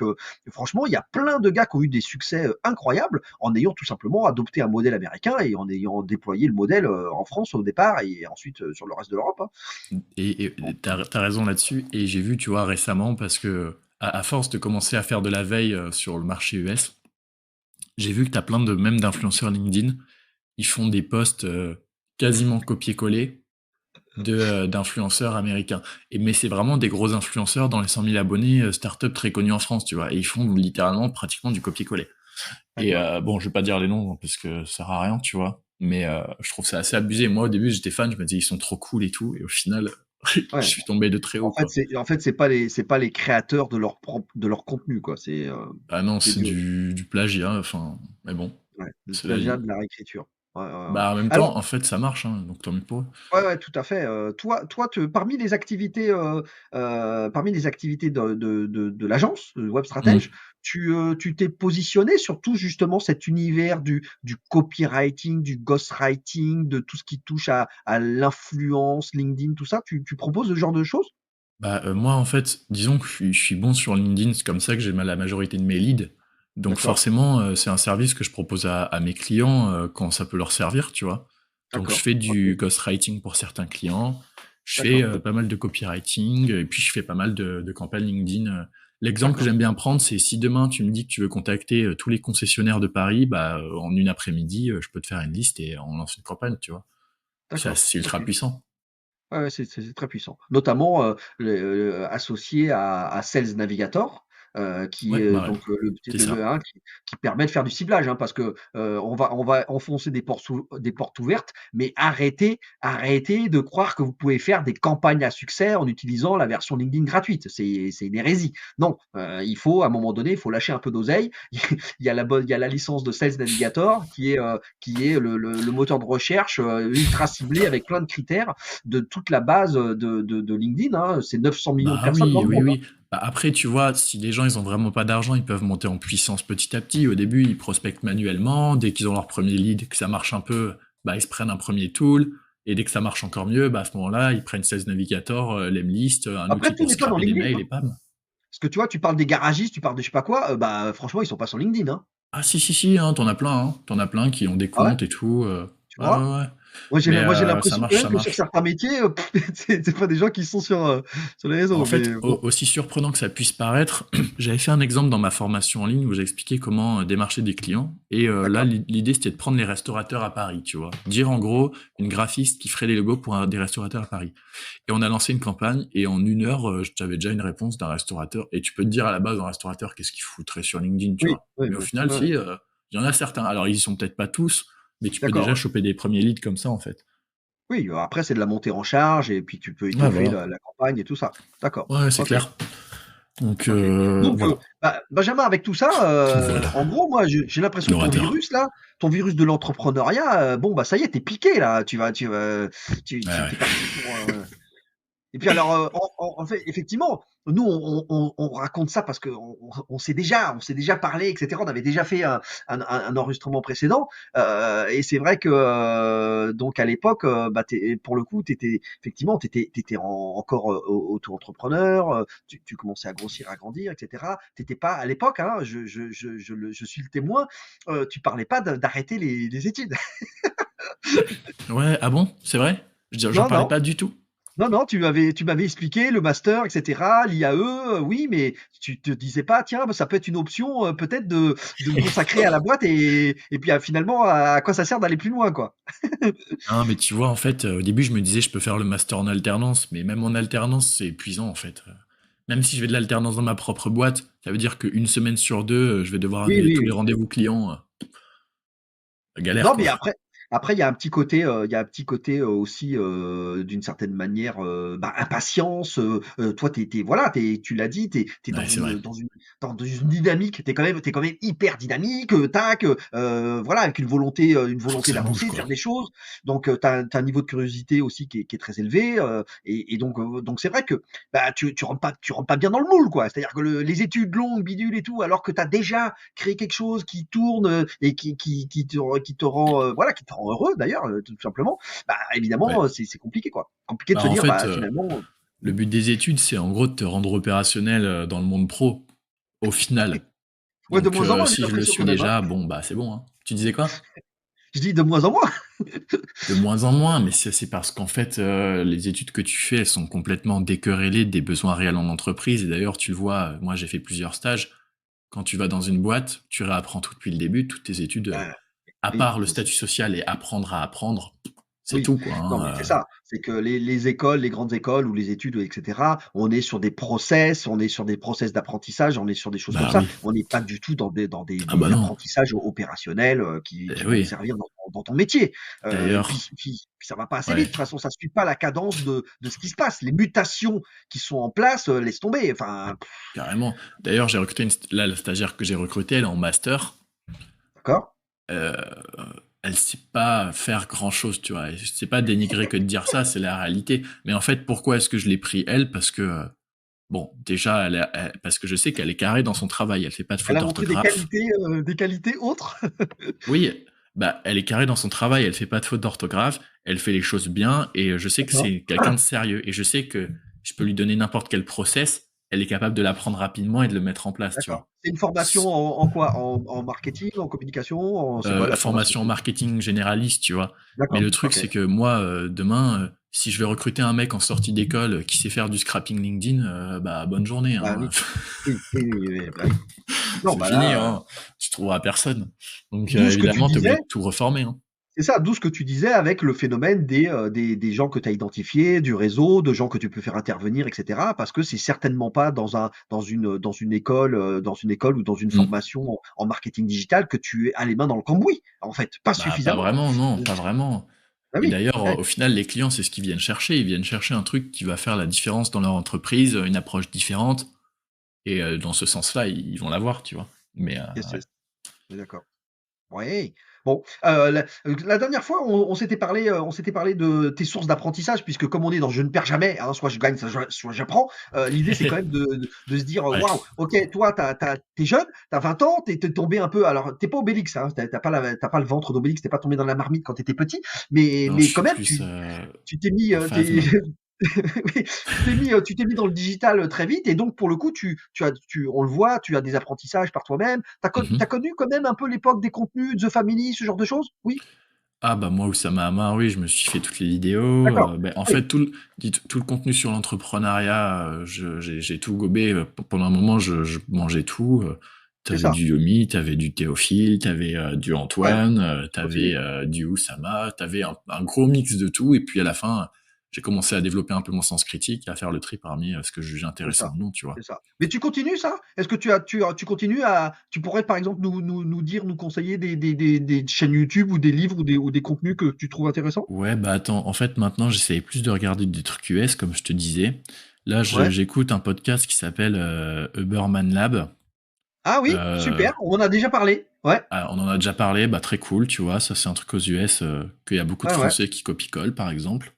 franchement, il y a plein de gars qui ont eu des succès incroyables en ayant tout simplement adopté un modèle américain et en ayant déployé le modèle en France au départ et ensuite sur le reste de l'Europe, hein. Et t'as raison là-dessus. Et j'ai vu, tu vois, récemment, parce que à force de commencer à faire de la veille sur le marché US, j'ai vu que t'as plein de même d'influenceurs LinkedIn, ils font des posts quasiment copier-coller d'influenceurs américains. Mais c'est vraiment des gros influenceurs dans les 100 000 abonnés, start-up très connus en France, tu vois. Et ils font littéralement pratiquement du copier-coller. Et D'accord. bon, je vais pas dire les noms parce que ça sert à rien, tu vois. Mais je trouve ça assez abusé. Moi, au début, j'étais fan, je me disais ils sont trop cool et tout. Et au final, je Ouais. suis tombé de très haut, quoi. En fait, c'est pas les créateurs de leur contenu, quoi. Ah non, C'est c'est du plagiat, enfin. Mais bon, ouais, du c'est la plagiat, vie. de la réécriture. Ouais, ouais, ouais. Bah, en même temps, Alors, en fait, ça marche, hein, donc tant mieux pour eux. ouais, ouais, tout à fait. Parmi les activités de l'agence, de Web Stratège, Mm. tu t'es positionné sur tout justement cet univers du copywriting, du ghostwriting, de tout ce qui touche à l'influence, LinkedIn, tout ça. Tu proposes ce genre de choses? Bah, moi, en fait, disons que je suis bon sur LinkedIn, c'est comme ça que j'ai la majorité de mes leads. Donc D'accord, forcément, c'est un service que je propose à mes clients quand ça peut leur servir, tu vois. Donc je d'accord, fais OK, du ghostwriting pour certains clients, je fais d'accord, pas mal de copywriting, et puis je fais pas mal de campagnes LinkedIn. L'exemple que d'accord, j'aime bien prendre, c'est si demain tu me dis que tu veux contacter tous les concessionnaires de Paris, bah, en une après-midi, je peux te faire une liste et on lance une campagne, tu vois. d'accord, C'est ultra OK. puissant. Ouais, ouais, c'est très puissant. Notamment, associé à Sales Navigator, qui Ouais, est bah ouais, donc, c'est ça. hein, qui permet de faire du ciblage, hein, parce que, on va enfoncer des portes ouvertes, mais arrêtez de croire que vous pouvez faire des campagnes à succès en utilisant la version LinkedIn gratuite. C'est une hérésie. Non, il faut à un moment donné, il faut lâcher un peu d'oseille. Il y a la licence de Sales Navigator qui est le moteur de recherche, ultra ciblé avec plein de critères de toute la base de LinkedIn, hein. C'est 900 millions de Bah personnes dans oui, le oui, monde, hein. oui. Bah après, tu vois, si les gens ils ont vraiment pas d'argent, ils peuvent monter en puissance petit à petit. Au début, ils prospectent manuellement. Dès qu'ils ont leur premier lead, que ça marche un peu, bah ils se prennent un premier tool. Et dès que ça marche encore mieux, bah à ce moment-là, ils prennent Sales Navigator, Lemlist, un Après, outil tout pour n'est pas dans scraper des LinkedIn, mails hein. et bam. Parce que tu vois, tu parles des garagistes, tu parles de je sais pas quoi, bah, franchement, ils sont pas sur LinkedIn, hein. Ah si, si, si, hein, t'en as plein, hein. T'en as plein qui ont des Ah ouais? comptes et tout. Tu Ouais, ouais, vois? ouais. Moi, j'ai Ça l'impression quand marche, même ça que sur marche. certains métiers, c'est pas des gens qui sont sur les En réseaux, fait, mais bon. aussi surprenant que ça puisse paraître, j'avais fait un exemple dans ma formation en ligne où j'ai expliqué comment démarcher des clients. Et là, D'accord, l'idée, c'était de prendre les restaurateurs à Paris, tu vois. Dire en gros une graphiste qui ferait les logos pour des restaurateurs à Paris. Et on a lancé une campagne et en une heure, j'avais déjà une réponse d'un restaurateur. Et tu peux te dire à la base, un restaurateur, qu'est-ce qu'il foutrait sur LinkedIn, tu oui, vois. oui, Mais au oui, final, ouais, si, il y en a certains. Alors, ils y sont peut-être pas tous, mais tu peux d'accord, déjà ouais. choper des premiers leads comme ça, en fait. Oui, après, c'est de la montée en charge et puis tu peux Ouais, étoffer voilà. la campagne et tout ça. D'accord, Ouais, c'est OK. clair. Donc, OK. Donc, voilà. Benjamin, avec tout ça, Voilà. en gros, moi, j'ai l'impression que L'orateur. ton virus de l'entrepreneuriat, bon, bah, ça y est, tu es piqué là. Tu es parti pour, Et puis alors, en fait, effectivement, nous on raconte ça parce que on s'est déjà parlé, etc. On avait déjà fait un enregistrement précédent, et c'est vrai que donc à l'époque, bah pour le coup, t'étais effectivement, encore auto-entrepreneur, tu commençais à grossir, à grandir, etc. T'étais pas à l'époque, hein, je suis le témoin, tu parlais pas d'arrêter les études. Ouais, ah bon? C'est vrai? J'en Non, parlais non. pas du tout. Non, non, tu m'avais expliqué le master, et cetera, l'IAE, oui, mais tu te disais pas: «Tiens, bah, ça peut être une option, peut-être de me consacrer à la boîte et puis, finalement, à quoi ça sert d'aller plus loin, quoi?» Non, mais tu vois, en fait, au début, je me disais, je peux faire le master en alternance, mais même en alternance, c'est épuisant, en fait. Même si je fais de l'alternance dans ma propre boîte, ça veut dire qu'une semaine sur deux, je vais devoir Oui, annuler oui, tous les oui. rendez-vous clients. Galère, Non, mais quoi. après il y a un petit côté, aussi, d'une certaine manière, bah, impatience, toi tu voilà, tu l'as dit, tu es Ouais, c'est vrai. dans une dynamique, tu quand même hyper dynamique, tac, voilà, avec une Faut que volonté ça bouge, d'avancer, de quoi. faire des choses. Donc, tu as un niveau de curiosité aussi qui est très élevé, et donc c'est vrai que, bah, tu rentres pas bien dans le moule, quoi. C'est-à-dire que les études longues, bidule et tout, alors que tu as déjà créer quelque chose qui tourne, et qui te rend, voilà, qui te rend heureux d'ailleurs, tout simplement, bah, Ouais. évidemment, c'est compliqué, quoi. Compliqué de Bah, se en dire, fait, bah, finalement, le but des études, c'est en gros de te rendre opérationnel dans le monde pro, au final. ouais, de Donc, moins en moins, j'ai si je le l'impression suis quand même, hein. déjà, bon, bah, c'est bon, hein. Tu disais quoi? Je dis de moins en moins. De moins en moins, mais c'est parce qu'en fait, les études que tu fais, elles sont complètement décorrélées des besoins réels en entreprise. Et d'ailleurs, tu le vois, moi, j'ai fait plusieurs stages. Quand tu vas dans une boîte, tu réapprends tout depuis le début, toutes tes études, Bah, à oui, part le statut social et apprendre à apprendre, c'est oui. tout, quoi, Non, mais hein. c'est ça. C'est que les écoles, les grandes écoles ou les études, et cetera, on est sur des process d'apprentissage, on est sur des choses comme Bah ça. oui. On n'est pas du tout Ah bah des non. apprentissages opérationnels, Eh qui vont te oui. servir dans ton métier. Et D'ailleurs, puis ça va pas assez vite. ouais, De toute façon, ça suit pas la cadence de ce qui se passe. Les mutations qui sont en place, laisse tomber. Enfin, carrément. D'ailleurs, j'ai recruté là, la stagiaire que j'ai recrutée, elle est en master. d'accord? Heu, elle sait pas faire grand-chose, tu vois? Et c'est pas dénigrer que de dire ça, c'est la réalité. Mais en fait, pourquoi est-ce que je l'ai pris elle? Parce que, bon, déjà, parce que je sais qu'elle est carrée dans son travail, elle fait pas de Elle fautes a montré d'orthographe. des qualités autres? Oui, bah, elle est carrée dans son travail, elle fait pas de fautes d'orthographe, elle fait les choses bien et je sais que D'accord. c'est quelqu'un de sérieux et je sais que je peux lui donner n'importe quel process, elle est capable de l'apprendre rapidement et de le mettre en place, tu D'accord. vois? C'est une formation en quoi? En marketing, en communication, c'est quoi la formation? Formation en marketing généraliste, tu vois? Mais D'accord, le truc, OK. c'est que moi, demain, si je vais recruter un mec en sortie d'école qui sait faire du scrapping LinkedIn, bah, bonne journée, Bah, hein. oui. Oui, oui, oui, oui, bah, oui. Non, C'est bah, fini, là, hein. Tu trouveras personne. Donc, d'où ce que tu évidemment, tu es obligé disais de tout reformer, hein. c'est ça, d'où ce que tu disais avec le phénomène des gens que tu as identifiés, du réseau, de gens que tu peux faire intervenir, et cetera. Parce que c'est certainement pas dans une école ou dans une Mmh. formation en marketing digital que tu as les mains dans le cambouis, en fait, pas Bah, pas suffisamment. vraiment, non, Mmh. pas vraiment. Bah, Et oui, d'ailleurs, ouais, au final, les clients, c'est ce qu'ils viennent chercher. Ils viennent chercher un truc qui va faire la différence dans leur entreprise, une approche différente et dans ce sens-là, ils vont l'avoir, tu vois? Mais yes, ouais. yes, on est d'accord. Oui. Bon, la dernière fois, on s'était parlé de tes sources d'apprentissage puisque comme on est dans «je ne perds jamais», hein, soit je gagne, soit j'apprends, l'idée c'est quand même de se dire: Ouais. «Waouh, OK, toi tu jeune, tu as 20 ans, tu es tombé un peu» alors tu pas Obélix, hein, tu as pas le ventre d'Obélix, tu pas tombé dans la marmite quand tu étais petit, Non, je mais quand suis même plus, tu t'es mis, en phasme. oui, tu t'es mis dans le digital, très vite et donc pour le coup, on le voit, tu as des apprentissages par toi-même. Tu Mmh. connu quand même un peu l'époque des contenus, The Family, ce genre de choses? Oui? Ah bah, moi, Oussama Hamar, oui, je me suis fait toutes les vidéos, D'accord. en Oui, fait, tout le contenu sur l'entrepreneuriat, j'ai tout gobé, pendant un moment, je mangeais tout, tu c'est avais ça. du Yomi, tu avais du Théophile, tu avais, du Ouais, Antoine, tu OK. avais, du Oussama, tu avais un gros mix de tout et puis à la fin, j'ai commencé à développer un peu mon sens critique et à faire le tri parmi, ce que je jugeais C'est intéressant ça, ou non, tu vois? c'est ça. Mais tu continues ça? Est-ce que tu continues tu pourrais par exemple nous dire, nous conseiller des chaînes YouTube ou des livres ou des contenus que tu trouves intéressants? Ouais, bah, attends, en fait, maintenant, j'essaye plus de regarder des trucs US, comme je te disais. Là, Ouais. j'écoute un podcast qui s'appelle, Uberman Lab. Ah oui, Heu, super, on en a déjà parlé. Ouais, on en a déjà parlé, bah, très cool, tu vois? Ça, c'est un truc aux US, qu'il y a beaucoup de ouais, ouais. Français qui copient-collent, par exemple.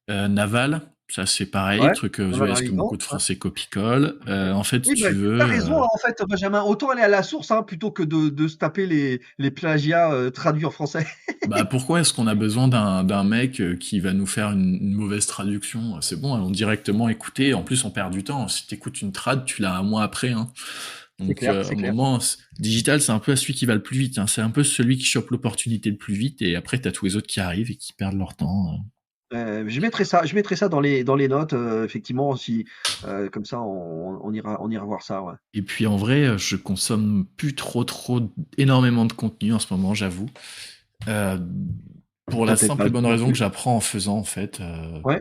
Naval, Ça, c'est pareil, Ouais, truc dans la US que beaucoup navigant, de ouais. Français copie-collent. En fait, si Oui, bah, tu tu veux, raison, hein, en fait, Benjamin. Autant aller à la source, hein, plutôt que de se taper les plagiats, traduits en français. bah, pourquoi est-ce qu'on a besoin d'un mec qui va nous faire une mauvaise traduction? C'est bon, allons directement écouter. En plus, on perd du temps. Si t'écoutes une trad, tu l'as un mois après, hein. C'est Donc, clair, à c'est un clair. moment, digital, c'est un peu celui qui va le plus vite, hein. C'est un peu celui qui chope l'opportunité le plus vite, et après, t'as tous les autres qui arrivent et qui perdent leur temps. Je mettrai ça dans les notes, effectivement, si, comme ça on ira voir ça, ouais. Et puis, en vrai, je consomme plus trop énormément de contenu en ce moment, j'avoue. Euh, pour la Peut-être simple pas et bonne non raison que plus. j'apprends en faisant, en fait. Ouais,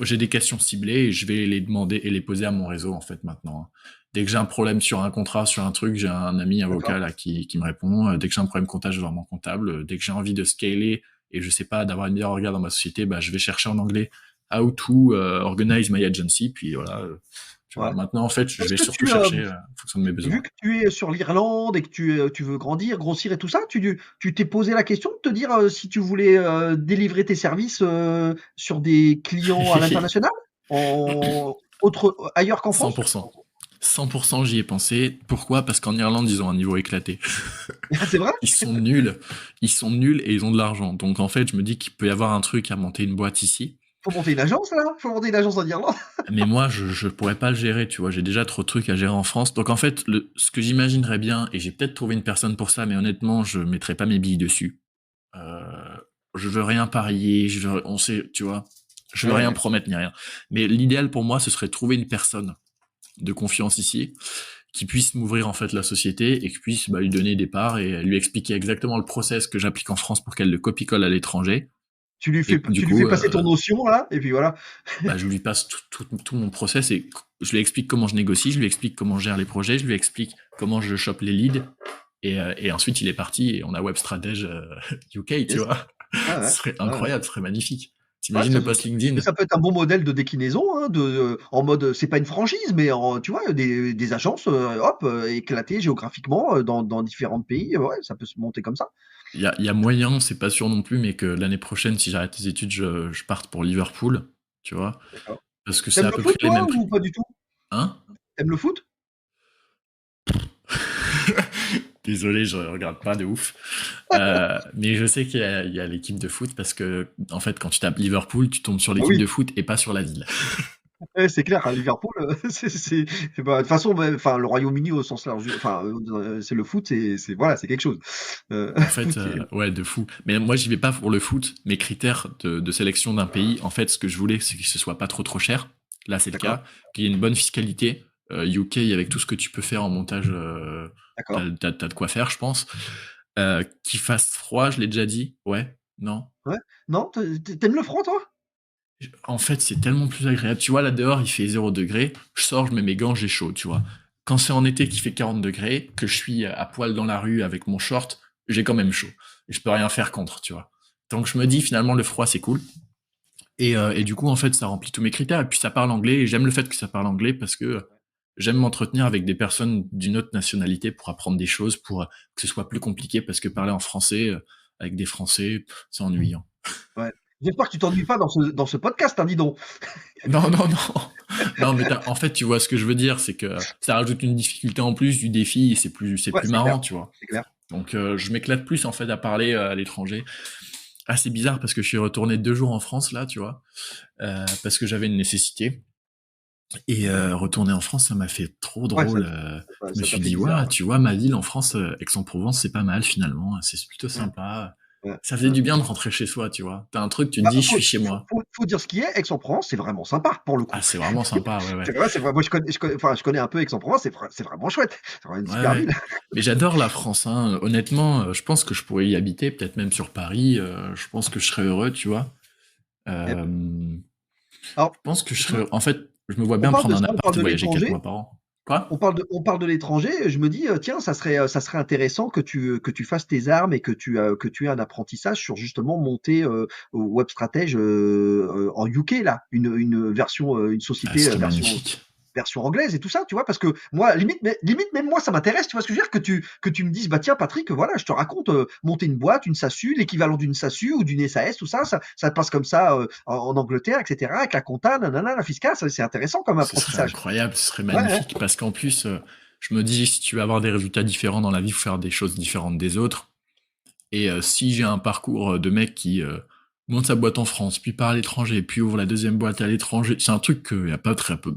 J'ai des questions ciblées et je vais les demander et les poser à mon réseau, en fait, maintenant. Dès que j'ai un problème sur un contrat, sur un truc, j'ai un ami avocat d'accord. là qui me répond. Dès que j'ai un problème comptable, je vais voir mon comptable. Dès que j'ai envie de scaler et je sais pas, d'avoir une meilleure regard dans ma société, bah, je vais chercher en anglais how to organize my agency. Puis voilà, tu vois. Ouais. Maintenant, en fait, je Est-ce vais que surtout tu, chercher en fonction de mes vu besoins. que tu es sur l'Irlande et que tu veux grandir, grossir et tout ça, tu t'es posé la question de te dire, si tu voulais, délivrer tes services, sur des clients à l'international? Ailleurs qu'en France? 100%. 100%, j'y ai pensé. Pourquoi? Parce qu'en Irlande, ils ont un niveau éclaté. C'est vrai? Ils sont nuls. Ils sont nuls et ils ont de l'argent. Donc en fait, je me dis qu'il peut y avoir un truc à monter une boîte ici. Faut monter une agence là? Faut monter une agence en Irlande? Mais moi, je pourrais pas le gérer, tu vois. J'ai déjà trop de trucs à gérer en France. Donc en fait, ce que j'imaginerais bien, et j'ai peut-être trouvé une personne pour ça, mais honnêtement, je mettrais pas mes billes dessus. Euh, je veux rien parier, on sait, tu vois. Je veux Ouais, rien ouais. promettre ni rien. Mais l'idéal pour moi, ce serait de trouver une personne de confiance ici qui puisse m'ouvrir en fait la société et qui puisse lui donner des parts et lui expliquer exactement le process que j'applique en France pour qu'elle le copie-colle à l'étranger. Et du Tu lui fais coup, passer ton notion là et puis voilà. je lui passe tout mon process et je lui explique comment je négocie, je lui explique comment je gère les projets, je lui explique comment je chope les leads. Et ensuite, il est parti et on a Web Stratège UK, tu Yes. vois. Ouais, Ce ouais. serait Ouais, ouais. incroyable, ce serait magnifique. Ouais, T'imagines le post mais LinkedIn? ça peut être un bon modèle de déclinaison, hein, en mode, c'est pas une franchise, mais tu vois, des agences, hop, éclatées géographiquement, dans différents pays, ouais, ça peut se monter comme ça. Il y a moyen, c'est pas sûr non plus, mais que l'année prochaine, si j'arrête les études, je parte pour Liverpool, tu vois. D'accord. Parce que c'est T'aimes à le peu foot près les toi mêmes prix. ou pas du tout? Hein? T'aimes le foot? Désolé, je regarde pas de ouf. Mais je sais il y a l'équipe de foot parce que, en fait, quand tu tapes Liverpool, tu tombes sur Bah l'équipe oui, de foot et pas sur la ville. ouais, c'est clair, à Liverpool, bah, de toute façon, bah, enfin, le Royaume-Uni au sens large enfin, c'est le foot, c'est voilà, c'est quelque chose. En fait, Foot, c'est ouais, de fou. Mais moi, j'y vais pas pour le foot. Mes critères de sélection d'un pays, en fait, ce que je voulais, c'est que ce soit pas trop cher. Là, c'est le d'accord, cas. Qu'il y ait une bonne fiscalité. UK, avec tout ce que tu peux faire en montage, d'accord. t'as de quoi faire, je pense. Qu'il fasse froid, je l'ai déjà dit. Ouais, non. Ouais. Non, tu aimes le franc toi? En fait, c'est tellement plus agréable. Tu vois, là dehors, il fait 0 degré. Je sors, je mets mes gants, j'ai chaud, tu vois. Quand c'est en été qu'il fait 40 degrés, que je suis à poil dans la rue avec mon short, j'ai quand même chaud. Et je peux rien faire contre, tu vois. Donc je me dis, finalement, le froid, c'est cool. Et du coup, en fait, ça remplit tous mes critères. Et puis ça parle anglais. Et j'aime le fait que ça parle anglais parce que j'aime m'entretenir avec des personnes d'une autre nationalité pour apprendre des choses, pour que ce soit plus compliqué. Parce que parler en français avec des Français, c'est ennuyant. Ouais. J'espère que tu t'ennuies pas dans ce podcast, hein, dis donc. Non, non, non. Non, mais en fait, tu vois ce que je veux dire, c'est que ça rajoute une difficulté en plus du défi et c'est Ouais, plus c'est clair, marrant, tu vois. c'est clair. Donc, je m'éclate plus en fait à parler à l'étranger. Ah, c'est bizarre parce que je suis retourné 2 jours en France là, tu vois, parce que j'avais une nécessité. Et retourner en France, ça m'a fait trop Ouais, drôle. Je me ça t'a suis fait dit, bizarre, ouais, ouais. tu vois, ma ville en France, Aix-en-Provence, c'est pas mal finalement. C'est plutôt Ouais, sympa. ouais, Ça faisait ouais. du bien de rentrer chez soi, tu vois. T'as un truc, tu te Bah, dis, je suis chez moi. faut dire ce qui est, Aix-en-Provence, c'est vraiment sympa pour le coup. Ah, c'est vraiment sympa, ouais, ouais. C'est vrai, moi enfin, je connais un peu Aix-en-Provence, c'est vraiment chouette. C'est vraiment une Ouais, super ouais. ville. Mais j'adore la France, hein. Honnêtement, je pense que je pourrais y habiter, peut-être même sur Paris. Je pense que je serais heureux, tu vois. Et Je alors, pense que je je serais. me En fait, je me vois on bien parle de prendre un ça, on parle appart et de voyager 4 l'étranger. mois par an. Quoi? On parle de l'étranger, je me dis, tiens, ça serait intéressant que tu fasses tes armes et que tu aies un apprentissage sur justement monter, Web Stratège, en UK là, une version, une Ah, société, ce serait version magnifique. version anglaise et tout ça, tu vois, parce que moi, limite même moi, ça m'intéresse, tu vois ce que je veux dire, que tu me dises, bah tiens, Patrick, voilà, je te raconte, monter une boîte, une SASU, l'équivalent d'une SASU ou d'une SAS, tout ça, ça passe comme ça en Angleterre, etc., avec la compta, nanana, la fiscale, c'est intéressant comme Ce serait apprentissage. incroyable, ce serait Ouais, ouais, magnifique, parce qu'en plus, je me dis, si tu veux avoir des résultats différents dans la vie, il faut faire des choses différentes des autres. Et si j'ai un parcours de mec qui monte sa boîte en France, puis part à l'étranger, puis ouvre la deuxième boîte à l'étranger, c'est un truc qu'il y a pas très peu,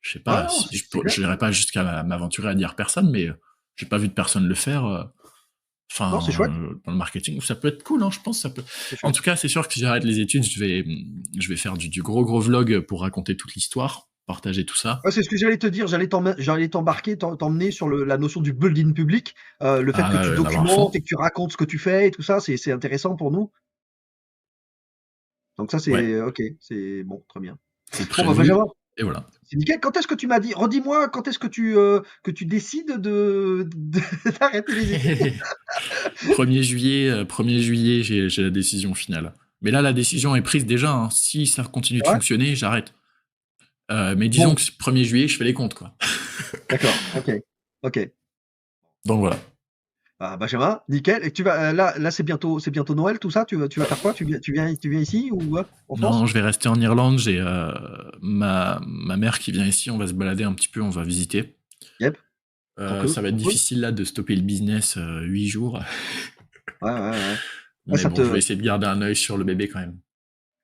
je sais ouais, pas, non, si c'est clair. je n'irai pas jusqu'à m'aventurer à dire personne, mais j'ai pas vu de personne le faire. Non, c'est chouette, Dans le marketing, ça peut être cool, hein, je pense que ça peut. c'est En chouette. tout cas, c'est sûr que si j'arrête les études, je vais faire du gros vlog pour raconter toute l'histoire, partager tout ça. Ouais, c'est ce que j'allais te dire, j'allais t'embarquer, t'emmener sur la notion du building public, le fait Ah que là, tu il va y en avoir documentes fond. et que tu racontes ce que tu fais et tout ça, c'est intéressant pour nous. Donc ça, Ouais, c'est ok, c'est bon, très bien. c'est Bon, bah, Benjamin, prévu. Et voilà. c'est nickel. Quand est-ce que tu m'as dit, redis-moi, quand est-ce que tu décides d'arrêter les études? 1er juillet, 1er juillet, j'ai la décision finale. Mais là, la décision est prise déjà, hein. Si ça continue de Ouais. fonctionner, j'arrête. Mais disons Bon, que 1er juillet, je fais les comptes, quoi. d'accord, ok, ok. Donc voilà. Bah, Benjamin, nickel. Et là, c'est bientôt Noël, tout ça. Tu vas faire quoi? Tu viens ici ou en Non, France? je vais rester en Irlande. J'ai ma mère qui vient ici. On va se balader un petit peu, on va visiter. Yep. Tranquille, Ça va être cool. difficile là de stopper le business 8 jours. Ouais, ouais, ouais. Ouais, Mais bon, je vais essayer de garder un œil sur le bébé quand même.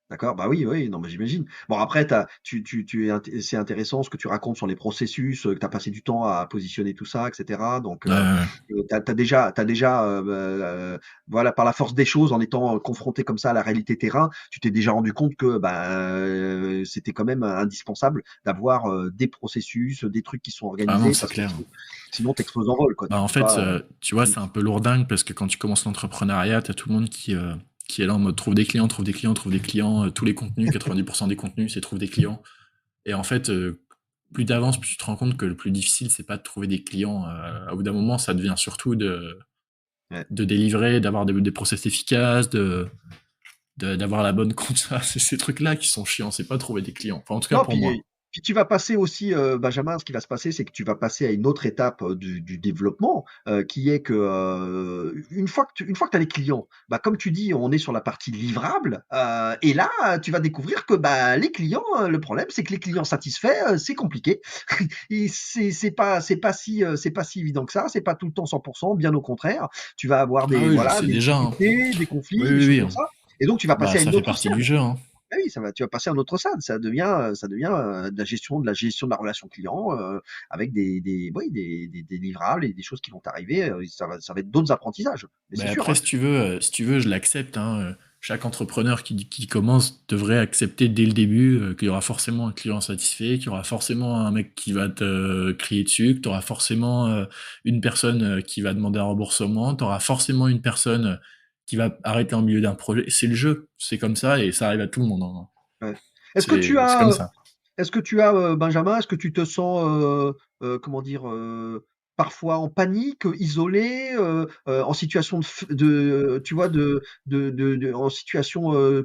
d'accord, bah oui, oui, non, mais j'imagine. Bon, après, c'est intéressant ce que tu racontes sur les processus, que tu as passé du temps à positionner tout ça, et cetera. Donc, Ouais. t'as déjà, voilà, par la force des choses, en étant confronté comme ça à la réalité terrain, tu t'es déjà rendu compte que, c'était quand même indispensable d'avoir des processus, des trucs qui sont Ah non, organisés, c'est parce que clair. sinon, t'exploses en vol, quoi. Bah, Tu en peux fait, pas. tu vois, c'est un peu lourdingue parce que quand tu commences l'entrepreneuriat, t'as tout le monde qui est là en mode trouve des clients, trouve des clients, trouve des clients, tous les contenus, 90% des contenus, c'est trouve des clients. Et en fait, plus t'avances, plus tu te rends compte que le plus difficile, c'est pas de trouver des clients. Au bout d'un moment, ça devient surtout Ouais. de délivrer, d'avoir des process efficaces, d'avoir la bonne compte. C'est ces trucs-là qui sont chiants, c'est pas trouver des clients. Enfin, en tout cas Non, pour moi. puis tu vas passer aussi, Benjamin, ce qui va se passer, c'est que tu vas passer à une autre étape, du développement, qui est que, une fois que tu as les clients, bah, comme tu dis, on est sur la partie livrable, et là, tu vas découvrir que, bah, les clients, le problème, c'est que les clients satisfaits, c'est compliqué. Et c'est pas si évident que ça, c'est pas tout le temps 100%, bien au contraire. Tu vas avoir Ah des oui, je voilà, sais des déjà, hein. difficultés, des Oui, conflits, des oui, choses oui, comme hein. ça, et donc tu vas Bah, passer à ça une fait autre partie stade. du jeu, hein. Ah oui, tu vas passer à un autre stade. Ça devient de la gestion de la relation client, avec oui, des livrables et des choses qui vont arriver. Ça va être d'autres apprentissages. Mais c'est Mais sûr, après, hein. si tu veux, je l'accepte, hein. Chaque entrepreneur qui commence devrait accepter dès le début qu'il y aura forcément un client satisfait, qu'il y aura forcément un mec qui va te crier dessus, que tu auras forcément une personne qui va demander un remboursement, tu auras forcément une personne qui va arrêter en milieu d'un projet. C'est le jeu, c'est comme ça et ça arrive à tout le monde, hein. Ouais. Est-ce que tu C'est as, comme ça. Benjamin, est-ce que tu te sens, comment dire, parfois en panique, isolé, en situation tu vois, en situation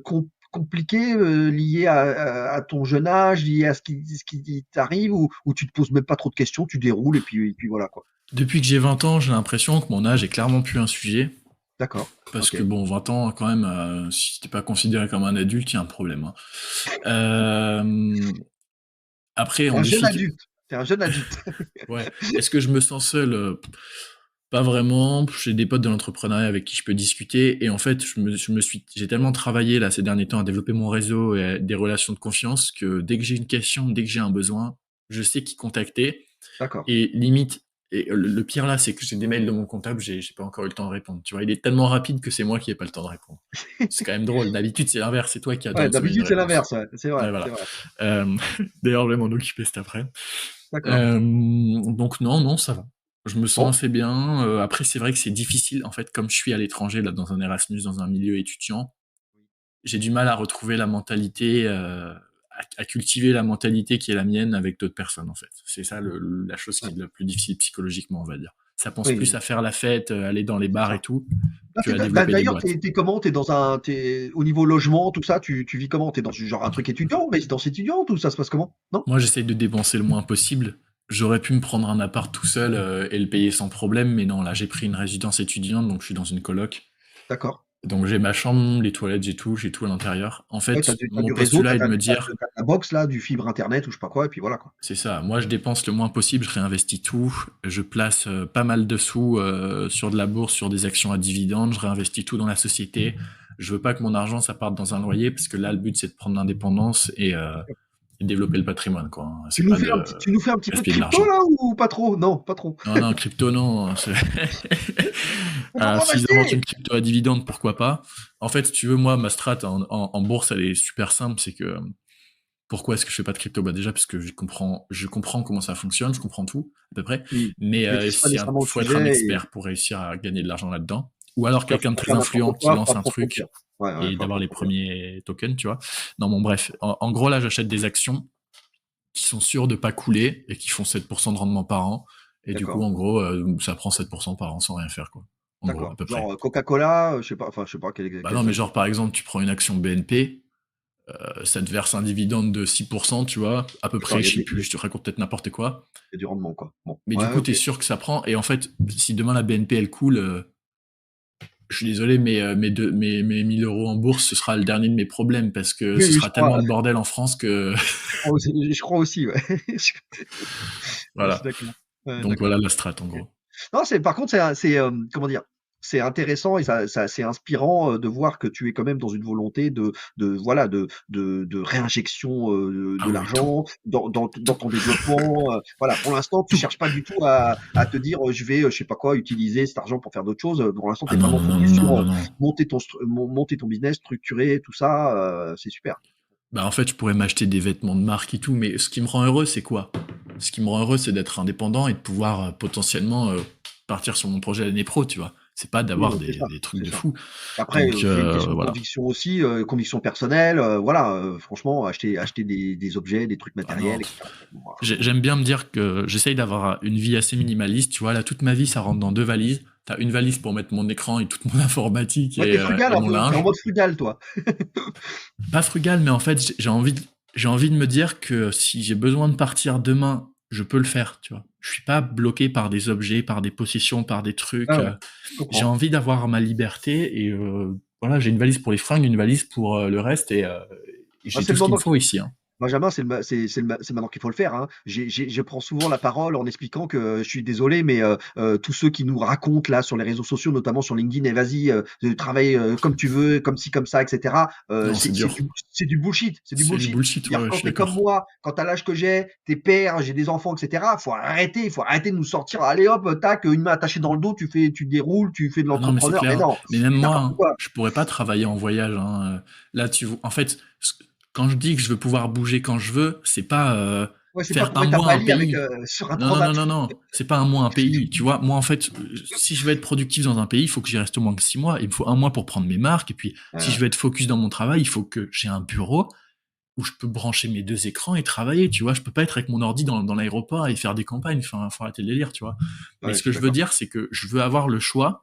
compliquée, liée à ton jeune âge, liée à ce qui t'arrive, ou tu te poses même pas trop de questions, tu déroules et puis voilà quoi. Depuis que j'ai 20 ans, j'ai l'impression que mon âge est clairement plus un sujet. D'accord, Parce ok. que bon, 20 ans, quand même, si t'es pas considéré comme un adulte, il y a un problème, hein. Euh, Après, T'es en un jeune défi, adulte. T'es un jeune adulte. ouais. Est-ce que je me sens seul? Pas vraiment. J'ai des potes de l'entrepreneuriat avec qui je peux discuter. Et en fait, j'ai tellement travaillé là ces derniers temps à développer mon réseau et des relations de confiance que dès que j'ai une question, dès que j'ai un besoin, je sais qui contacter. D'accord. Et limite, et le pire là, c'est que j'ai des mails de mon comptable, j'ai pas encore eu le temps de répondre. Tu vois, il est tellement rapide que c'est moi qui ai pas le temps de répondre. C'est quand même drôle. D'habitude, c'est l'inverse. C'est toi qui attends Ouais, une semaine de d'habitude c'est réponse. l'inverse, ouais. C'est vrai, Ouais, c'est voilà. vrai. Euh, D'ailleurs, je vais m'en occuper cet après. D'accord. Donc non, ça va. Je me Bon, sens assez bien. Après, c'est vrai que c'est difficile. En fait, comme je suis à l'étranger, là, dans un Erasmus, dans un milieu étudiant, j'ai du mal à retrouver la mentalité, à cultiver la mentalité qui est la mienne avec d'autres personnes, en fait. C'est ça la chose qui ouais, est la plus difficile psychologiquement, on va dire. Ça pense plus oui, à faire la fête, aller dans les c'est bars et ça. tout, Ah, que à bah, développer des d'ailleurs, boîtes. t'es comment? Au niveau logement, tout ça, tu vis comment? T'es dans genre un truc étudiant, résidence étudiante, ou ça se passe comment? Non? Moi, j'essaye de dépenser le moins possible. J'aurais pu me prendre un appart tout seul et le payer sans problème, mais non, là, j'ai pris une résidence étudiante, donc je suis dans une coloc. D'accord. Donc j'ai ma chambre, les toilettes, j'ai tout à l'intérieur. En Ouais, fait, t'as mon du réseau, postulat est de me dire, t'as ta box là, du fibre internet ou je sais pas quoi, et puis voilà quoi. c'est ça, moi je dépense le moins possible, je réinvestis tout, je place pas mal de sous sur de la bourse, sur des actions à dividendes, je réinvestis tout dans la société. Je veux pas que mon argent ça parte dans un loyer, parce que là le but c'est de prendre l'indépendance et développer le patrimoine, quoi. C'est pas de Tu nous fais un petit peu de gaspiller de crypto l'argent. là ou pas trop? Non, pas trop. Non, non, crypto, non. On va pas Si j'invente m'acheter! une crypto à dividende, pourquoi pas. En fait, si tu veux, moi, ma strat en bourse, elle est super simple. C'est que pourquoi est-ce que je fais pas de crypto? Bah déjà parce que je comprends comment ça fonctionne, je comprends tout à peu près. Mmh. Mais Tu maîtrises pas nécessairement le faut être un sujet et expert pour réussir à gagner de l'argent là-dedans. Ou alors tu vas quelqu'un de pas très faire n'importe influent qui quoi, faut lance un approfondir. truc Ouais, ouais, et faut d'avoir les approfondir. premiers tokens, tu vois. Non, bon, bref. En gros, là, j'achète des actions qui sont sûrs de pas couler et qui font 7% de rendement par an. Et du coup, D'accord, en gros, ça prend 7% par an sans rien faire, quoi. En gros, à d'accord. peu près. Genre, Coca-Cola, je sais pas Bah non, quels mais exemples. genre, par exemple, tu prends une action BNP, ça te verse un dividende de 6%, tu vois, à peu D'accord, près, je sais plus, je te raconte peut-être n'importe quoi. il y a du rendement quoi. Bon, Mais du ouais, coup, OK. t'es sûr que ça prend. Et en fait, si demain la BNP, elle coule, je suis désolé, mais mes 1000 euros en bourse, ce sera le dernier de mes problèmes parce que Oui, ce oui, sera tellement de bordel en France que, je crois aussi, ouais. Je suis voilà. d'accord. Ouais, Donc voilà d'accord. la strat, en OK. gros. Non, c'est par contre, comment dire? C'est intéressant et c'est inspirant, de voir que tu es quand même dans une volonté voilà, de réinjection, Ah de oui, tout. l'argent dans Tout. ton développement, voilà. Pour l'instant, tu Tout. cherches pas du tout à te dire, «Je vais, je sais pas quoi, utiliser cet argent pour faire d'autres choses». Pour l'instant, Ah tu es non, vraiment non, non, focus non, sur, non, non. monter ton business, structurer tout ça, c'est super. Bah en fait, je pourrais m'acheter des vêtements de marque et tout, mais ce qui me rend heureux, c'est quoi? Ce qui me rend heureux, c'est d'être indépendant et de pouvoir potentiellement partir sur mon projet l'année pro, tu vois. C'est pas Oui, d'avoir bah, c'est ça, des trucs c'est de ça. fou. Après, Donc c'est une question de voilà. conviction aussi, conviction personnelle, voilà, franchement, acheter des objets, des trucs Ah non, matériels et cetera. Bon, bah, j'aime bien me dire que j'essaye d'avoir une vie assez minimaliste. Tu vois, là, toute ma vie, ça rentre dans 2 valises. T'as une valise pour mettre mon écran et toute mon informatique ouais, tu frugal et un mon peu, tu en linge. mode frugal, toi. Pas frugal, mais en fait, j'ai envie de me dire que si j'ai besoin de partir demain, je peux le faire, tu vois. Je suis pas bloqué par des objets, par des possessions, par des trucs. Ouais, ouais, je J'ai comprends. envie d'avoir ma liberté et voilà, j'ai une valise pour les fringues, une valise pour le reste et Bah, j'ai c'est tout le ce qu'il me moment faut ici, hein. Benjamin, c'est maintenant qu'il faut le faire, hein. Je prends souvent la parole en expliquant que, je suis désolé, mais tous ceux qui nous racontent là sur les réseaux sociaux, notamment sur LinkedIn: «Et vas-y, travaille, comme tu veux, comme ci, comme ça, et cetera», Non, c'est dur. c'est du bullshit, c'est du C'est du bullshit. bullshit, ouais, C'est-à-dire ouais, je quand suis tu es comme d'accord. moi, quand tu as l'âge que j'ai, tu es père, j'ai des enfants, et cetera, il faut arrêter de nous sortir: «Allez hop, tac, une main attachée dans le dos, tu déroules, tu fais de Ah non, mais c'est l'entrepreneur». Mais clair. non, Mais même c'est moi, n'importe hein, quoi. je pourrais pas travailler en voyage, hein. Là, en fait, quand je dis que je veux pouvoir bouger quand je veux, c'est pas Ouais, c'est pas faire pour un être à mois un Bali avec, pays. sur un Non, non, Transat. non, non, non. C'est pas un mois un pays. Tu vois, moi, en fait, si je veux être productif dans un pays, il faut que j'y reste au moins que 6 mois. Il me faut un mois pour prendre mes marques. Et puis, si je veux être focus dans mon travail, il faut que j'ai un bureau où je peux brancher mes 2 écrans et travailler. Tu vois, je peux pas être avec mon ordi dans l'aéroport et faire des campagnes. Enfin, faut arrêter le délire, tu vois. Mais Ouais, ce je que suis je veux d'accord. dire, c'est que je veux avoir le choix.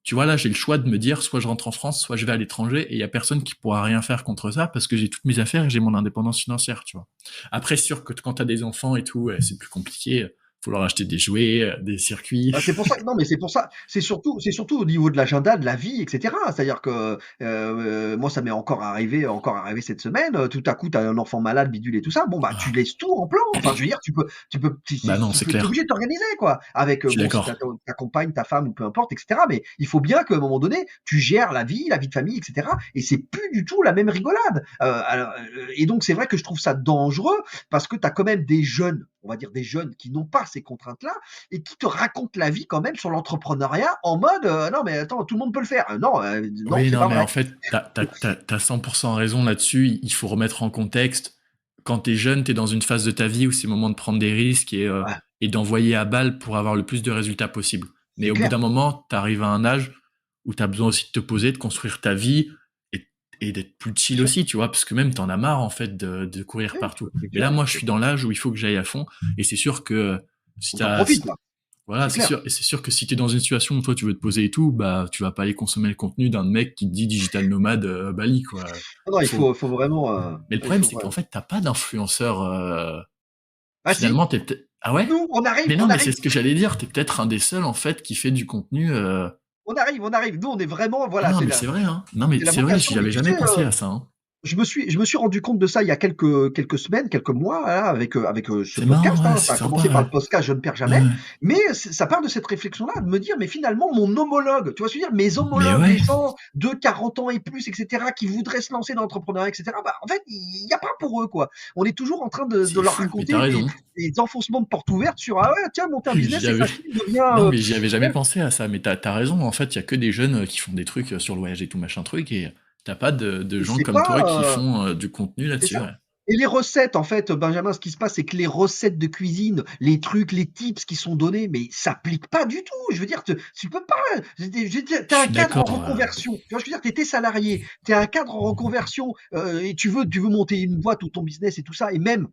Tu vois, là, j'ai le choix de me dire, soit je rentre en France, soit je vais à l'étranger, et il y a personne qui pourra rien faire contre ça, parce que j'ai toutes mes affaires et j'ai mon indépendance financière, tu vois. Après, c'est sûr que quand t'as des enfants et tout, ouais, c'est plus compliqué. Faut leur acheter des jouets, des circuits. Bah, c'est pour ça non, mais c'est pour ça. C'est surtout au niveau de l'agenda, de la vie, et cetera. C'est-à-dire que, moi, ça m'est encore arrivé cette semaine, tout à coup, tu as un enfant malade, bidule et tout ça. Bon, bah, tu Ah, laisses tout en plan. Enfin, je veux dire, bah non, c'est tu clair. obligé de t'organiser, quoi. Avec, Je suis bon, si tu d'accord. ta compagne, ta femme ou peu importe, et cetera. Mais il faut bien qu'à un moment donné, tu gères la vie de famille, et cetera. Et c'est plus du tout la même rigolade. Et donc, c'est vrai que je trouve ça dangereux parce que tu as quand même des jeunes, on va dire des jeunes qui n'ont pas ces contraintes-là et qui te raconte la vie quand même sur l'entrepreneuriat en mode non mais attends tout le monde peut le faire. Non, non Oui, c'est non, pas mais en vrai. fait, t'as 100% raison là-dessus. Il faut remettre en contexte. Quand t'es jeune, t'es dans une phase de ta vie où c'est le moment de prendre des risques Ouais, et d'envoyer à balle pour avoir le plus de résultats possible. Mais c'est au bout d'un clair. moment, t'arrives à un âge où t'as besoin aussi de te poser, de construire ta vie et, et d'être plus Bien chill sûr. aussi, tu vois, parce que même t'en as marre, en fait, de courir Oui, partout. c'est Mais là, clair, moi, je c'est suis clair. dans l'âge où il faut que j'aille à fond. Et c'est sûr que si Faut que tu profites là. Voilà, c'est c'est clair. sûr. Et c'est sûr que si t'es dans une situation où toi tu veux te poser et tout, bah tu vas pas aller consommer le contenu d'un mec qui te dit digital nomade Bali, quoi. Non, non, Faut. faut vraiment, Mais le il problème, faut c'est qu'en vraiment. fait, t'as pas d'influenceur. Ah si, Finalement, t'es peut-être. Ah ouais? nous, on arrive, Mais non, on mais c'est arrive. ce que j'allais dire. T'es peut-être un des seuls en fait qui fait du contenu. On arrive, on arrive. Nous, on est vraiment, Ah voilà, non, mais c'est vrai, hein. Non, mais c'est la c'est vrai. vocation. J'y Mais avais tu jamais sais, pensé à ça. Hein. je me suis rendu compte de ça il y a quelques semaines, quelques mois, voilà, avec ce C'est marrant, podcast, ouais, hein. c'est Ça a sympa, commencé par ouais. le podcast Je ne perds Ouais, jamais, ouais. mais ça part de cette réflexion-là, de me dire, mais finalement, mon homologue, tu vois ce que je veux dire, mes Mais homologues, les ouais, gens de 40 ans et plus, etc., qui voudraient se lancer dans l'entrepreneuriat, etc., bah, en fait, il n'y a pas pour eux, quoi. On est toujours en train de c'est leur fou. Mais t'as raconter raison. des enfoncements de porte ouverte sur, ah ouais, tiens, monter un business, J'y c'est avais. facile, deviens, Non, mais j'y avais jamais ouais, pensé à ça. Mais t'as raison. En fait, il y a que des jeunes qui font des trucs sur le voyage et tout machin truc, et t'as pas de gens c'est comme toi qui pas, font du contenu c'est là-dessus. ça. Ouais. Et les recettes, en fait, Benjamin, ce qui se passe, c'est que les recettes de cuisine, les trucs, les tips qui sont donnés, mais ça s'appliquent pas du tout. Je veux dire, tu peux pas. Je T'es un suis cadre en d'accord. reconversion. Tu vois, je veux dire, t'étais salarié, t'es un cadre en reconversion et tu veux monter une boîte ou ton business et tout ça, et même,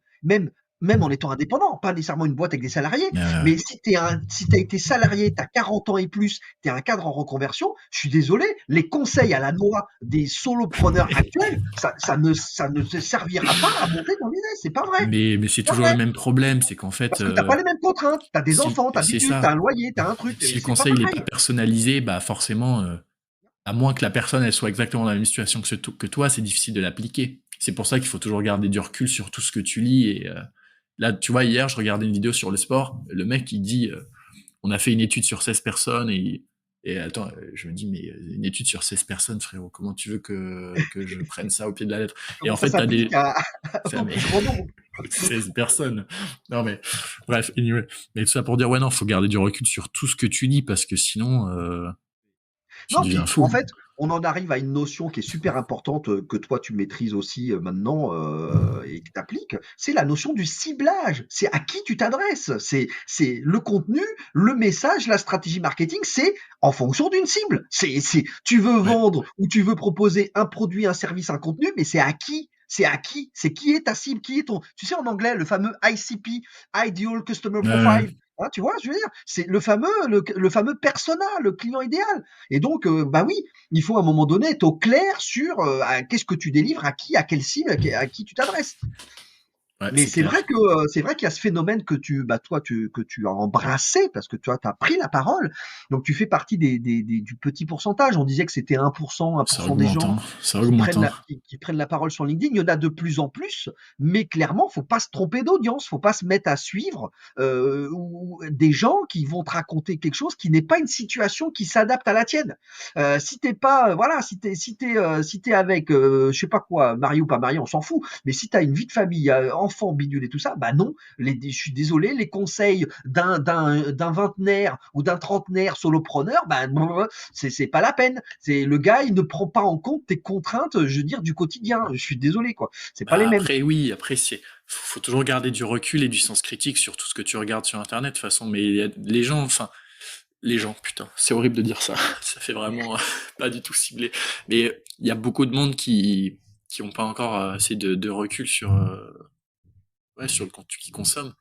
même en étant indépendant, pas nécessairement une boîte avec des salariés, mais si t'as été salarié, t'as 40 ans et plus, t'es un cadre en reconversion, je suis désolé, les conseils à la noix des solopreneurs actuels, ça ne te servira pas à monter ton business. C'est pas vrai. Mais c'est C'est pas toujours le vrai. même problème, c'est qu'en fait, Parce que t'as pas les mêmes contraintes. T'as des enfants, t'as c'est d'études, t'as ça. un loyer, t'as un truc. Si le C'est pas conseil il est pas pareil. personnalisé, bah forcément, à moins que la personne elle soit exactement dans la même situation que toi, c'est difficile de l'appliquer. C'est pour ça qu'il faut toujours garder du recul sur tout ce que tu lis. Et là, tu vois, hier, je regardais une vidéo sur le sport. Le mec, il dit, on a fait une étude sur 16 personnes et attends, je me dis, mais une étude sur 16 personnes, frérot, comment tu veux que je prenne ça au pied de la lettre? Et Comment en ça fait, t'as s'applique des, au ça, mais plus grand nombre. 16 personnes. Non, mais bref, anyway. Mais tout ça pour dire, ouais, non, faut garder du recul sur tout ce que tu dis parce que sinon, tu Non, deviens puis en fou. fait, on en arrive à une notion qui est super importante, que toi tu maîtrises aussi, maintenant, et que tu appliques, c'est la notion du ciblage. C'est à qui tu t'adresses. C'est le contenu, le message, la stratégie marketing, c'est en fonction d'une cible. C'est tu veux Ouais. vendre ou tu veux proposer un produit, un service, un contenu, mais c'est à qui? C'est à qui? C'est qui est ta cible? Qui est ton tu sais en anglais le fameux ICP, Ideal Customer Euh, Profile, hein, tu vois? Je veux dire, c'est le fameux persona, le client idéal. Et donc, bah oui, il faut à un moment donné être au clair sur qu'est-ce que tu délivres, à qui, à quelle cible, à qui tu t'adresses. ouais, Mais c'est c'est vrai clair. que c'est vrai qu'il y a ce phénomène que que tu as embrassé parce que tu as pris la parole. Donc tu fais partie du petit pourcentage. On disait que c'était 1%, Ça 1% des augmente, gens hein. Ça augmente, hein. qui prennent la parole sur LinkedIn. Il y en a de plus en plus, mais clairement, faut pas se tromper d'audience. Faut pas se mettre à suivre des gens qui vont te raconter quelque chose qui n'est pas une situation qui s'adapte à la tienne. Si t'es pas, voilà, si t'es avec, je sais pas quoi, marié ou pas marié, on s'en fout. Mais si tu as une vie de famille, enfant, bidule et tout ça, bah non, je suis désolé, les conseils d'un vingtenaire ou d'un trentenaire solopreneur, bah c'est pas la peine. C'est le gars, il ne prend pas en compte tes contraintes, je veux dire, du quotidien. Je suis désolé, quoi. C'est pas Bah les mêmes. après, oui, après, faut toujours garder du recul et du sens critique sur tout ce que tu regardes sur Internet, de toute façon. Mais les gens, enfin, les gens, putain, c'est horrible de dire ça. Ça fait vraiment pas du tout ciblé. Mais il y a beaucoup de monde qui ont pas encore assez de recul sur, ouais, sur le contenu qu'ils consomment.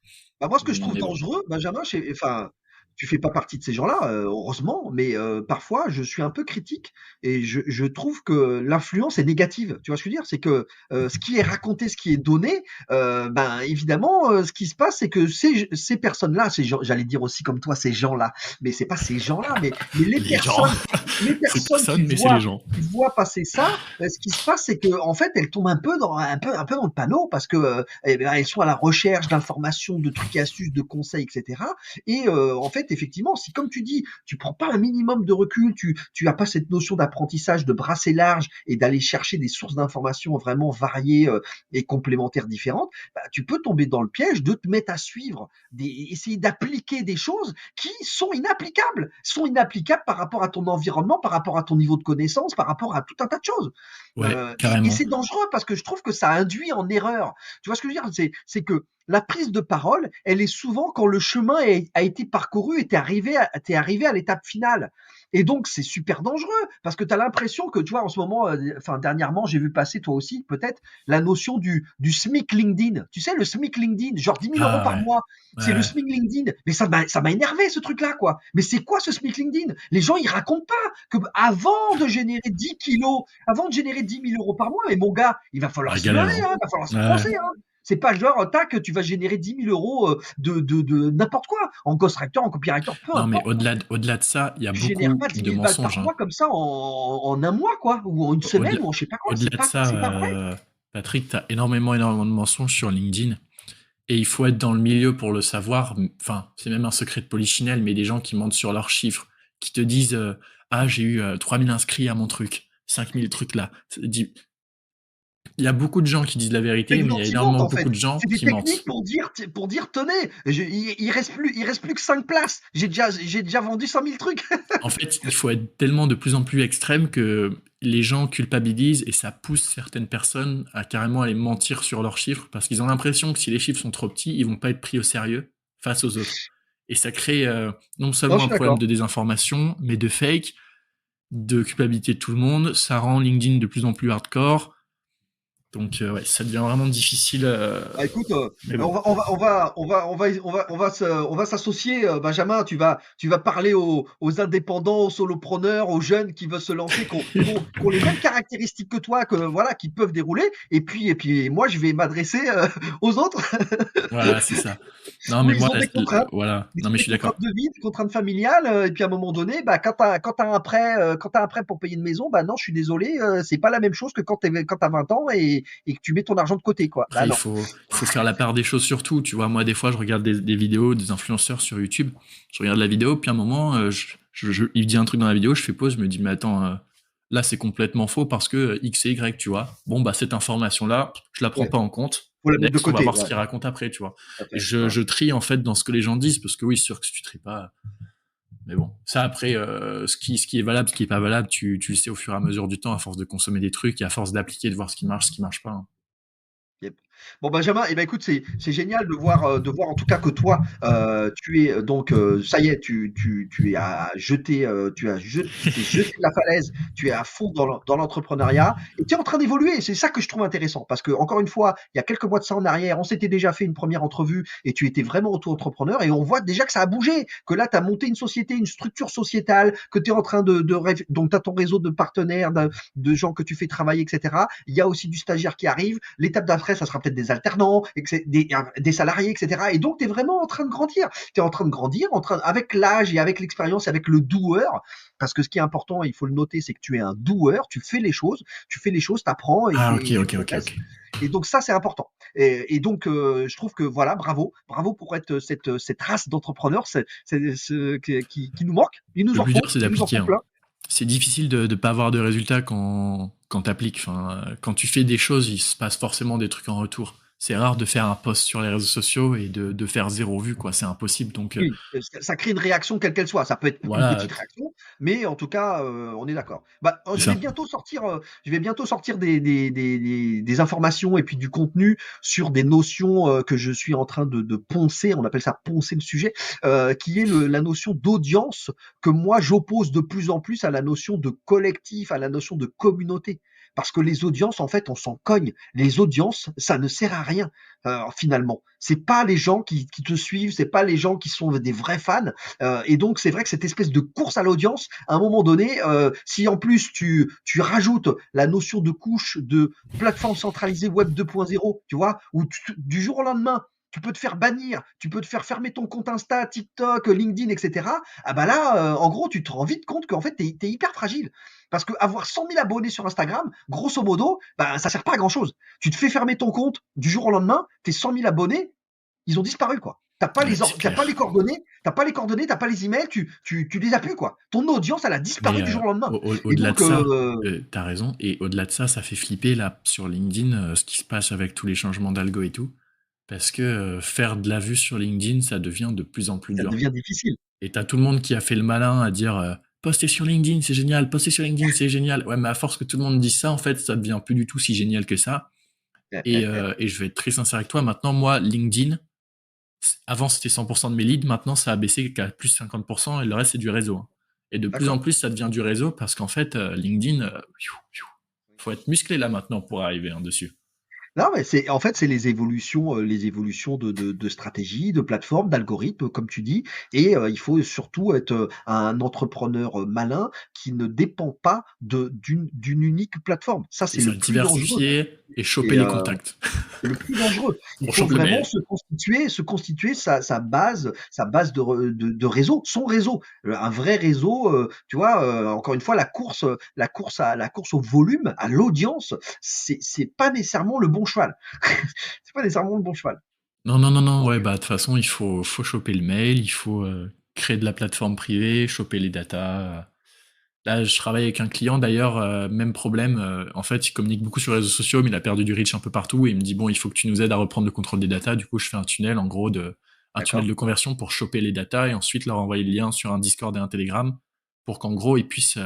Bah, moi, ce que je trouve Mais bon. dangereux, Benjamin, enfin, tu fais pas partie de ces gens-là, heureusement, mais parfois, je suis un peu critique et je trouve que l'influence est négative. Tu vois ce que je veux dire? C'est que ce qui est raconté, ce qui est donné, ben évidemment, ce qui se passe, c'est que ces personnes-là, ces gens, j'allais dire aussi comme toi, ces gens-là, mais c'est pas ces gens-là, mais Les gens, les c'est personnes personne, mais c'est les gens. qui voient passer ça, ce qui se passe, c'est que en fait, elles tombent un peu dans le panneau parce que eh ben, elles sont à la recherche d'informations, de trucs et astuces, de conseils, etc. Et en fait, effectivement, si comme tu dis, tu prends pas un minimum de recul, tu as pas cette notion d'apprentissage, de brasser large et d'aller chercher des sources d'informations vraiment variées et complémentaires différentes, bah, tu peux tomber dans le piège de te mettre à suivre, essayer d'appliquer des choses qui sont inapplicables par rapport à ton environnement, par rapport à ton niveau de connaissance, par rapport à tout un tas de choses. Ouais, Et carrément. c'est dangereux parce que je trouve que ça induit en erreur. Tu vois ce que je veux dire? C'est que la prise de parole, elle est souvent quand le chemin a été parcouru et t'es arrivé à l'étape finale. Et donc, c'est super dangereux parce que tu as l'impression que, tu vois, en ce moment, enfin, dernièrement, j'ai vu passer, toi aussi, peut-être, la notion du SMIC LinkedIn. Tu sais, le SMIC LinkedIn, genre 10 000 € Ah par ouais. mois, c'est le Ouais. SMIC LinkedIn. Mais ça m'a énervé, ce truc-là, quoi. Mais c'est quoi ce SMIC LinkedIn? Les gens, ils racontent pas que avant de générer 10 kilos, avant de générer 10 000 € par mois, mais mon gars, il va falloir Ouais, se lever, galère, hein. hein, il va falloir se Ouais. penser, hein. C'est pas genre, tac, tu vas générer 10 000 € de n'importe quoi, en ghostwriter, en copywriter, peu Non, mais importe. au-delà de ça, il y a Tu génères beaucoup pas dix de mille balles mensonges, par hein. mois comme ça en un mois, quoi, ou en une semaine, Au-delà, ou en je sais pas quoi. au-delà de ça, C'est pas vrai. Patrick, tu as énormément de mensonges sur LinkedIn. Et il faut être dans le milieu pour le savoir. Enfin, c'est même un secret de polichinelle, mais des gens qui mentent sur leurs chiffres, qui te disent ah, j'ai eu 3000 inscrits à mon truc, 5000 trucs là. Il y a beaucoup de gens qui disent la C'est vérité, des mais il y a anti-ventes, énormément en fait. beaucoup de gens C'est des qui techniques mentent. pour dire, tenez, il reste plus que 5 places. J'ai déjà vendu 100 000 trucs. En fait, il faut être tellement de plus en plus extrême que les gens culpabilisent et ça pousse certaines personnes à carrément aller mentir sur leurs chiffres parce qu'ils ont l'impression que si les chiffres sont trop petits, ils vont pas être pris au sérieux face aux autres. Et ça crée non Non, je seulement un suis problème d'accord. de désinformation, mais de fake, de culpabilité de tout le monde. Ça rend LinkedIn de plus en plus hardcore. Donc ouais, ça devient vraiment difficile. Bah, écoute, Mais bon. on va s'associer, Benjamin. Tu vas parler aux indépendants, aux solopreneurs, aux jeunes qui veulent se lancer, qui ont les mêmes caractéristiques que toi, que voilà, qui peuvent dérouler. Et puis moi, je vais m'adresser aux autres Voilà, c'est ça. Non, où mais ils moi, ont des contraintes. voilà. Ils Non, ont mais je des suis contraintes d'accord. de vie, des contraintes familiales, et puis à un moment donné, bah, quand t'as un prêt pour payer une maison, bah non, je suis désolé, c'est pas la même chose que quand t'as 20 ans et que tu mets ton argent de côté, quoi. Bah Après, non. il faut faire la part des choses surtout. Tu vois, moi, des fois, je regarde des vidéos des influenceurs sur YouTube. Je regarde la vidéo, puis à un moment, il dit un truc dans la vidéo, je fais pause, je me dis, mais attends, là, c'est complètement faux parce que X et Y, tu vois. Bon, bah, cette information-là, je la prends Ouais, pas en compte. faut la mettre de Next, on va côté, voir ce ouais, qu'il raconte après, tu vois. tout à Et fait, ouais. je trie, en fait, dans ce que les gens disent, parce que oui, c'est sûr que si tu tries pas. Mais bon, ça après, ce qui est valable, ce qui est pas valable, tu le sais au fur et à mesure du temps, à force de consommer des trucs et à force d'appliquer, de voir ce qui marche pas, hein. Yep. Bon Benjamin, eh ben écoute, c'est génial de voir en tout cas que toi, tu es donc ça y est, tu t'es jeté de la falaise, tu es à fond dans l'entrepreneuriat et tu es en train d'évoluer. Et c'est ça que je trouve intéressant parce que encore une fois, il y a quelques mois de ça en arrière, on s'était déjà fait une première entrevue et tu étais vraiment auto-entrepreneur et on voit déjà que ça a bougé, que là tu as monté une société, une structure sociétale, que tu es en train donc tu as ton réseau de partenaires, de gens que tu fais travailler, etc. Il y a aussi du stagiaire qui arrive. L'étape d'après, ça sera peut-être des alternants, des salariés, etc. Et donc, tu es vraiment en train de grandir. Tu es en train de grandir avec l'âge et avec l'expérience, avec le doer. Parce que ce qui est important, il faut le noter, c'est que tu es un doer, tu fais les choses, tu apprends Ah, et tu ok. progresses. Et donc ça, c'est important. Et donc, je trouve que voilà, bravo pour être cette race d'entrepreneurs qui nous manque. Le plus dur, c'est Il nous en d'appliquer, faut hein. plein. C'est difficile de ne pas avoir de résultats quand tu appliques. Enfin, quand tu fais des choses, il se passe forcément des trucs en retour. C'est rare de faire un post sur les réseaux sociaux et de faire 0 vue, quoi. C'est impossible. Donc, Oui, ça crée une réaction quelle qu'elle soit. Ça peut être une voilà, petite réaction, mais en tout cas, on est d'accord. Bah, c'est ça. je vais bientôt sortir des informations et puis du contenu sur des notions, que je suis en train de poncer, on appelle ça poncer le sujet, qui est la notion d'audience que moi j'oppose de plus en plus à la notion de collectif, à la notion de communauté. Parce que les audiences, en fait, on s'en cogne. Les audiences, ça ne sert à rien, finalement. C'est pas les gens qui te suivent, c'est pas les gens qui sont des vrais fans. Et donc c'est vrai que cette espèce de course à l'audience, à un moment donné, si en plus tu rajoutes la notion de couche de plateforme centralisée web 2.0, tu vois, où du jour au lendemain tu peux te faire bannir, tu peux te faire fermer ton compte Insta, TikTok, LinkedIn, etc. Ah bah là, en gros, tu te rends vite compte qu'en fait, t'es hyper fragile. Parce que avoir 100 000 abonnés sur Instagram, grosso modo, bah, ça sert pas à grand chose. Tu te fais fermer ton compte du jour au lendemain, tes 100 000 abonnés, ils ont disparu, quoi. Ouais, c'est T'as pas les clair. coordonnées, t'as pas les emails, tu les as plus, quoi. Ton audience, elle a disparu Mais du jour au lendemain. Et au-delà de donc, ça, t'as raison. Et au-delà de ça, ça fait flipper là sur LinkedIn ce qui se passe avec tous les changements d'algo et tout. Parce que faire de la vue sur LinkedIn, ça devient de plus en plus ça dur. devient difficile. Et t'as tout le monde qui a fait le malin à dire postez sur LinkedIn, c'est génial, postez sur LinkedIn, c'est génial. Ouais, mais à force que tout le monde dise ça, en fait, ça devient plus du tout si génial que ça. Et je vais être très sincère avec toi. Maintenant, moi, LinkedIn, avant c'était 100% de mes leads, maintenant ça a baissé qu'à plus 50% et le reste c'est du réseau, hein. Et de plus en D'accord. plus ça devient du réseau parce qu'en fait, LinkedIn, faut être musclé là maintenant pour arriver dessus. Non, mais c'est en fait, c'est les évolutions de stratégie, de plateforme, d'algorithmes, comme tu dis. Et il faut surtout être un entrepreneur malin qui ne dépend pas d'une unique plateforme. Ça, C'est c'est ça, le plus dangereux. diversifier et choper Et les contacts c'est le plus dangereux. Il pour faut choper le vraiment mail. se constituer sa base de réseau, son réseau. Un vrai réseau, tu vois, encore une fois, la course au volume, à l'audience, c'est pas nécessairement le bon cheval. C'est pas nécessairement le bon cheval. Non, non, non, non, Donc, ouais, bah de toute façon faut choper le mail, il faut créer de la plateforme privée, choper les datas. Là, je travaille avec un client d'ailleurs, même problème. En fait, il communique beaucoup sur les réseaux sociaux, mais il a perdu du reach un peu partout. Et il me dit bon, il faut que tu nous aides à reprendre le contrôle des datas. Du coup, je fais un tunnel, en gros, un tunnel d'accord. de conversion pour choper les datas et ensuite leur envoyer le lien sur un Discord et un Telegram pour qu'en gros ils puissent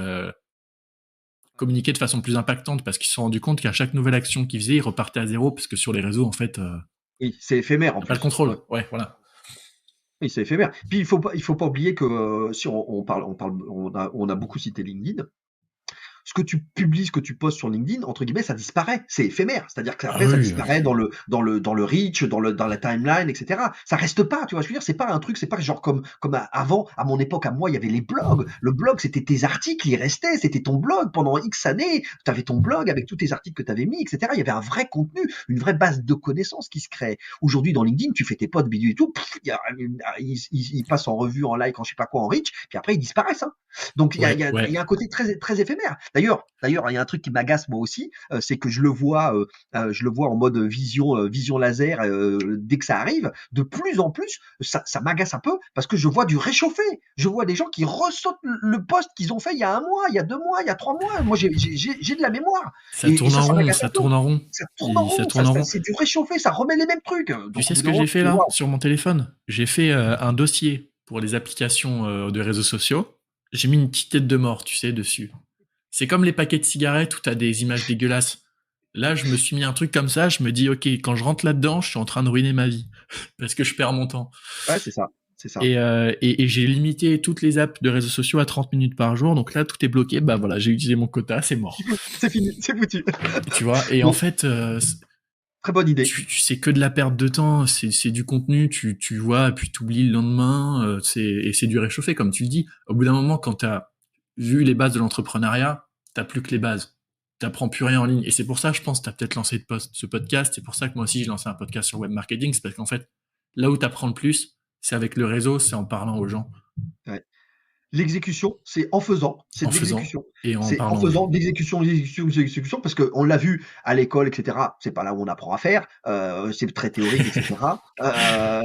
communiquer de façon plus impactante parce qu'ils se sont rendus compte qu'à chaque nouvelle action qu'ils faisaient, ils repartaient à zéro parce que sur les réseaux, en fait, Oui, c'est éphémère en t'as pas le plus. contrôle. Ouais. Ouais, voilà. Oui, c'est éphémère. Puis il faut pas oublier que si on a beaucoup cité LinkedIn. Ce que tu publies, ce que tu postes sur LinkedIn, entre guillemets, ça disparaît. C'est éphémère. C'est-à-dire que Ah après, ça oui, disparaît dans le reach, dans la timeline, etc. Ça reste pas, tu vois. Je veux dire, c'est pas un truc, c'est pas genre comme avant, à mon époque, à moi, il y avait les blogs. Le blog, c'était tes articles, ils restaient. C'était ton blog pendant X années. Tu avais ton blog avec tous tes articles que tu avais mis, etc. Il y avait un vrai contenu, une vraie base de connaissances qui se crée. Aujourd'hui, dans LinkedIn, tu fais tes posts vidéo et tout, ils passent en revue, en like, en je sais pas quoi, en reach, puis après, ils disparaissent, hein. Donc ouais, ouais. il y a un côté très, très éphémère. D'ailleurs, il y a un truc qui m'agace moi aussi, c'est que je le vois en mode vision laser dès que ça arrive. De plus en plus, ça m'agace un peu parce que je vois du réchauffé. Je vois des gens qui ressautent le post qu'ils ont fait il y a un mois, il y a 2 mois, il y a 3 mois. Moi, j'ai de la mémoire Ça et tourne ça, en ça rond, m'agace un ça peu. tourne en rond. Ça tourne en Ça rond, tourne en rond. c'est du réchauffé, ça remet les mêmes trucs. Tu Donc au sais bout ce d'un que moment, j'ai tu fait dis là waouh. sur mon téléphone? J'ai fait un dossier pour les applications de réseaux sociaux. J'ai mis une petite tête de mort, tu sais, dessus. C'est comme les paquets de cigarettes où t'as des images dégueulasses. Là, je me suis mis un truc comme ça, je me dis, ok, quand je rentre là-dedans, je suis en train de ruiner ma vie. Parce que je perds mon temps. Ouais, c'est ça, c'est ça. Et j'ai limité toutes les apps de réseaux sociaux à 30 minutes par jour. Donc là, tout est bloqué. Bah voilà, j'ai utilisé mon quota, c'est mort. C'est fini, c'est foutu. Tu vois, et en Bon, fait, très bonne idée. c'est que de la perte de temps, c'est du contenu, tu vois, et puis t'oublies le lendemain, et c'est du réchauffé, comme tu le dis. Au bout d'un moment, quand t'as vu les bases de l'entrepreneuriat, t'as plus que les bases. T'apprends plus rien en ligne. Et c'est pour ça, je pense, t'as peut-être lancé ce podcast. C'est pour ça que moi aussi, j'ai lancé un podcast sur web marketing. C'est parce qu'en fait, là où t'apprends le plus, c'est avec le réseau, c'est en parlant aux gens, Ouais. L'exécution, c'est en faisant, c'est en de faisant l'exécution. et en C'est en parlant aux gens. faisant, d'exécution, d'exécution, d'exécution, parce qu'on l'a vu à l'école, et cetera. C'est pas là où on apprend à faire, c'est très théorique, et cetera.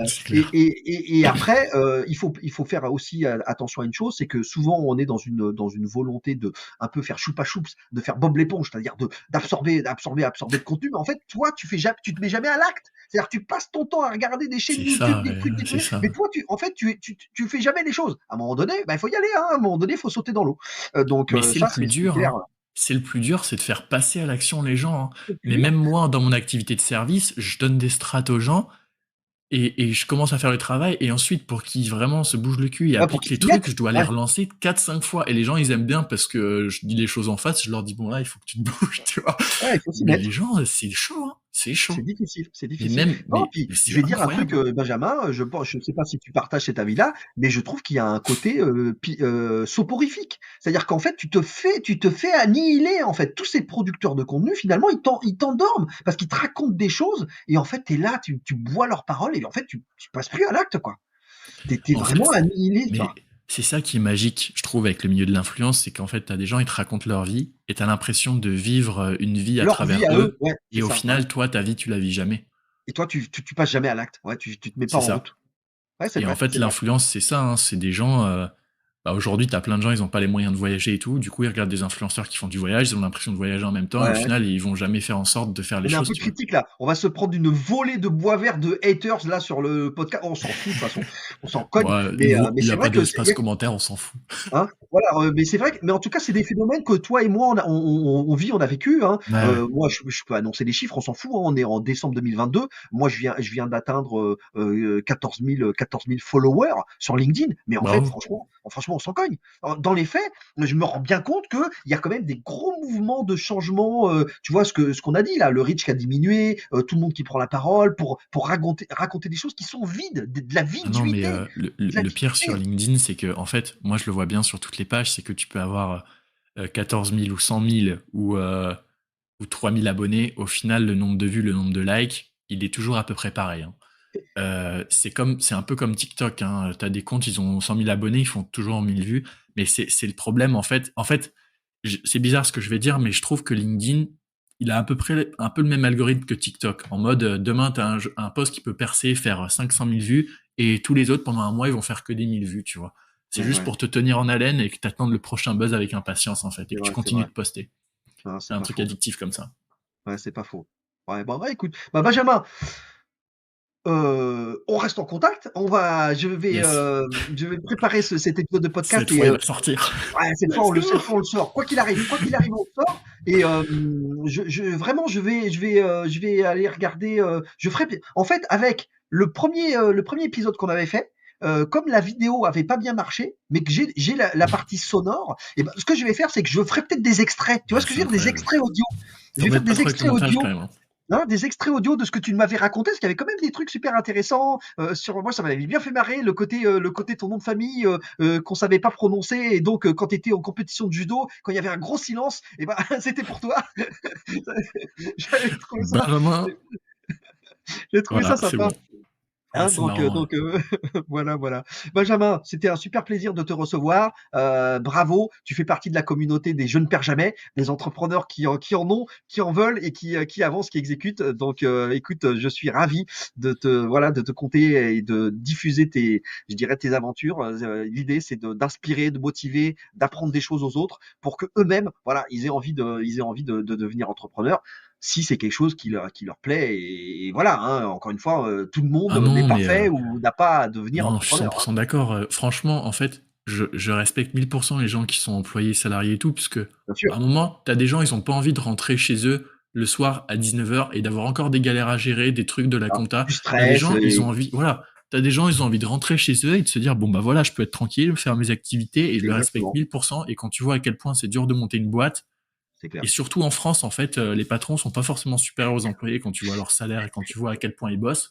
C'est Et clair. et et après, il faut faire aussi attention à une chose, c'est que souvent on est dans une volonté de un peu faire choupa choups, de faire Bob l'éponge, c'est-à-dire d'absorber le contenu, mais en fait, toi, tu te mets jamais à l'acte. C'est-à-dire, tu passes ton temps à regarder des chaînes C'est YouTube, ça, des trucs, des c'est trucs, ça. mais toi, en fait, tu fais jamais les choses. À un moment donné, bah, il faut y aller, hein, à un moment donné, il faut sauter dans l'eau. Donc, Mais c'est le ça, plus c'est dur, clair. hein. C'est le plus dur, c'est de faire passer à l'action les gens, hein. C'est Mais dur. même moi, dans mon activité de service, je donne des strates aux gens et je commence à faire le travail. Et ensuite, pour qu'ils vraiment se bougent le cul et Ouais, pour appliquent qu'ils les s'y trucs, mettent. je dois les Ouais, relancer 4-5 fois. Et les gens, ils aiment bien parce que je dis les choses en face. Je leur dis, bon, là, il faut que tu te bouges, tu vois. ouais, il faut s'y Mais les mettre. gens, c'est chaud, hein. C'est C'est chaud. difficile, c'est Mais difficile. même, Non, mais puis je c'est vais dire un truc, incroyable. Benjamin, je sais pas si tu partages cet avis-là, mais je trouve qu'il y a un côté, soporifique. C'est-à-dire qu'en fait, tu te fais annihiler, en fait. Tous ces producteurs de contenu, finalement, ils t'endorment parce qu'ils te racontent des choses et en fait, tu es là, tu bois leurs paroles et en fait, tu passes plus à l'acte, quoi. Tu es En fait, vraiment annihilé, tu mais vois? c'est ça qui est magique, je trouve, avec le milieu de l'influence, c'est qu'en fait, t'as des gens, ils te racontent leur vie, et t'as l'impression de vivre une vie à Leur vie travers à eux, eux, ouais, et c'est au ça, ouais. final, toi, ta vie, tu la vis jamais. Et toi, tu passes jamais à l'acte. Ouais, tu te mets pas C'est en ça. route. Ouais, c'est Et en vrai, fait, c'est vrai. l'influence, c'est ça, hein, c'est des gens. Bah, aujourd'hui, t'as plein de gens, ils ont pas les moyens de voyager et tout. Du coup, ils regardent des influenceurs qui font du voyage, ils ont l'impression de voyager en même temps, et Ouais, au ouais. final, ils vont jamais faire en sorte de faire les On est un choses, peu tu vois. critique là. On va se prendre une volée de bois vert de haters là sur le podcast. On s'en fout de toute façon. On s'en cogne. Bon, Mais il y c'est a pas vrai que c'est, d'espace commentaire, on s'en fout. hein? Voilà, mais c'est vrai que mais en tout cas, c'est des phénomènes que toi et moi on vit, on a vécu, hein. Ouais, ouais. Moi, je peux annoncer les chiffres, on s'en fout, hein, on est en décembre 2022. Moi, je viens d'atteindre, 14 000 followers sur LinkedIn, mais en fait, Bravo. franchement, on s'en cogne. Dans les faits, je me rends bien compte qu'il y a quand même des gros mouvements de changement, tu vois ce qu'on a dit là, le reach qui a diminué, tout le monde qui prend la parole pour raconter des choses qui sont vides, de la Ah non, mais viduité, de la le pire sur viduité. LinkedIn, c'est que, en fait, moi je le vois bien sur toutes les pages, c'est que tu peux avoir 14 000 ou 100 000 ou 3 000 abonnés. Au final, le nombre de vues, le nombre de likes, il est toujours à peu près pareil, hein. C'est un peu comme TikTok, hein. T'as des comptes, ils ont 100 000 abonnés, ils font toujours 1000 vues. Mais c'est le problème, en fait. En fait, c'est bizarre ce que je vais dire, mais je trouve que LinkedIn, il a à peu près un peu le même algorithme que TikTok. En mode, demain, t'as un post qui peut percer, faire 500 000 vues, et tous les autres, pendant un mois, ils vont faire que des 1000 vues, tu vois. C'est Ouais, juste ouais, pour te tenir en haleine et que t'attendes le prochain buzz avec impatience, en fait, et c'est que tu vrai, c'est continues vrai. de poster. Non, C'est c'est un pas truc faux. addictif comme ça. Ouais, c'est pas faux. Ouais, bon, bah, écoute, bah, Benjamin, on reste en contact. Yes. Je vais préparer cet épisode de podcast Cette et fois, il va sortir. ouais, Let's go! cette fois, on le sort. Quoi qu'il arrive, on le sort. Et vraiment, je vais aller regarder. Je ferai, en fait, avec le premier épisode qu'on avait fait. Comme la vidéo avait pas bien marché, mais que j'ai la partie sonore, et ben, ce que je vais faire, c'est que je ferai peut-être des extraits. Tu vois Ouais, ce que c'est je veux dire? Des incroyable. extraits audio. Je vais faire T'embêtes pas des trop avec le extraits montage quand audio. même, hein. Hein, des extraits audio de ce que tu m'avais raconté, parce qu'il y avait quand même des trucs super intéressants. Sur moi, ça m'avait bien fait marrer le côté ton nom de famille qu'on savait pas prononcer, et donc quand tu étais en compétition de judo, quand il y avait un gros silence, et ben c'était pour toi. J'avais trouvé ça, Benjamin, j'ai trouvé ça voilà, c'est sympa. bon. Ah, Hein, c'est marrant, ouais. voilà, voilà. Benjamin, c'était un super plaisir de te recevoir. Bravo, tu fais partie de la communauté des Je ne perds jamais, des entrepreneurs qui en ont, qui en veulent et qui avancent, qui exécutent. Donc, écoute, je suis ravi de te compter et de diffuser je dirais, tes aventures. L'idée, c'est d'inspirer, de motiver, d'apprendre des choses aux autres pour que eux-mêmes, voilà, ils aient envie de devenir entrepreneurs si c'est quelque chose qui leur plaît. Et voilà, hein, encore une fois, tout le monde Ah n'est non, pas mais fait ou n'a pas à devenir non, je suis entrepreneur, hein. 100% d'accord. Franchement, en fait, je respecte 1000% les gens qui sont employés, salariés et tout, parce que Bien sûr, à un moment, t'as des gens, ils ont pas envie de rentrer chez eux le soir à 19h et d'avoir encore des galères à gérer, des trucs de la hein, compta. du Il y a des stress gens, ils et ont envie, voilà. T'as des gens, ils ont envie de rentrer chez eux et de se dire, bon, bah voilà, je peux être tranquille, faire mes activités et je le respecte exactement, 1000%. Et quand tu vois à quel point c'est dur de monter une boîte, c'est et clair, surtout en France, en fait, les patrons sont pas forcément supérieurs aux employés quand tu vois leur salaire et quand tu vois à quel point ils bossent.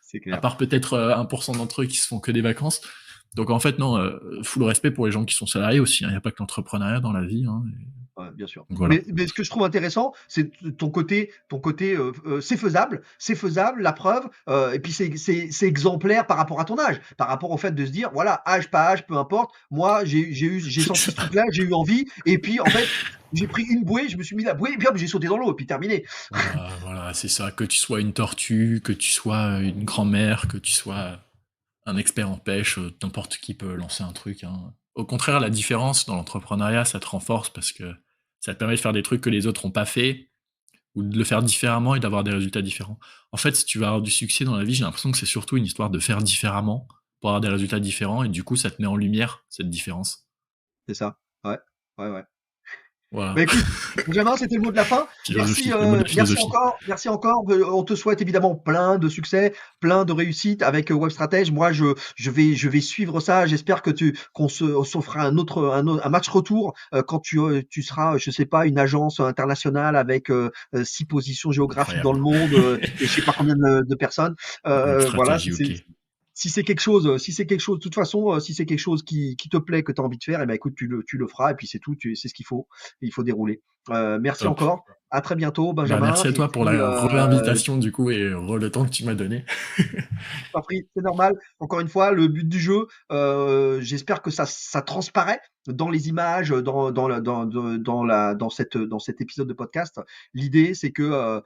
c'est À clair. part peut-être 1% d'entre eux qui se font que des vacances. Donc en fait, non, full respect pour les gens qui sont salariés aussi, hein. Il n'y a pas que l'entrepreneuriat dans la vie, hein. Ouais, bien sûr. Donc voilà. Mais ce que je trouve intéressant, c'est ton côté, c'est faisable, la preuve, et puis c'est exemplaire par rapport à ton âge, par rapport au fait de se dire, voilà, âge, pas âge, peu importe. Moi, j'ai senti ce truc-là, j'ai eu envie, et puis en fait, j'ai pris une bouée, je me suis mis la bouée, et puis hop, j'ai sauté dans l'eau, et puis terminé. Voilà, voilà, c'est ça. Que tu sois une tortue, que tu sois une grand-mère, que tu sois un expert en pêche, n'importe qui peut lancer un truc, hein. Au contraire, la différence dans l'entrepreneuriat, ça te renforce parce que ça te permet de faire des trucs que les autres n'ont pas fait ou de le faire différemment et d'avoir des résultats différents. En fait, si tu veux avoir du succès dans la vie, j'ai l'impression que c'est surtout une histoire de faire différemment pour avoir des résultats différents et du coup, ça te met en lumière cette différence. C'est ça. Ouais, ouais, ouais. Voilà. Bah, écoute, Benjamin, c'était le mot de la fin. Philosophie, le mot de la philosophie. Merci encore. On te souhaite évidemment plein de succès, plein de réussite avec WebStratège. Moi, je vais suivre ça. J'espère que on se fera un match retour quand tu seras, je sais pas, une agence internationale avec 6 positions géographiques dans Incroyable. le monde et je sais pas combien de personnes. Web Voilà, stratégie, ok. si c'est quelque chose, de toute façon, si c'est quelque chose qui te plaît, que tu as envie de faire, et ben écoute, tu le feras, et puis c'est tout, c'est ce qu'il faut. Il faut dérouler. Merci Top. encore. À très bientôt, Bah, Benjamin. merci à Et toi pour puis, la réinvitation du coup et le temps que tu m'as donné. t'en prie, c'est normal. Encore une fois, le but du jeu, j'espère que ça transparaît dans les images, dans cet épisode de podcast. L'idée, c'est que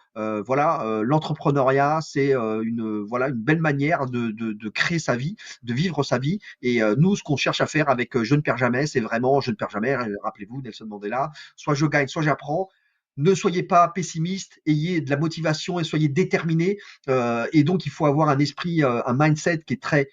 voilà, l'entrepreneuriat, c'est voilà une belle manière de créer sa vie, de vivre sa vie. Et nous, ce qu'on cherche à faire avec Je ne perds jamais, c'est vraiment Je ne perds jamais. Rappelez-vous, Nelson Mandela, soit je gagne, soit j'apprends. ne soyez pas pessimiste, ayez de la motivation et soyez déterminés. Et donc, il faut avoir un esprit, un mindset qui est très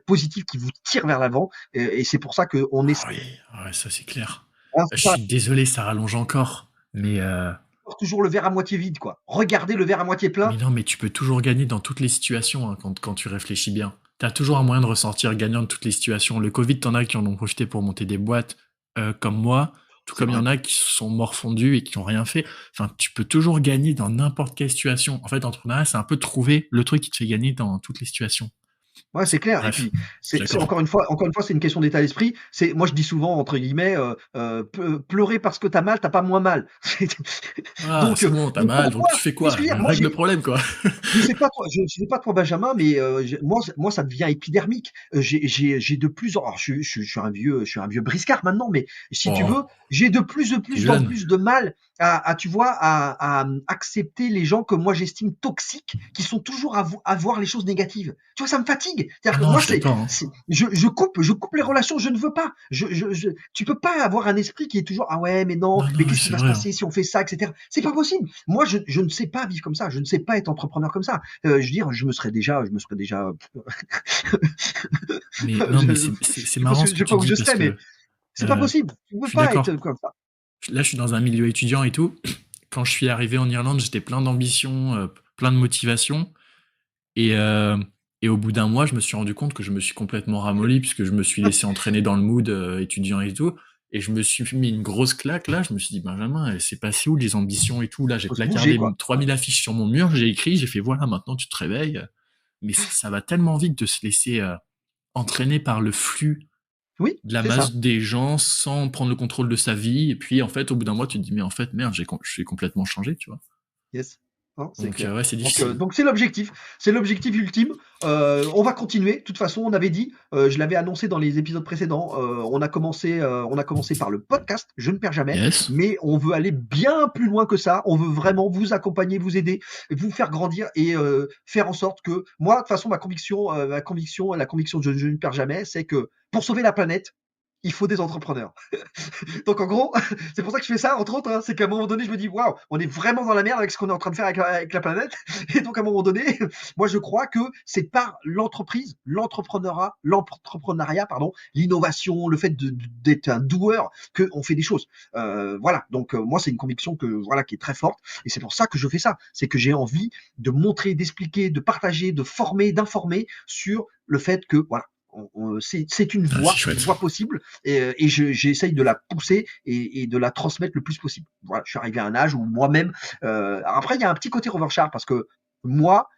positif, qui vous tire vers l'avant. Et c'est pour ça qu'on Ah essaie oui, ouais, ça c'est clair. Je de suis désolé, ça rallonge encore, voir toujours le verre à moitié vide, quoi. Regardez le verre à moitié plein. mais non, mais tu peux toujours gagner dans toutes les situations, hein, quand tu réfléchis bien. T'as toujours un moyen de ressortir gagnant de toutes les situations. Le Covid, t'en as qui en ont profité pour monter des boîtes, comme moi, tout C'est comme il y vrai. en a qui se sont morfondus et qui ont rien fait. Enfin, tu peux toujours gagner dans n'importe quelle situation. En fait, l'entrepreneuriat, c'est un peu trouver le truc qui te fait gagner dans toutes les situations. Ouais, c'est clair. Et Bref, puis, je suis c'est d'accord. encore une fois, c'est une question d'état d'esprit. C'est, moi, je dis souvent entre guillemets, pleurer parce que t'as mal, t'as pas moins mal. Ah, donc, c'est bon, t'as donc mal, donc pourquoi? tu fais Tu vois ce quoi? que je veux dire? Moi, Règle le problème, quoi. je sais pas toi Benjamin, mais moi ça devient épidermique. J'ai de plus en, alors je suis un vieux briscard maintenant, mais si tu veux, Oh, j'ai de t'es en jeune. plus de mal à tu vois à accepter les gens que moi j'estime toxiques, qui sont toujours à voir les choses négatives. Tu vois, ça me fatigue. Ah C'est-à-dire que non, moi je l'aime pas, hein. je coupe les relations. Je ne veux pas. Tu peux pas avoir un esprit qui est toujours ah ouais mais non, Non, mais non, mais qu'est-ce qui c'est va se vrai, hein. passer si on fait ça, etc. C'est pas possible. Moi, je ne sais pas vivre comme ça. Je ne sais pas être entrepreneur comme ça. Je veux dire, je me serais déjà. Mais non, mais je, c'est marrant ce je que sais tu pas où dis je parce serais, mais que c'est pas possible. Tu je peux suis pas être d'accord. comme ça. Là, je suis dans un milieu étudiant et tout. Quand je suis arrivé en Irlande, j'étais plein d'ambition, plein de motivation. Et, euh, et au bout d'un mois, je me suis rendu compte que je me suis complètement ramolli puisque je me suis laissé entraîner dans le mood étudiant et tout. Et je me suis mis une grosse claque là. Je me suis dit, Benjamin, c'est passé où les ambitions et tout? Là, j'ai Faut se bouger, placardé quoi. 3000 affiches sur mon mur, j'ai écrit, j'ai fait, voilà, maintenant tu te réveilles. Mais ça va tellement vite de se laisser entraîner par le flux Oui, de la c'est ça. masse des gens sans prendre le contrôle de sa vie. Et puis, en fait, au bout d'un mois, tu te dis, mais en fait, merde, je suis complètement changé, tu vois. Yes. Non, c'est Donc, clair. ouais, c'est difficile. Donc c'est l'objectif. C'est l'objectif ultime. On va continuer. De toute façon, on avait dit, je l'avais annoncé dans les épisodes précédents, on a commencé par le podcast, Je ne perds jamais, Yes. mais on veut aller bien plus loin que ça. On veut vraiment vous accompagner, vous aider, vous faire grandir et faire en sorte que moi, de toute façon, la conviction de Je ne perds jamais, c'est que pour sauver la planète, il faut des entrepreneurs. Donc en gros, c'est pour ça que je fais ça, entre autres, hein, c'est qu'à un moment donné, je me dis, waouh, on est vraiment dans la merde avec ce qu'on est en train de faire avec la planète. Et donc à un moment donné, moi je crois que c'est par l'entreprise, l'entrepreneuriat, pardon, l'innovation, le fait d'être un doueur, qu'on fait des choses. Voilà, donc moi c'est une conviction que voilà qui est très forte, et c'est pour ça que je fais ça. C'est que j'ai envie de montrer, d'expliquer, de partager, de former, d'informer sur le fait que voilà, c'est Ah, c'est une chouette. voie possible et j'essaye de la pousser et de la transmettre le plus possible. Voilà, je suis arrivé à un âge où moi-même. Après, il y a un petit côté revanchard parce que moi,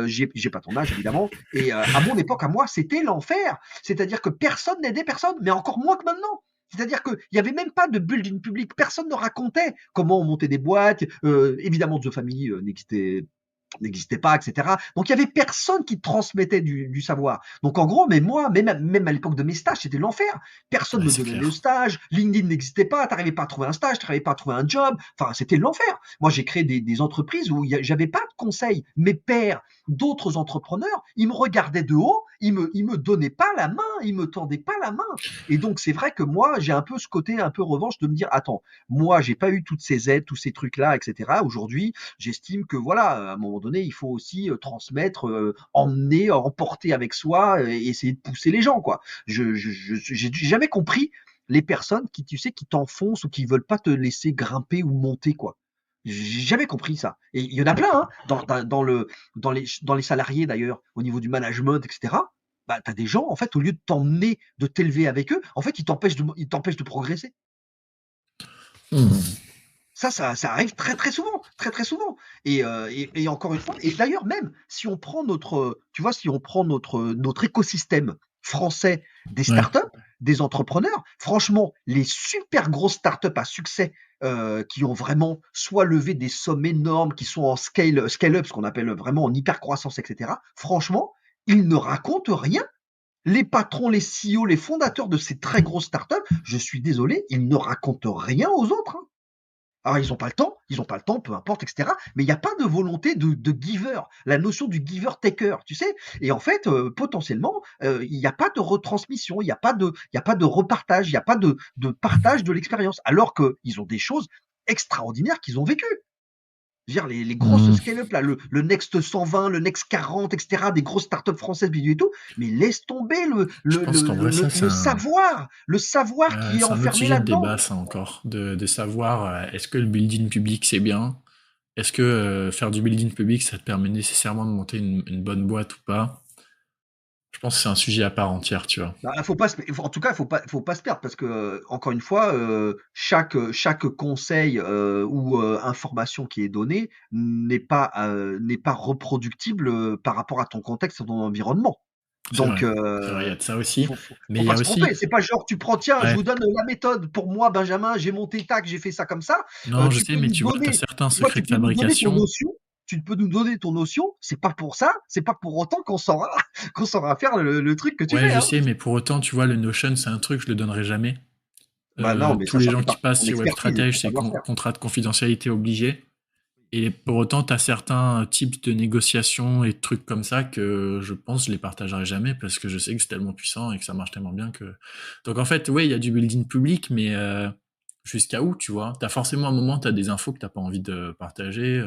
j'ai pas ton âge évidemment, et à mon époque, à moi, c'était l'enfer. C'est-à-dire que personne n'aidait personne, mais encore moins que maintenant. C'est-à-dire qu'il n'y avait même pas de building public, personne ne racontait comment on montait des boîtes. Évidemment, The Family n'existait pas, etc. Donc il y avait personne qui transmettait du savoir. Donc en gros, mais moi, même à l'époque de mes stages, c'était l'enfer. Personne Ouais, me c'est donnait de clair. stage, LinkedIn n'existait pas, t'arrivais pas à trouver un stage, t'arrivais pas à trouver un job. Enfin, c'était l'enfer. Moi, j'ai créé des entreprises où j'avais pas de conseils. Mes pairs, d'autres entrepreneurs, ils me regardaient de haut, ils me donnaient pas la main, ils me tendaient pas la main. Et donc c'est vrai que moi, j'ai un peu ce côté un peu revanche de me dire, attends, moi, j'ai pas eu toutes ces aides, tous ces trucs-là, etc. Aujourd'hui, j'estime que voilà, à un moment donné, il faut aussi transmettre, emmener, emporter avec soi et essayer de pousser les gens, quoi. J'ai jamais compris les personnes qui, tu sais, qui t'enfoncent ou qui veulent pas te laisser grimper ou monter, quoi. J'ai jamais compris ça. Et il y en a plein, hein, dans les salariés d'ailleurs, au niveau du management, etc. Bah, tu as des gens, en fait, au lieu de t'emmener, de t'élever avec eux, en fait, ils t'empêchent de progresser. Hmm. Ça arrive très très souvent, très très souvent. Et encore une fois, et d'ailleurs même si on prend tu vois, si on prend notre écosystème français des Ouais. startups, des entrepreneurs, franchement, les super grosses startups à succès qui ont vraiment soit levé des sommes énormes, qui sont en scale up, ce qu'on appelle vraiment en hyper croissance, etc. Franchement, ils ne racontent rien. Les patrons, les CEO, les fondateurs de ces très grosses startups, je suis désolé, ils ne racontent rien aux autres, hein. Alors ils ont pas le temps, peu importe, etc. Mais il n'y a pas de volonté de giver, la notion du giver-taker, tu sais. Et en fait, potentiellement, il n'y a pas de retransmission, il n'y a pas de repartage, il n'y a pas de partage de l'expérience. Alors qu'ils ont des choses extraordinaires qu'ils ont vécues. Je veux dire, les grosses Hmm. scale-up, là, le Next 120, le Next 40, etc., des grosses startups françaises et tout, mais laisse tomber Je pense qu'en vrai, ça, le savoir qui est c'est un autre enfermé sujet de là-dedans. débat, ça encore, de savoir est-ce que le building public c'est bien? Est-ce que faire du building public ça te permet nécessairement de monter une bonne boîte ou pas? Je pense que c'est un sujet à part entière, tu vois. Bah, faut pas en tout cas, faut pas se perdre parce que, encore une fois, chaque conseil, ou, information qui est donnée n'est pas reproductible, par rapport à ton contexte et ton environnement. C'est Donc, vrai. C'est vrai, il y a de ça aussi. Mais faut il y pas a se tromper. aussi, C'est pas genre tu prends: «Tiens, je ouais, vous donne la méthode pour moi Benjamin, j'ai monté tac, j'ai fait ça comme ça». non, je Tu sais, peux mais nous tu vois, tu as donner certains toi secrets tu de peux nous donner ton fabrication. notion, tu peux nous donner ton notion, c'est pas pour ça, c'est pas pour autant qu'on saura qu'on saura faire le truc que tu Ouais, fais, je hein. sais, mais pour autant, tu vois, le Notion, c'est un truc, je le donnerai jamais. Bah, non, mais Tous ça, les ça gens fait qui partie de passent ton chez expertise et de ton WebStratège, c'est savoir-faire. contrat de confidentialité obligé. Et pour autant, tu as certains types de négociations et de trucs comme ça que je pense je les partagerai jamais parce que je sais que c'est tellement puissant et que ça marche tellement bien que. Donc en fait, oui, il y a du building public, mais jusqu'à où, tu vois? T'as forcément un moment, t'as des infos que t'as pas envie de partager.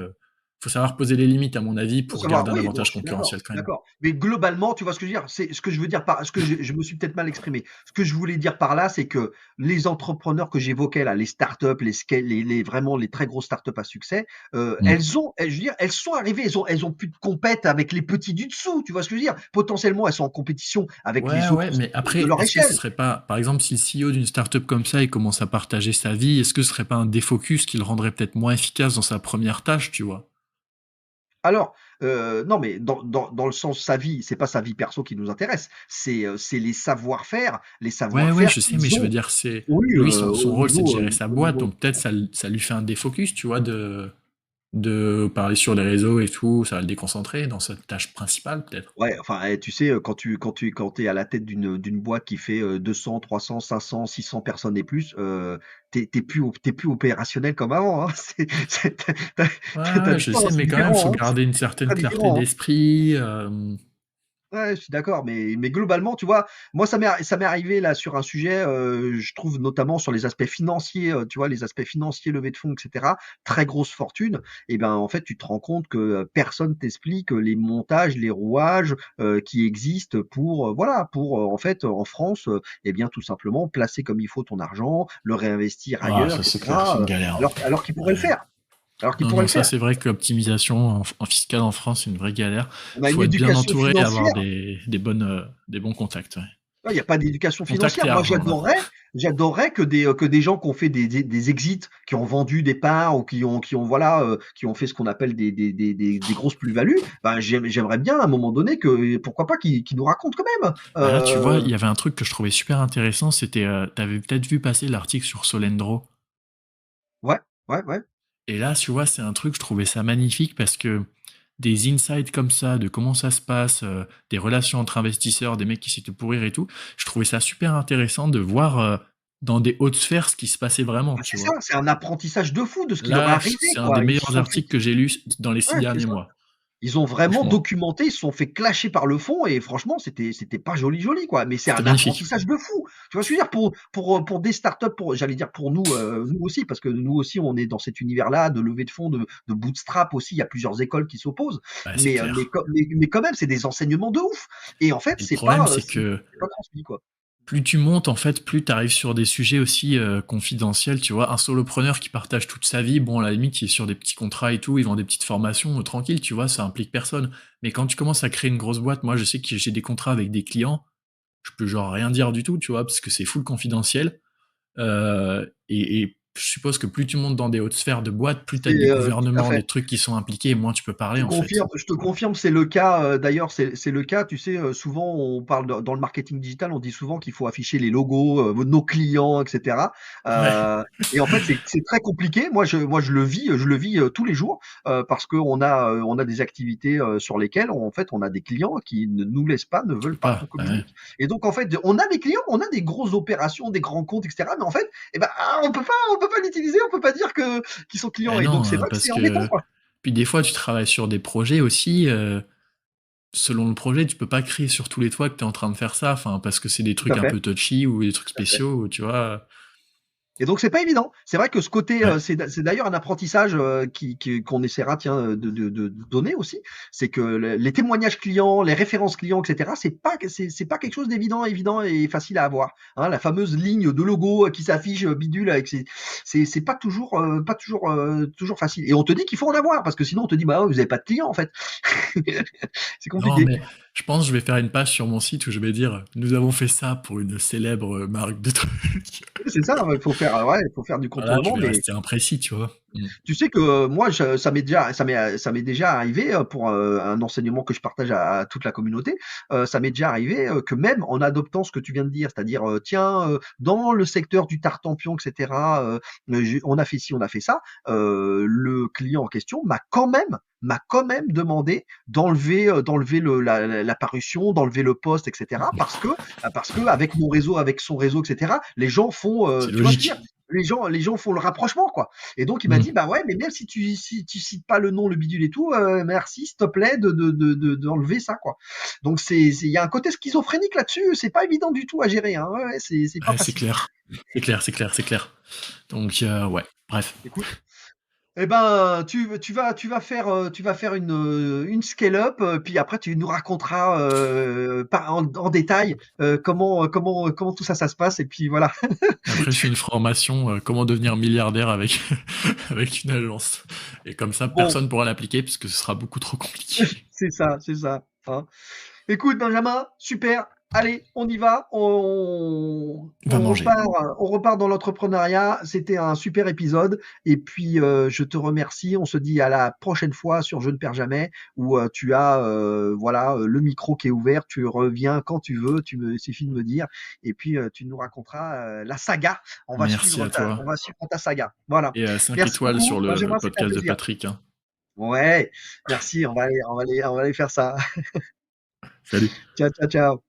Faut savoir poser les limites, à mon avis, Faut pour savoir, garder un oui, non, avantage je suis d'accord, concurrentiel je suis quand même. d'accord. Mais globalement, tu vois ce que je veux dire? C'est ce que je veux dire par ce que je me suis peut-être mal exprimé. Ce que je voulais dire par là, c'est que les entrepreneurs que j'évoquais là, les startups, les scale les vraiment les très grosses startups à succès, Mm. je veux dire, elles sont arrivées, elles ont plus de compète avec les petits du dessous, tu vois ce que je veux dire? Potentiellement, elles sont en compétition avec Ouais, les ouais, autres mais de après, leur est-ce que ce échelle. serait pas, par exemple, si le CEO d'une startup comme ça, il commence à partager sa vie, est-ce que ce serait pas un défocus qui le rendrait peut-être moins efficace dans sa première tâche, tu vois? Alors, non, mais dans le sens sa vie, c'est pas sa vie perso qui nous intéresse, c'est les Ouais, ouais, savoir-faire je sais, mais qu'ils je veux ont. dire, c'est Oui, lui, son rôle, c'est de gérer sa au boîte, niveau donc peut-être ça lui fait un défocus, tu vois, de parler sur les réseaux et tout, ça va le déconcentrer dans sa tâche principale, peut-être. ouais, enfin, tu sais, quand tu es à la tête d'une boîte qui fait, 200, 300, 500, 600 personnes et plus, tu plus opérationnel comme avant, hein. C'est Ouais, tu as ouais, du je temps, hein, sais, c'est mais quand même, faut différent, hein, garder une c'est certaine très clarté différent, hein. d'esprit. Ouais, je suis d'accord, mais globalement, tu vois, moi, ça m'est arrivé là sur un sujet, je trouve notamment sur les aspects financiers, tu vois, les aspects financiers, levée de fonds, et cetera, très grosse fortune. Et ben, en fait, tu te rends compte que personne t'explique les montages, les rouages qui existent pour, voilà, pour en fait, en France, eh bien, tout simplement placer comme il faut ton argent, le réinvestir Ah, ailleurs, ça c'est clair, c'est etc. une galère. Alors qu'ils pourraient le Ouais. faire. Alors qu'ils Non, pourraient non, le ça faire. c'est vrai que l'optimisation en fiscale en France, c'est une vraie galère. On a une Faut être bien éducation entouré et avoir financière. des bons contacts. Ouais. Il y a pas d'éducation Contact financière. et Moi, argent maintenant. j'adorerais que des gens qui ont fait des exits, qui ont vendu des parts ou qui ont voilà, qui ont fait ce qu'on appelle des grosses plus-values, ben, j'aimerais bien à un moment donné que pourquoi pas qu'ils nous racontent quand même. Bah là, tu vois, il y avait un truc que je trouvais super intéressant, c'était, t'avais peut-être vu passer l'article sur Solendro. Ouais, ouais, ouais. Et là, tu vois, c'est un truc, je trouvais ça magnifique parce que des insights comme ça, de comment ça se passe, des relations entre investisseurs, des mecs qui essaient de pourrir et tout, je trouvais ça super intéressant de voir dans des hautes sphères ce qui se passait vraiment, Bah, tu c'est ça, vois. c'est un apprentissage de fou de ce qui leur est Là, arrivé, c'est un des quoi. Ils se meilleurs sont fait articles que j'ai lus dans les six ouais, c'est derniers ça. mois, Ils ont vraiment franchement. documenté, ils se sont fait clasher par le fond et franchement, c'était pas joli joli quoi, mais c'est C'était un magnifique. apprentissage de fou. Tu vois ce que je veux dire? Pour des startups, pour j'allais dire pour nous, nous aussi, parce que nous aussi on est dans cet univers-là de levée de fonds, de bootstrap aussi, il y a plusieurs écoles qui s'opposent, Ouais, c'est clair. mais quand même, c'est des enseignements de ouf et en fait, Et le problème, c'est que c'est pas transmis quoi. plus tu montes, en fait, plus tu arrives sur des sujets aussi confidentiels, tu vois. Un solopreneur qui partage toute sa vie, bon, à la limite, il est sur des petits contrats et tout, il vend des petites formations, tranquille, tu vois, ça implique personne. Mais quand tu commences à créer une grosse boîte, moi, je sais que j'ai des contrats avec des clients, je peux genre rien dire du tout, tu vois, parce que c'est full confidentiel. Et je suppose que plus tu montes dans des hautes sphères de boîtes, plus tu as des Tout à gouvernements, des fait. trucs qui sont impliqués, et moins tu peux parler, en fait. Je te confirme, c'est le cas, d'ailleurs, c'est le cas, tu sais, souvent on parle dans le marketing digital, on dit souvent qu'il faut afficher les logos, nos clients et cetera, Ouais. et en fait, c'est très compliqué. Moi, je le vis, tous les jours, parce on a des activités, sur lesquelles, en fait, on a des clients qui ne nous laissent pas, ne Tu veulent peux pas qu'on pas. Ouais. communique et donc en fait, on a des clients, on a des grosses opérations, des grands comptes et cetera, mais en fait, eh ben, on peut pas l'utiliser, on peut pas dire que qu'ils sont clients Ben et donc non, c'est vrai que parce c'est embêtant, que quoi. puis des fois tu travailles sur des projets aussi. Selon le projet, tu peux pas crier sur tous les toits que tu es en train de faire ça, enfin parce que c'est des Tout trucs à un fait, peu touchy ou des trucs tout à fait. spéciaux, tu vois. Et donc c'est pas évident. C'est vrai que ce côté, Ouais. c'est d'ailleurs un apprentissage qu'on essaiera de donner aussi. C'est que les témoignages clients, les références clients, etc. C'est pas quelque chose d'évident, évident et facile à avoir. Hein, la fameuse ligne de logo qui s'affiche bidule avec c'est toujours facile. Et on te dit qu'il faut en avoir parce que sinon on te dit bah vous avez pas de clients en fait. C'est Non, compliqué. mais je pense que je vais faire une page sur mon site où je vais dire nous avons fait ça pour une célèbre marque de trucs. C'est ça. Il faut faire du Voilà, je contournement, vais mais rester imprécis, tu vois. tu sais que moi, ça m'est déjà arrivé pour un enseignement que je partage à toute la communauté. Ça m'est déjà arrivé que même en adoptant ce que tu viens de dire, c'est-à-dire tiens, dans le secteur du tartempion, etc. On a fait ci, on a fait ça. Le client en question m'a quand même demandé d'enlever la parution, d'enlever le post, etc. Parce que avec mon réseau, avec son réseau, etc. Les gens font, C'est tu vois ce que je veux dire? logique. Les gens font le rapprochement, quoi. Et donc il m'a Mm. dit bah ouais, mais même si tu cites pas le nom, le bidule et tout, merci s'il te plaît d'enlever ça, quoi. Donc il y a un côté schizophrénique là-dessus, c'est pas évident du tout à gérer, hein. Ouais, c'est pas Ouais, c'est facile. clair. C'est clair, c'est clair, c'est clair. Donc, ouais, bref. Écoute, eh ben tu vas faire une scale up, puis après tu nous raconteras en détail comment tout ça se passe et puis voilà. Après, je fais une formation comment devenir milliardaire avec, avec une agence. Et comme ça, Bon, personne pourra l'appliquer parce que ce sera beaucoup trop compliqué. c'est ça, hein. Écoute, Benjamin, super. Allez, on y va. Va manger. On repart dans l'entrepreneuriat. C'était un super épisode. Et puis, je te remercie. On se dit à la prochaine fois sur Je ne perds jamais, où tu as voilà le micro qui est ouvert. Tu reviens quand tu veux. Il suffit de me dire. Et puis, tu nous raconteras la saga. Merci à On toi. va suivre ta saga. Voilà. Et 5 Merci étoiles beaucoup, sur le Benjamin. C'était un podcast de plaisir. Patrick. Hein. Ouais. Merci. On va aller faire ça. Salut. Ciao, ciao, ciao.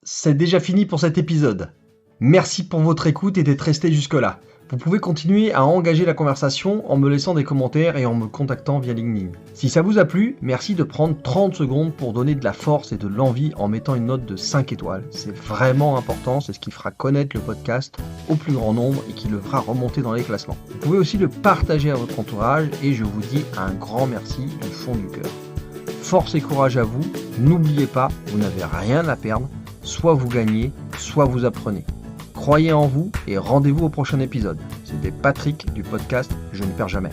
C'est déjà fini pour cet épisode. Merci pour votre écoute et d'être resté jusque-là. Vous pouvez continuer à engager la conversation en me laissant des commentaires et en me contactant via LinkedIn. Si ça vous a plu, merci de prendre 30 secondes pour donner de la force et de l'envie en mettant une note de 5 étoiles. C'est vraiment important, c'est ce qui fera connaître le podcast au plus grand nombre et qui le fera remonter dans les classements. Vous pouvez aussi le partager à votre entourage et je vous dis un grand merci du fond du cœur. Force et courage à vous, n'oubliez pas, vous n'avez rien à perdre, soit vous gagnez, soit vous apprenez. Croyez en vous et rendez-vous au prochain épisode. C'était Patrick du podcast Je ne perds jamais.